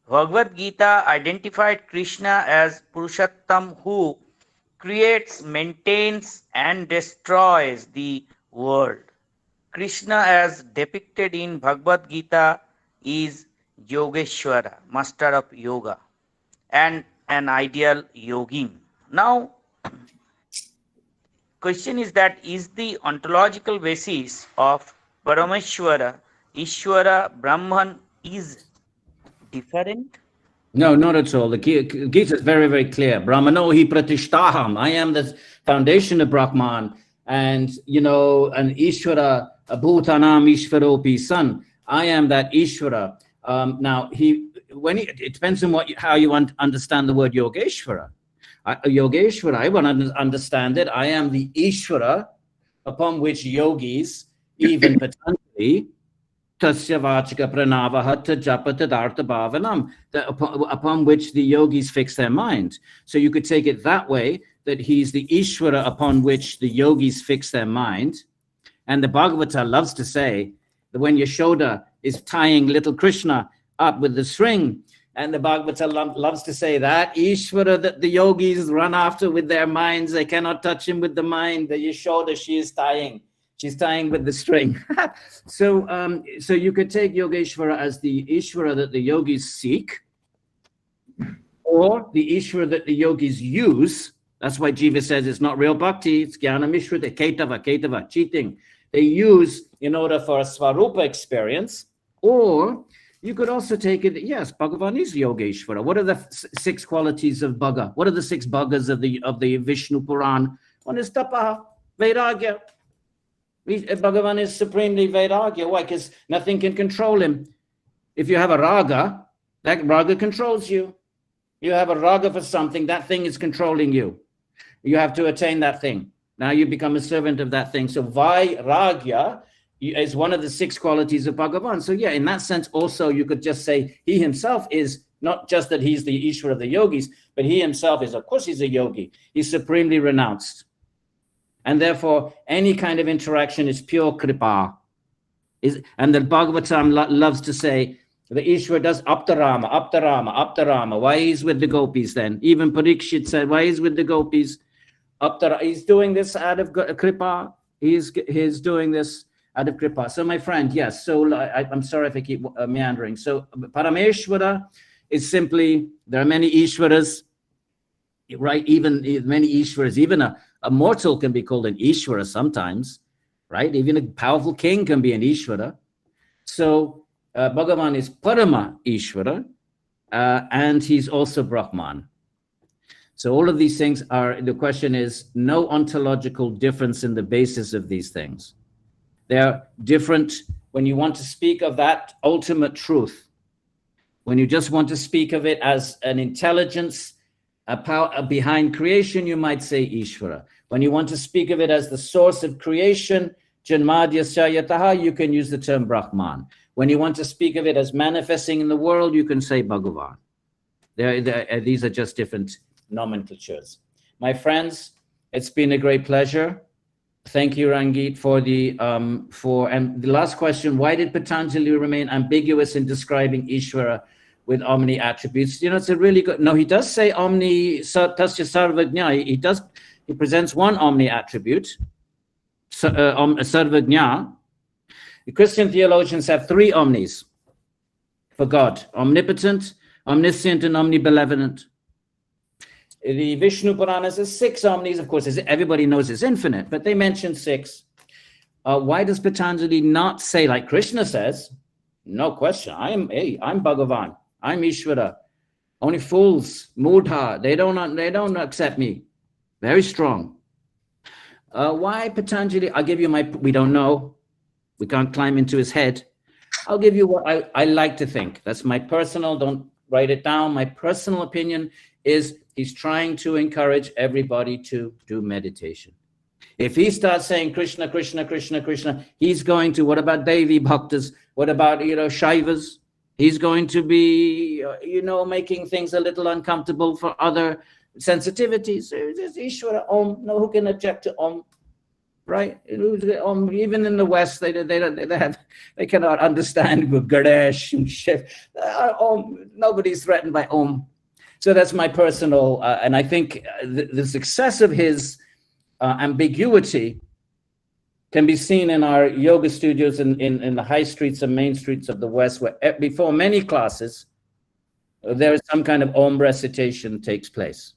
Bhagavad Gita identified Krishna as Purushottam, who creates, maintains, and destroys the world. Krishna, as depicted in Bhagavad Gita, is Yogeshwara, master of yoga, and an ideal yogin. Now, question is that is the ontological basis of Parameshwara, Ishwara, Brahman is different? No, not at all. The Gita is very, very clear. Brahmano hi pratishtaham. I am the foundation of Brahman. And, an Ishwara, Bhutanam Ishvaropi son. I am that Ishwara. Now, it depends on how you understand the word Yogeshwara. Yogeshwara, I want to understand it. I am the Ishwara upon which yogis, even Patanjali, tasya vachika pranavaha japa tadartha bhavanam, upon which the yogis fix their mind. So you could take it that way, that he's the Ishwara upon which the yogis fix their mind. And the Bhagavata loves to say that when Yashoda is tying little Krishna up with the string, and the Bhagavata loves to say that Ishwara that the yogis run after with their minds, they cannot touch him with the mind. The Yashoda, she's tying with the string. So you could take Yogeshwara as the Ishwara that the yogis seek, or the Ishwara that the yogis use. That's why Jiva says it's not real bhakti, it's jnana mishrita, ketava, cheating. They use in order for a Svarupa experience. Or you could also take it, yes, Bhagavan is Yogeshwara. What are the 6 qualities of Bhaga? What are the 6 Bhagas of the Vishnu Puran? One is Tapaha, Vairagya. Bhagavan is supremely Vairagya. Why? Because nothing can control him. If you have a raga, that raga controls you. You have a raga for something, that thing is controlling you. You have to attain that thing. Now you become a servant of that thing. So vairagya is one of the 6 qualities of Bhagavan. So yeah, in that sense also you could just say he himself is not just that he's the Ishwara of the yogis, but he himself is, of course he's a yogi. He's supremely renounced. And therefore any kind of interaction is pure kripa. And the Bhagavatam loves to say, the Ishwara does aptarama, aptarama, aptarama. Why he's with the gopis then? Even Parikshit said, why he's with the gopis? He's doing this out of kripa. He's doing this out of kripa. So my friend, yes. So I'm sorry if I keep meandering. So Parameshwara is simply, there are many Ishwaras, right? Even many Ishwaras, even a mortal can be called an Ishwara sometimes, right? Even a powerful king can be an Ishwara. So Bhagavan is Parama Ishvara, and he's also Brahman. So all of these things are, the question is, no ontological difference in the basis of these things. They're different when you want to speak of that ultimate truth. When you just want to speak of it as an intelligence, a power behind creation, you might say Ishvara. When you want to speak of it as the source of creation, Janmadhyasya Yataha, you can use the term Brahman. When you want to speak of it as manifesting in the world, you can say Bhagavan. These are just different nomenclatures. My friends, it's been a great pleasure. Thank you, Rangit, for and the last question, why did Patanjali remain ambiguous in describing Ishwara with Omni Attributes? You know, it's a really good, no, he does say Omni Tasya Sarvajna. He presents one Omni Attribute, Sarvajna. The Christian theologians have 3 omnis for God: omnipotent, omniscient, and omnibenevolent. The Vishnu Purana says 6 omnis. Of course, everybody knows it's infinite, but they mention 6. Why does Patanjali not say, like Krishna says, no question, I'm Bhagavan, I'm Ishvara. Only fools, mudha, they don't accept me. Very strong. Why Patanjali? I'll give you we don't know. We can't climb into his head. I'll give you what I like to think. That's my personal, don't write it down. My personal opinion is he's trying to encourage everybody to do meditation. If he starts saying Krishna, Krishna, Krishna, Krishna, he's going to, what about Devi Bhaktas? What about, Shaivas? He's going to be, making things a little uncomfortable for other sensitivities. There's Ishvara, Om. No, who can object to Om? Right? Even in the West, they cannot understand Ganesh and Shiv. Nobody's threatened by Om. So that's my personal, and I think the success of his ambiguity can be seen in our yoga studios in the high streets and main streets of the West, where before many classes, there is some kind of Om recitation takes place.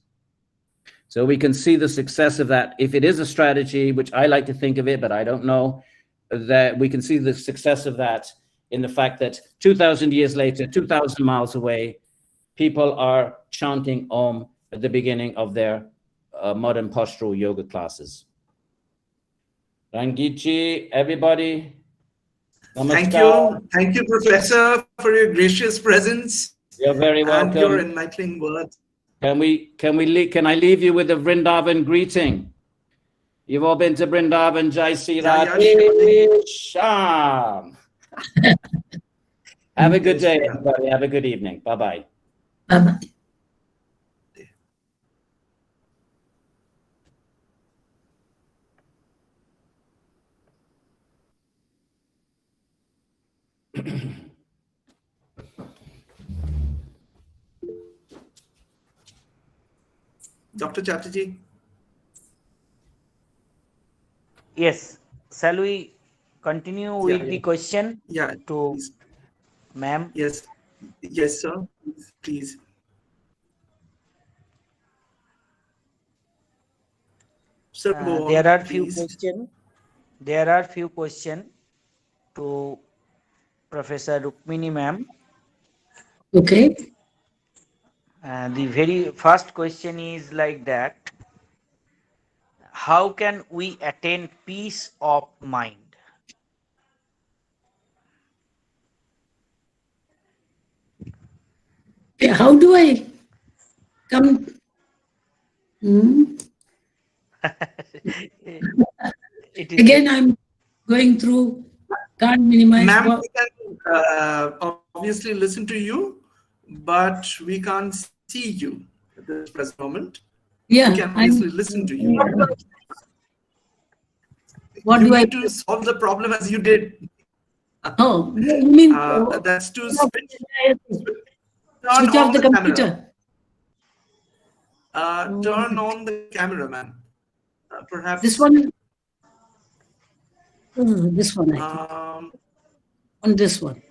So we can see the success of that. If it is a strategy, which I like to think of it, but I don't know, that we can see the success of that in the fact that 2,000 years later, 2,000 miles away, people are chanting Om at the beginning of their modern postural yoga classes. Rangitji, everybody. Namaskar. Thank you, Professor, for your gracious presence. You're very welcome. And your enlightening words. Can I leave you with a Vrindavan greeting? You've all been to Vrindavan, Jai Sri Radhe Shyam. Have a good day, everybody. Have a good evening. Bye-bye. Bye-bye. Dr. Chatterjee? Yes. Shall we continue with the question to please. ma'am? Yes, sir. Please. Sir, There are few questions to Professor Rukmani ma'am. Okay. The very first question is like that: how can we attain peace of mind? Okay, how do I come? It is Again, I'm going through, can't minimize. Ma'am, we can obviously listen to you, but we can't see you at this present moment. Yeah, We can obviously listen to you. What You do I need to solve the problem as you did. Oh, you mean That's to switch turn off on the the computer? camera. Turn on the camera, ma'am. Perhaps This one? This one, I think. On this one.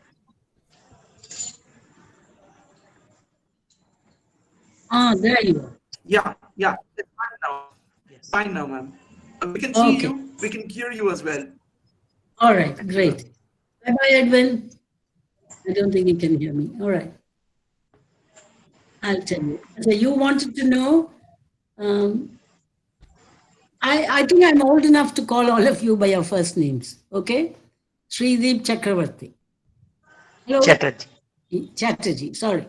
There you are. Yeah. It's fine now. Yes. Fine now, ma'am. We can see Okay. you. We can hear you as well. All right, great. Bye-bye, Edwin. I don't think you can hear me. All right. I'll tell you. So you wanted to know, I think I'm old enough to call all of you by your first names, okay? Srideep Chakravarti. Hello? Chatterjee, sorry.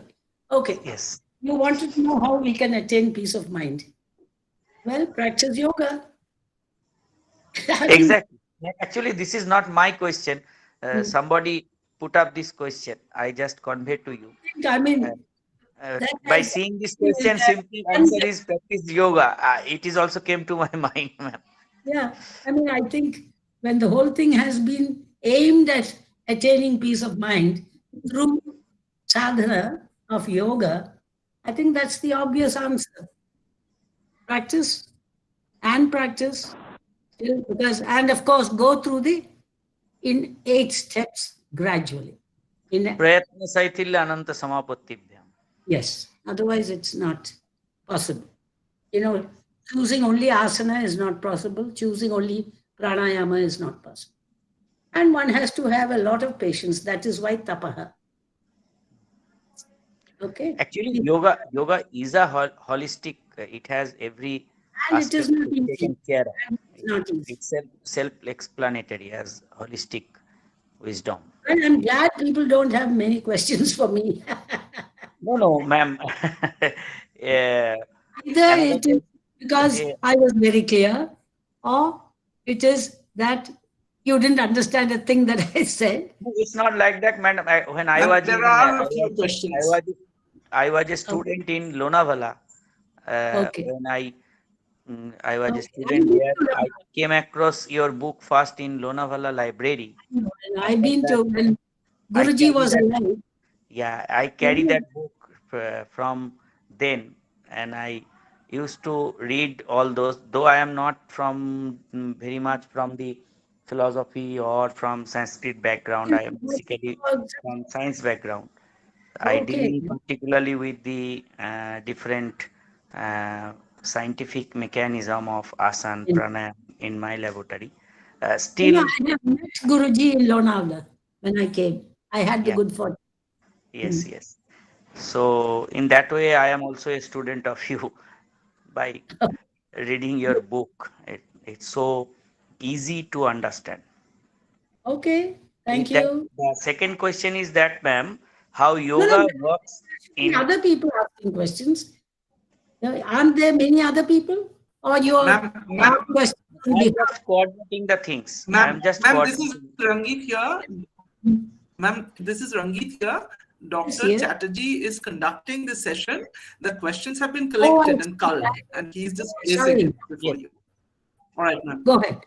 Okay. Yes. You wanted to know how we can attain peace of mind. Well, practice yoga. Exactly. Actually, this is not my question. Somebody put up this question. I just convey to you. I mean, by seeing this question, simple answer is practice yoga. It is also came to my mind, ma'am. Yeah, I mean, I think when the whole thing has been aimed at attaining peace of mind through sadhana of yoga, I think that's the obvious answer. Practice and practice, and of course, go through in 8 steps gradually. Prayatna saithilya ananta samapattibhyam. Yes, otherwise it's not possible. Choosing only asana is not possible. Choosing only pranayama is not possible. And one has to have a lot of patience. That is why tapaha. Okay. Actually, yoga is a holistic. It has every and it is not taken care of. It's not easy. It's self-explanatory as holistic wisdom. And I'm glad people don't have many questions for me. No, ma'am. Either it is because I was very clear, or it is that you didn't understand a thing that I said. It's not like that, madam. I was a student in Lonavala. When I was a student there, I came across your book first in Lonavala library. I've been to when Guruji was alive. Yeah, I carry that book from then, and I used to read all those. Though I am not from very much from the philosophy or from Sanskrit background, I am basically from science background. I deal particularly with the different scientific mechanism of asana pranayama in my laboratory. Still, I have met Guruji in Lonavala when I came. I had the good fortune. Yes. So in that way, I am also a student of you by reading your book. It's so easy to understand. Okay, thank you. The second question is that, ma'am, how yoga works in other people asking questions. Aren't there many other people? Or you are questions? I'm just coordinating the things. Ma'am, this is Rangit here. Ma'am, this is Rangit here. Dr. Chatterjee is conducting this session. The questions have been collected and culled, and he's just placing it before you. All right, ma'am. Go ahead.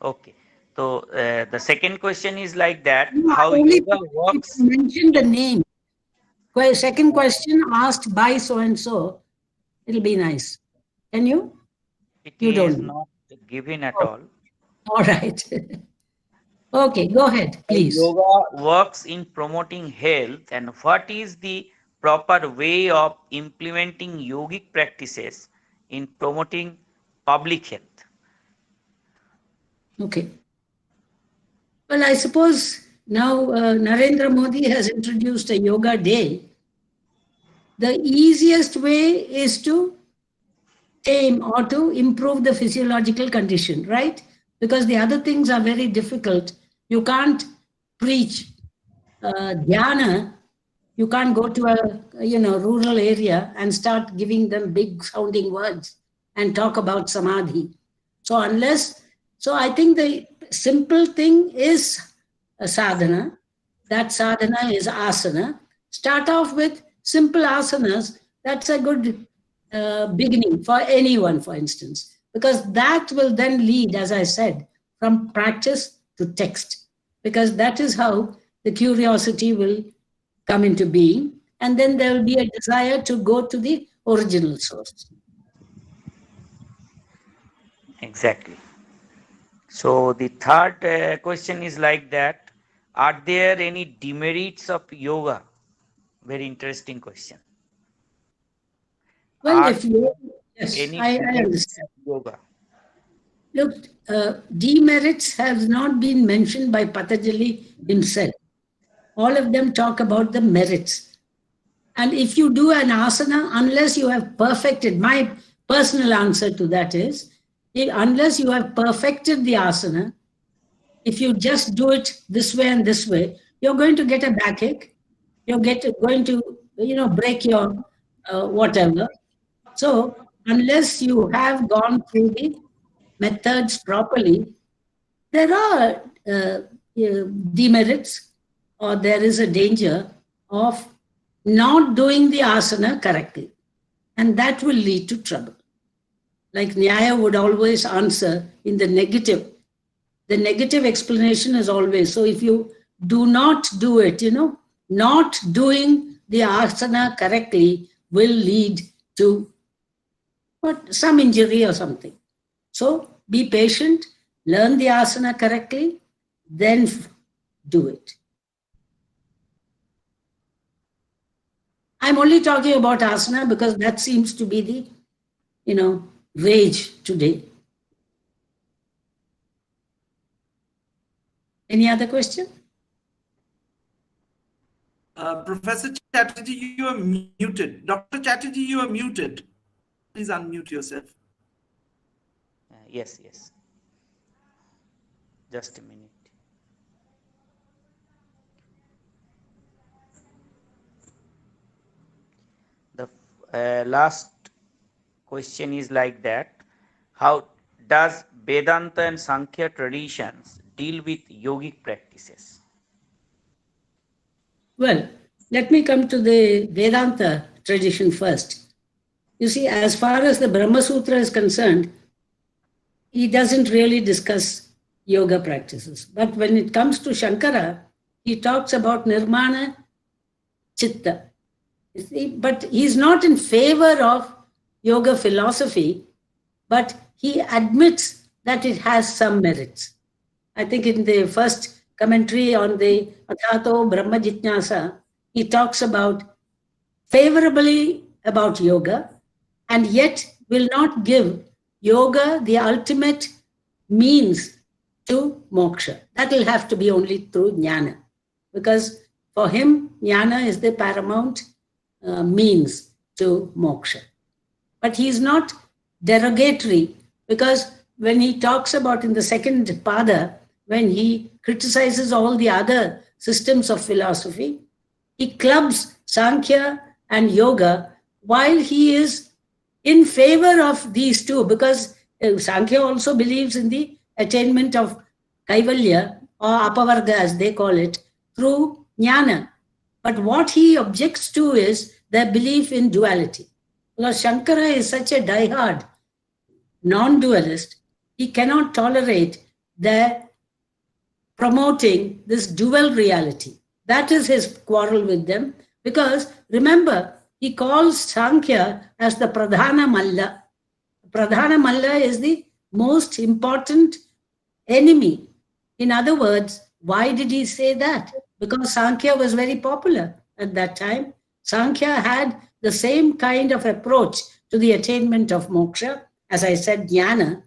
Okay. So the second question is like that: how yoga works. Mention the name. Second question asked by so and so. It'll be nice. Can you? It is not given at all. All right. Okay, go ahead, please. Yoga works in promoting health, and what is the proper way of implementing yogic practices in promoting public health? Okay. Well, I suppose now Narendra Modi has introduced a yoga day. The easiest way is to tame or to improve the physiological condition, right? Because the other things are very difficult. You can't preach dhyana You can't go to a rural area and start giving them big sounding words and talk about samadhi. So I think the simple thing is a sadhana. That sadhana is asana. Start off with simple asanas. That's a good beginning for anyone, for instance, because that will then lead, as I said, from practice to text, because that is how the curiosity will come into being, and then there will be a desire to go to the original source. Exactly. So the third question is like that. Are there any demerits of yoga? Very interesting question. Well, Are if you, there yes, any I demerits understand. of yoga? Look, demerits has not been mentioned by Patanjali himself. All of them talk about the merits. And if you do an asana, unless you have perfected, my personal answer to that is, unless you have perfected the asana, if you just do it this way and this way, you're going to get a backache. You're going to break your whatever. So unless you have gone through the methods properly, there are demerits, or there is a danger of not doing the asana correctly. And that will lead to trouble. Like Nyaya would always answer in the negative. The negative explanation is always, so if you do not do it, not doing the asana correctly will lead to some injury or something. So be patient, learn the asana correctly, then do it. I'm only talking about asana because that seems to be the, rage today. Any other question? Professor Chatterjee, you are muted. Dr. Chatterjee, you are muted. Please unmute yourself. Yes. Just a minute. The last question is like that. How does Vedanta and Sankhya traditions deal with yogic practices? Well, let me come to the Vedanta tradition first. You see, as far as the Brahma Sutra is concerned, he doesn't really discuss yoga practices. But when it comes to Shankara, he talks about nirmana chitta. But he's not in favor of yoga philosophy, but he admits that it has some merits. I think in the first commentary on the Athato Brahma Jitnasa, he talks about favorably about yoga, and yet will not give yoga the ultimate means to moksha. That will have to be only through jnana, because for him, jnana is the paramount means to moksha. But he's not derogatory, because when he talks about in the second pada, when he criticizes all the other systems of philosophy, he clubs Sankhya and Yoga while he is in favor of these two, because Sankhya also believes in the attainment of Kaivalya or Apavarga as they call it through jnana. But what he objects to is their belief in duality. Because Shankara is such a diehard non-dualist, he cannot tolerate their promoting this dual reality. That is his quarrel with them, because remember, he calls Sankhya as the Pradhana Malla. Pradhana Malla is the most important enemy. In other words, why did he say that? Because Sankhya was very popular at that time. Sankhya had the same kind of approach to the attainment of moksha, as I said, jnana,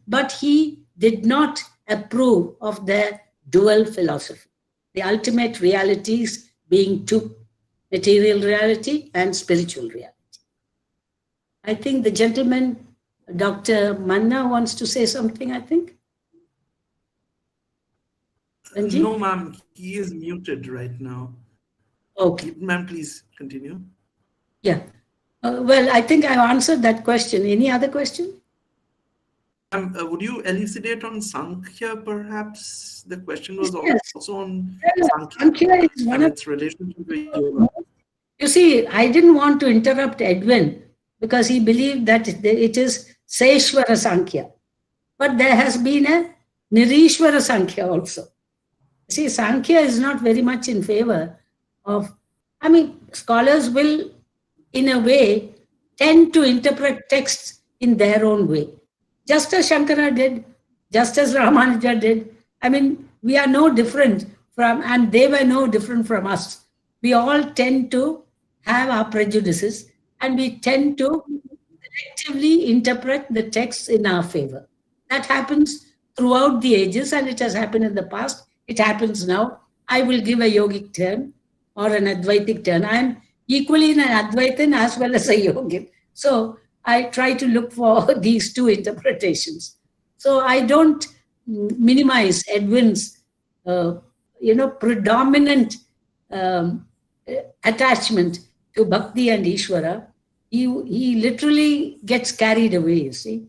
but he did not approve of their dual philosophy. The ultimate realities being two, material reality and spiritual reality. I think the gentleman, Dr. Manna, wants to say something, I think. No, ma'am, he is muted right now. Okay. Ma'am, please continue. Yeah. Well, I think I've answered that question. Any other question? Would you elucidate on Sankhya, perhaps? The question was Yes. also on Well, Sankhya Sankhya is one and of its relationship to yoga. You see, I didn't want to interrupt Edwin because he believed that it is Seshwara Sankhya. But there has been a Nirishwara Sankhya also. See, Sankhya is not very much in favor of, scholars will, in a way, tend to interpret texts in their own way. Just as Shankara did, just as Ramanuja did. We are no different from, and they were no different from us. We all tend to have our prejudices and we tend to selectively interpret the texts in our favor. That happens throughout the ages and it has happened in the past. It happens now. I will give a yogic term or an Advaitic term. I am equally an Advaitin as well as a yogic. So I try to look for these two interpretations. So I don't minimize Edwin's, predominant attachment to Bhakti and Ishwara. He literally gets carried away, you see.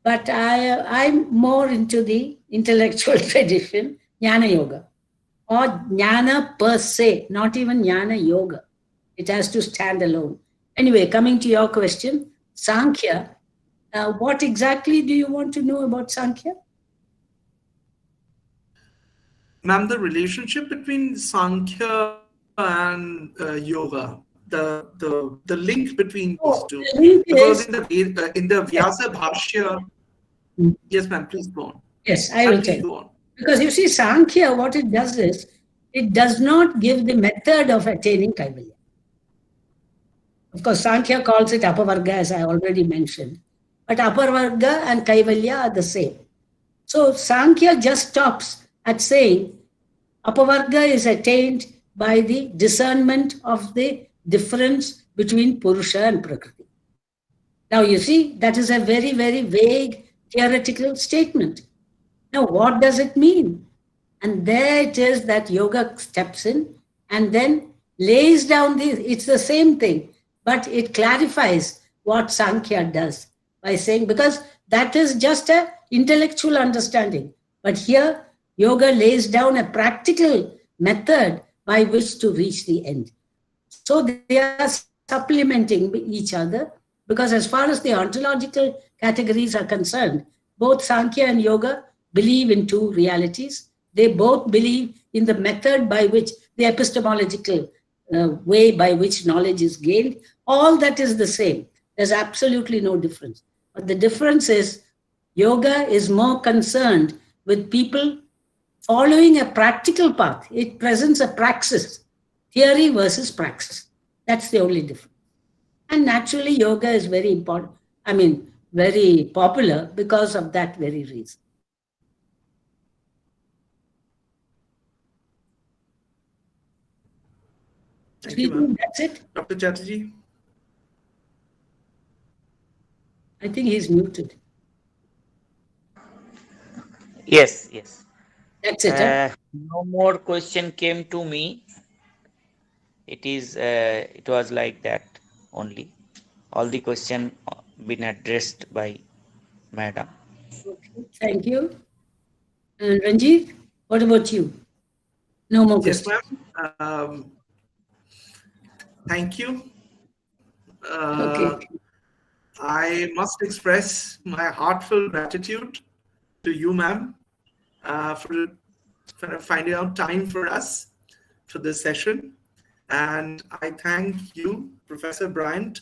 But I'm more into the intellectual tradition, Jnana Yoga, or Jnana per se, not even Jnana Yoga. It has to stand alone. Anyway, coming to your question, Sankhya, what exactly do you want to know about Sankhya? Ma'am, the relationship between Sankhya and yoga, the link between those two. Because in the Vyasa Bhashya, yes, ma'am, please go on. Yes, I will tell you. Because you see, Sankhya, what it does is, it does not give the method of attaining Kaivalya. Of course, Sankhya calls it Apavarga, as I already mentioned. But Apavarga and Kaivalya are the same. So Sankhya just stops at saying Apavarga is attained by the discernment of the difference between Purusa and Prakriti. Now you see, that is a very, very vague theoretical statement. Now what does it mean? And there it is that yoga steps in and then lays down it's the same thing, but it clarifies what Sankhya does by saying, because that is just an intellectual understanding. But here, yoga lays down a practical method by which to reach the end. So they are supplementing each other, because as far as the ontological categories are concerned, both Sankhya and Yoga believe in two realities. They both believe in the method by which, the epistemological way by which knowledge is gained. All that is the same. There's absolutely no difference. But the difference is, yoga is more concerned with people following a practical path. It presents a praxis, theory versus praxis. That's the only difference. And naturally, yoga is very important. Very popular because of that very reason. Thank you, ma'am. That's it. Dr. Chatterjee? I think he's muted. Yes. That's it. No more question came to me. It was like that only. All the question been addressed by Madam. Okay, thank you. And Ranjit, what about you? No more questions. Yes, ma'am. Thank you. Okay. I must express my heartfelt gratitude to you, ma'am, for finding out time for us for this session. And I thank you, Professor Bryant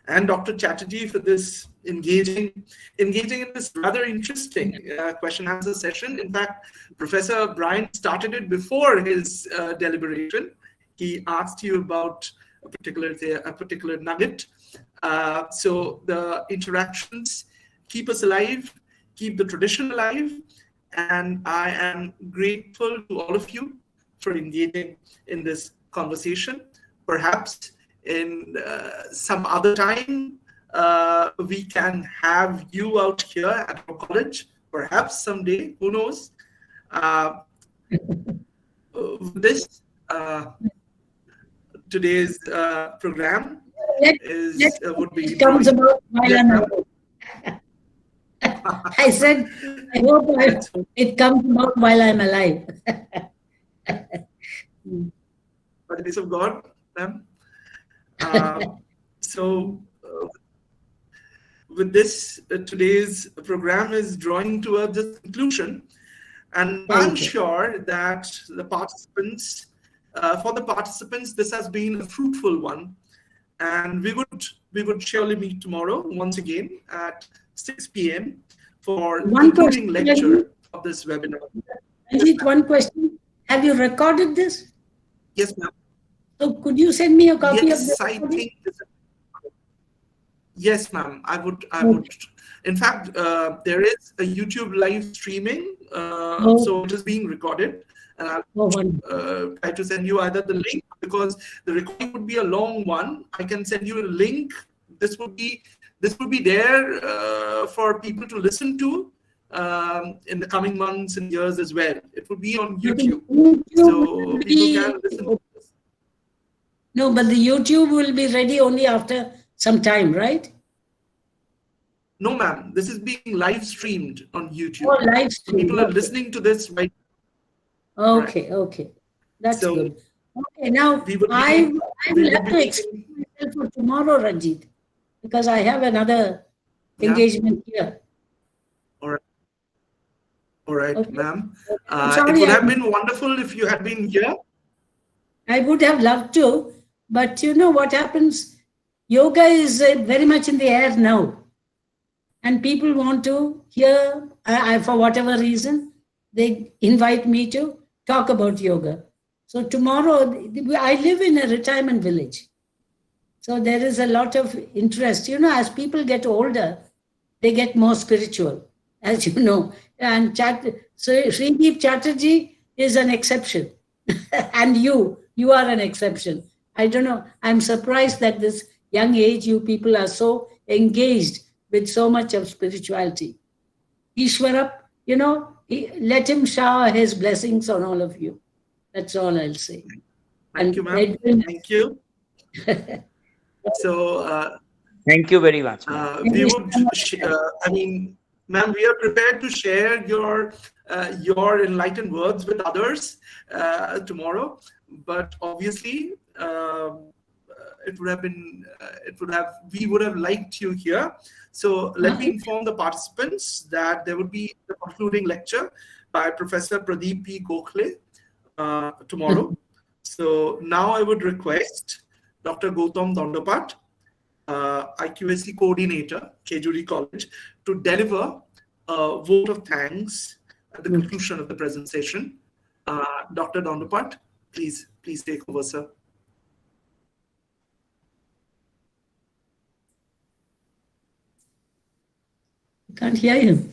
and Dr. Chatterjee, for this engaging in this rather interesting question answer session. In fact, Professor Bryant started it before his deliberation. He asked you about a particular nugget. So the interactions keep us alive, keep the tradition alive, and I am grateful to all of you for engaging in this conversation. Perhaps in some other time, we can have you out here at our college, perhaps someday, who knows. today's program would be comes about while Yes, I'm ma'am. away. I said, I hope it comes about while I'm alive. By the grace of God, ma'am. So, with this, today's program is drawing towards its conclusion, and I'm sure that the participants, for the participants, this has been a fruitful one, and we would surely meet tomorrow once again at 6 p.m. for the concluding lecture of this webinar. Ranjit, one question: have you recorded this? Yes, ma'am. So could you send me a copy of this? Yes, I think. Yes, ma'am. I would. In fact, there is a YouTube live streaming, so it is being recorded, and I'll try to send you either the link, because the recording would be a long one. I can send you a link. This would be there for people to listen to in the coming months and years as well. It would be on YouTube, so people can listen to this. No, but the YouTube will be ready only after some time, right? No, ma'am. This is being live streamed on YouTube. Oh, live stream. People are listening to this right. Okay, okay. That's good. Okay, now I will have to explain myself for tomorrow, Ranjit, because I have another engagement here. All right, Okay. ma'am. Sorry, it would have been wonderful if you had been here. I would have loved to, but you know what happens? Yoga is very much in the air now. And people want to hear, for whatever reason, they invite me to talk about yoga. So tomorrow, I live in a retirement village. So there is a lot of interest. You know, as people get older, they get more spiritual, as you know. And so Srideep Chatterjee is an exception. And you are an exception. I don't know. I'm surprised that this young age, you people are so engaged with so much of spirituality. Ishwara, you know, let him shower his blessings on all of you. That's all I'll say. Thank you, ma'am. Thank you. So, thank you very much. We would, I mean, ma'am, we are prepared to share your enlightened words with others tomorrow. But obviously, we would have liked you here. So let me inform the participants that there would be a concluding lecture by Professor Pradeep P. Gokhale tomorrow. So now I would request Dr. Gautam Dandapat, IQAC coordinator, Khejuri College, to deliver a vote of thanks at the conclusion of the presentation. Dr. Dandapat, please take over, sir. Can't hear you.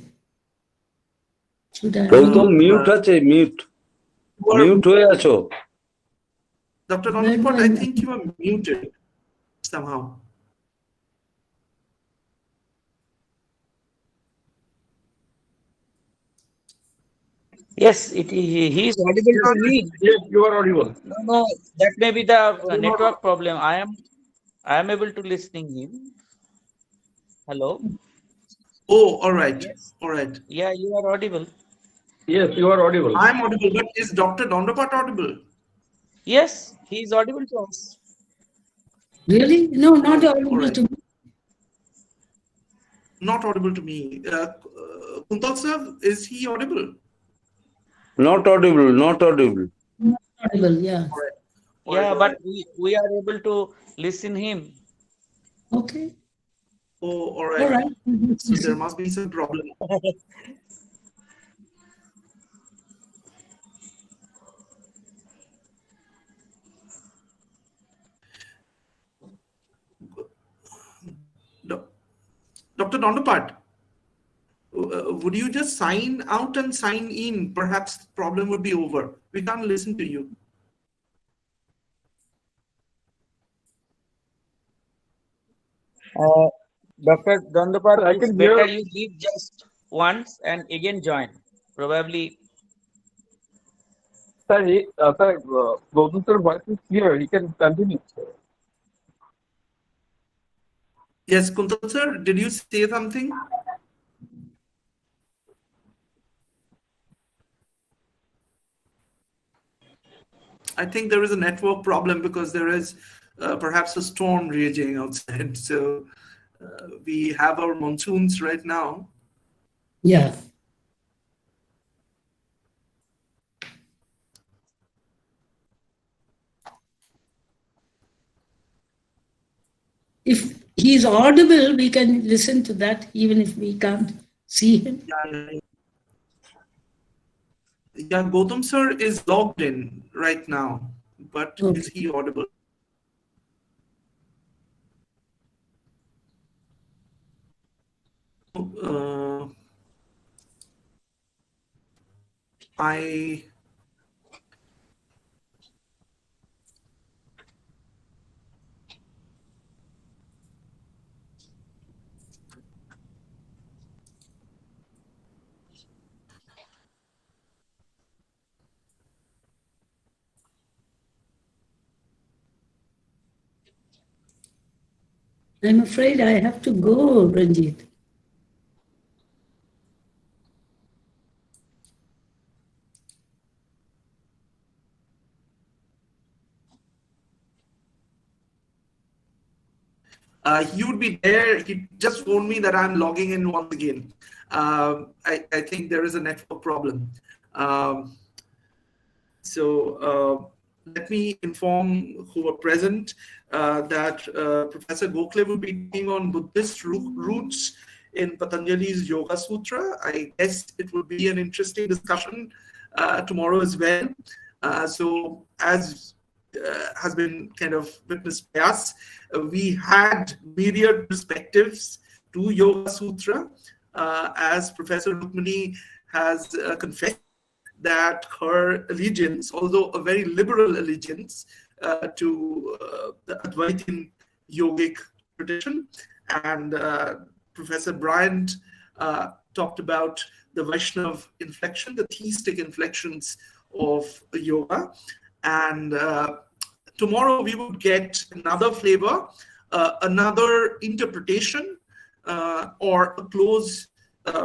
Gautam mute আছে mute হয়ে আছো. Dr. Dandapat, I think you are muted somehow. Yes, he is audible to me. Yes, you are audible. No, that may be the network problem. I am able to listening him. Hello. Oh, all right. Yes. All right. Yeah, you are audible. Yes, you are audible. I'm audible, but is Dr. Dandapat audible? Yes, he is audible to us. Really? No, not audible to me. Not audible to me. Kuntal sir, is he audible? Not audible, not audible. Not audible, yeah. Yeah, but we are able to listen him. Okay. Oh, all right. All right. So there must be some problem. Dr. Dandapat, would you just sign out and sign in? Perhaps the problem would be over. We can't listen to you. Dr. Dandapat, I it's can better hear. you leave just once and again join. Probably Sir, Gautam sir voice is clear. He can continue. Yes, Kuntal sir, did you say something? I think there is a network problem because there is perhaps a storm raging outside. So we have our monsoons right now. Yeah. If he's audible, we can listen to that, even if we can't see him. Yeah, Gautam sir is logged in right now, but Okay. is he audible? I'm afraid I have to go, Ranjit. He would be there. He just phoned me that I'm logging in once again. I think there is a network problem. So let me inform who are present that Professor Gokhale will be talking on Buddhist roots in Patanjali's Yoga Sutra. I guess it will be an interesting discussion tomorrow as well. So as has been kind of witnessed by us, we had myriad perspectives to Yoga Sutra, as Professor Rukmani has confessed that her allegiance, although a very liberal allegiance to the Advaitin yogic tradition, and Professor Bryant talked about the Vaishnav inflection, the theistic inflections of yoga. And tomorrow we will get another flavor, another interpretation, or a close,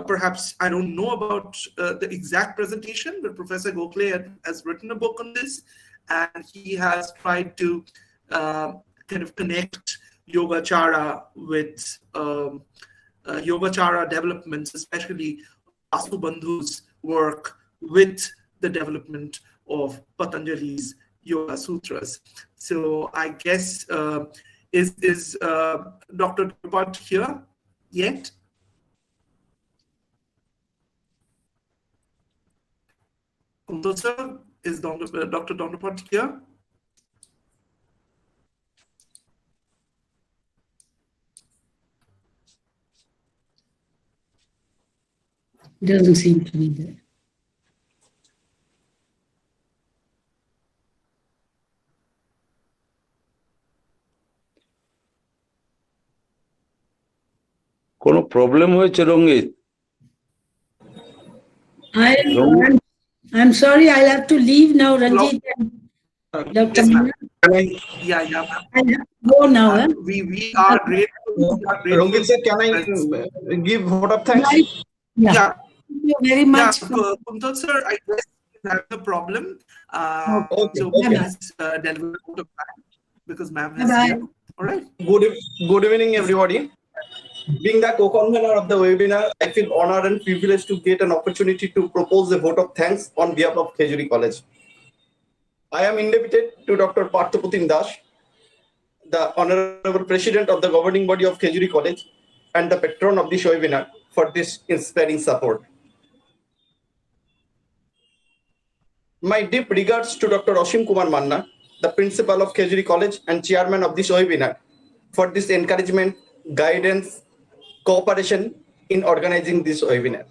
perhaps, I don't know about the exact presentation, but Professor Gokhale has written a book on this, and he has tried to kind of connect Yogacara with Yogacara developments, especially Vasubandhu's work, with the development of Patanjali's Yoga Sutras. So I guess, is Dr. Dharma here yet? Kuntal sir, is Dr. Dharma here? Doesn't seem to be there. কোনো problem হয়েছে রঙ্গিত? I'm sorry, I'll have to leave now, Ranjit. Dr. Yes, ma'am. Yeah. Yeah, ma'am. I'll have to go now. We are grateful. Rongit sir, can I give vote of thanks? Yeah. Thank you very much. Yeah, Kuntal sir, I guess you have the problem. Okay. So please deliver out of time because ma'am is Bye-bye. here. All right. Good evening, everybody. Being the co-convener of the webinar, I feel honored and privileged to get an opportunity to propose a vote of thanks on behalf of Khejuri College. I am indebted to Dr. Parthaputin Das, the Honorable President of the governing body of Khejuri College and the patron of this webinar, for this inspiring support. My deep regards to Dr. Ashim Kumar Manna, the principal of Khejuri College and chairman of this webinar, for this encouragement, guidance, cooperation in organizing this webinar.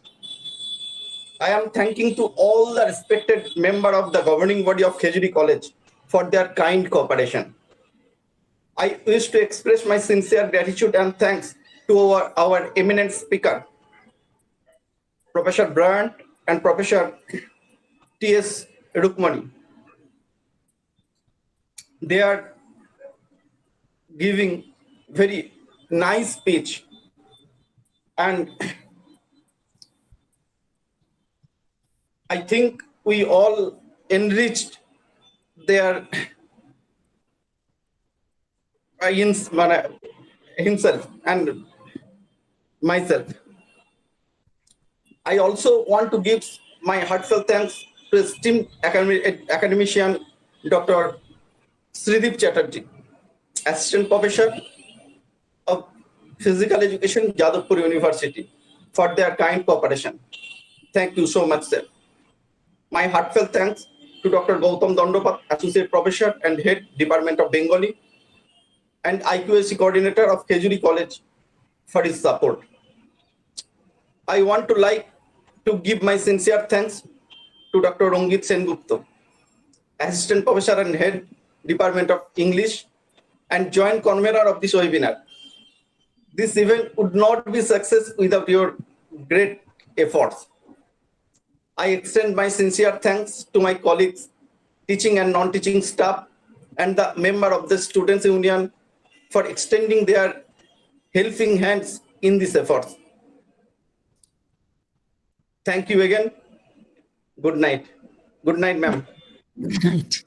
I am thanking to all the respected members of the governing body of Khejuri College for their kind cooperation. I wish to express my sincere gratitude and thanks to our eminent speaker, Professor Bryant and Professor T.S. Rukmani, They are giving very nice speech, and I think we all enriched their himself and myself. I also want to give my heartfelt thanks to esteemed academician Dr. Sridip Chatterjee, Assistant Professor of Physical Education, Jadavpur University, for their kind cooperation. Thank you so much, sir. My heartfelt thanks to Dr. Gautam Dandopat, Associate Professor and Head, Department of Bengali, and IQAC Coordinator of Khejuri College for his support. I want to give my sincere thanks to Dr. Rongit Sengupta, Assistant Professor and Head, Department of English, and joint convener of this webinar. This event would not be success without your great efforts. I extend my sincere thanks to my colleagues, teaching and non-teaching staff, and the member of the Students' Union for extending their helping hands in this effort. Thank you again. Good night. Good night, ma'am. Good night.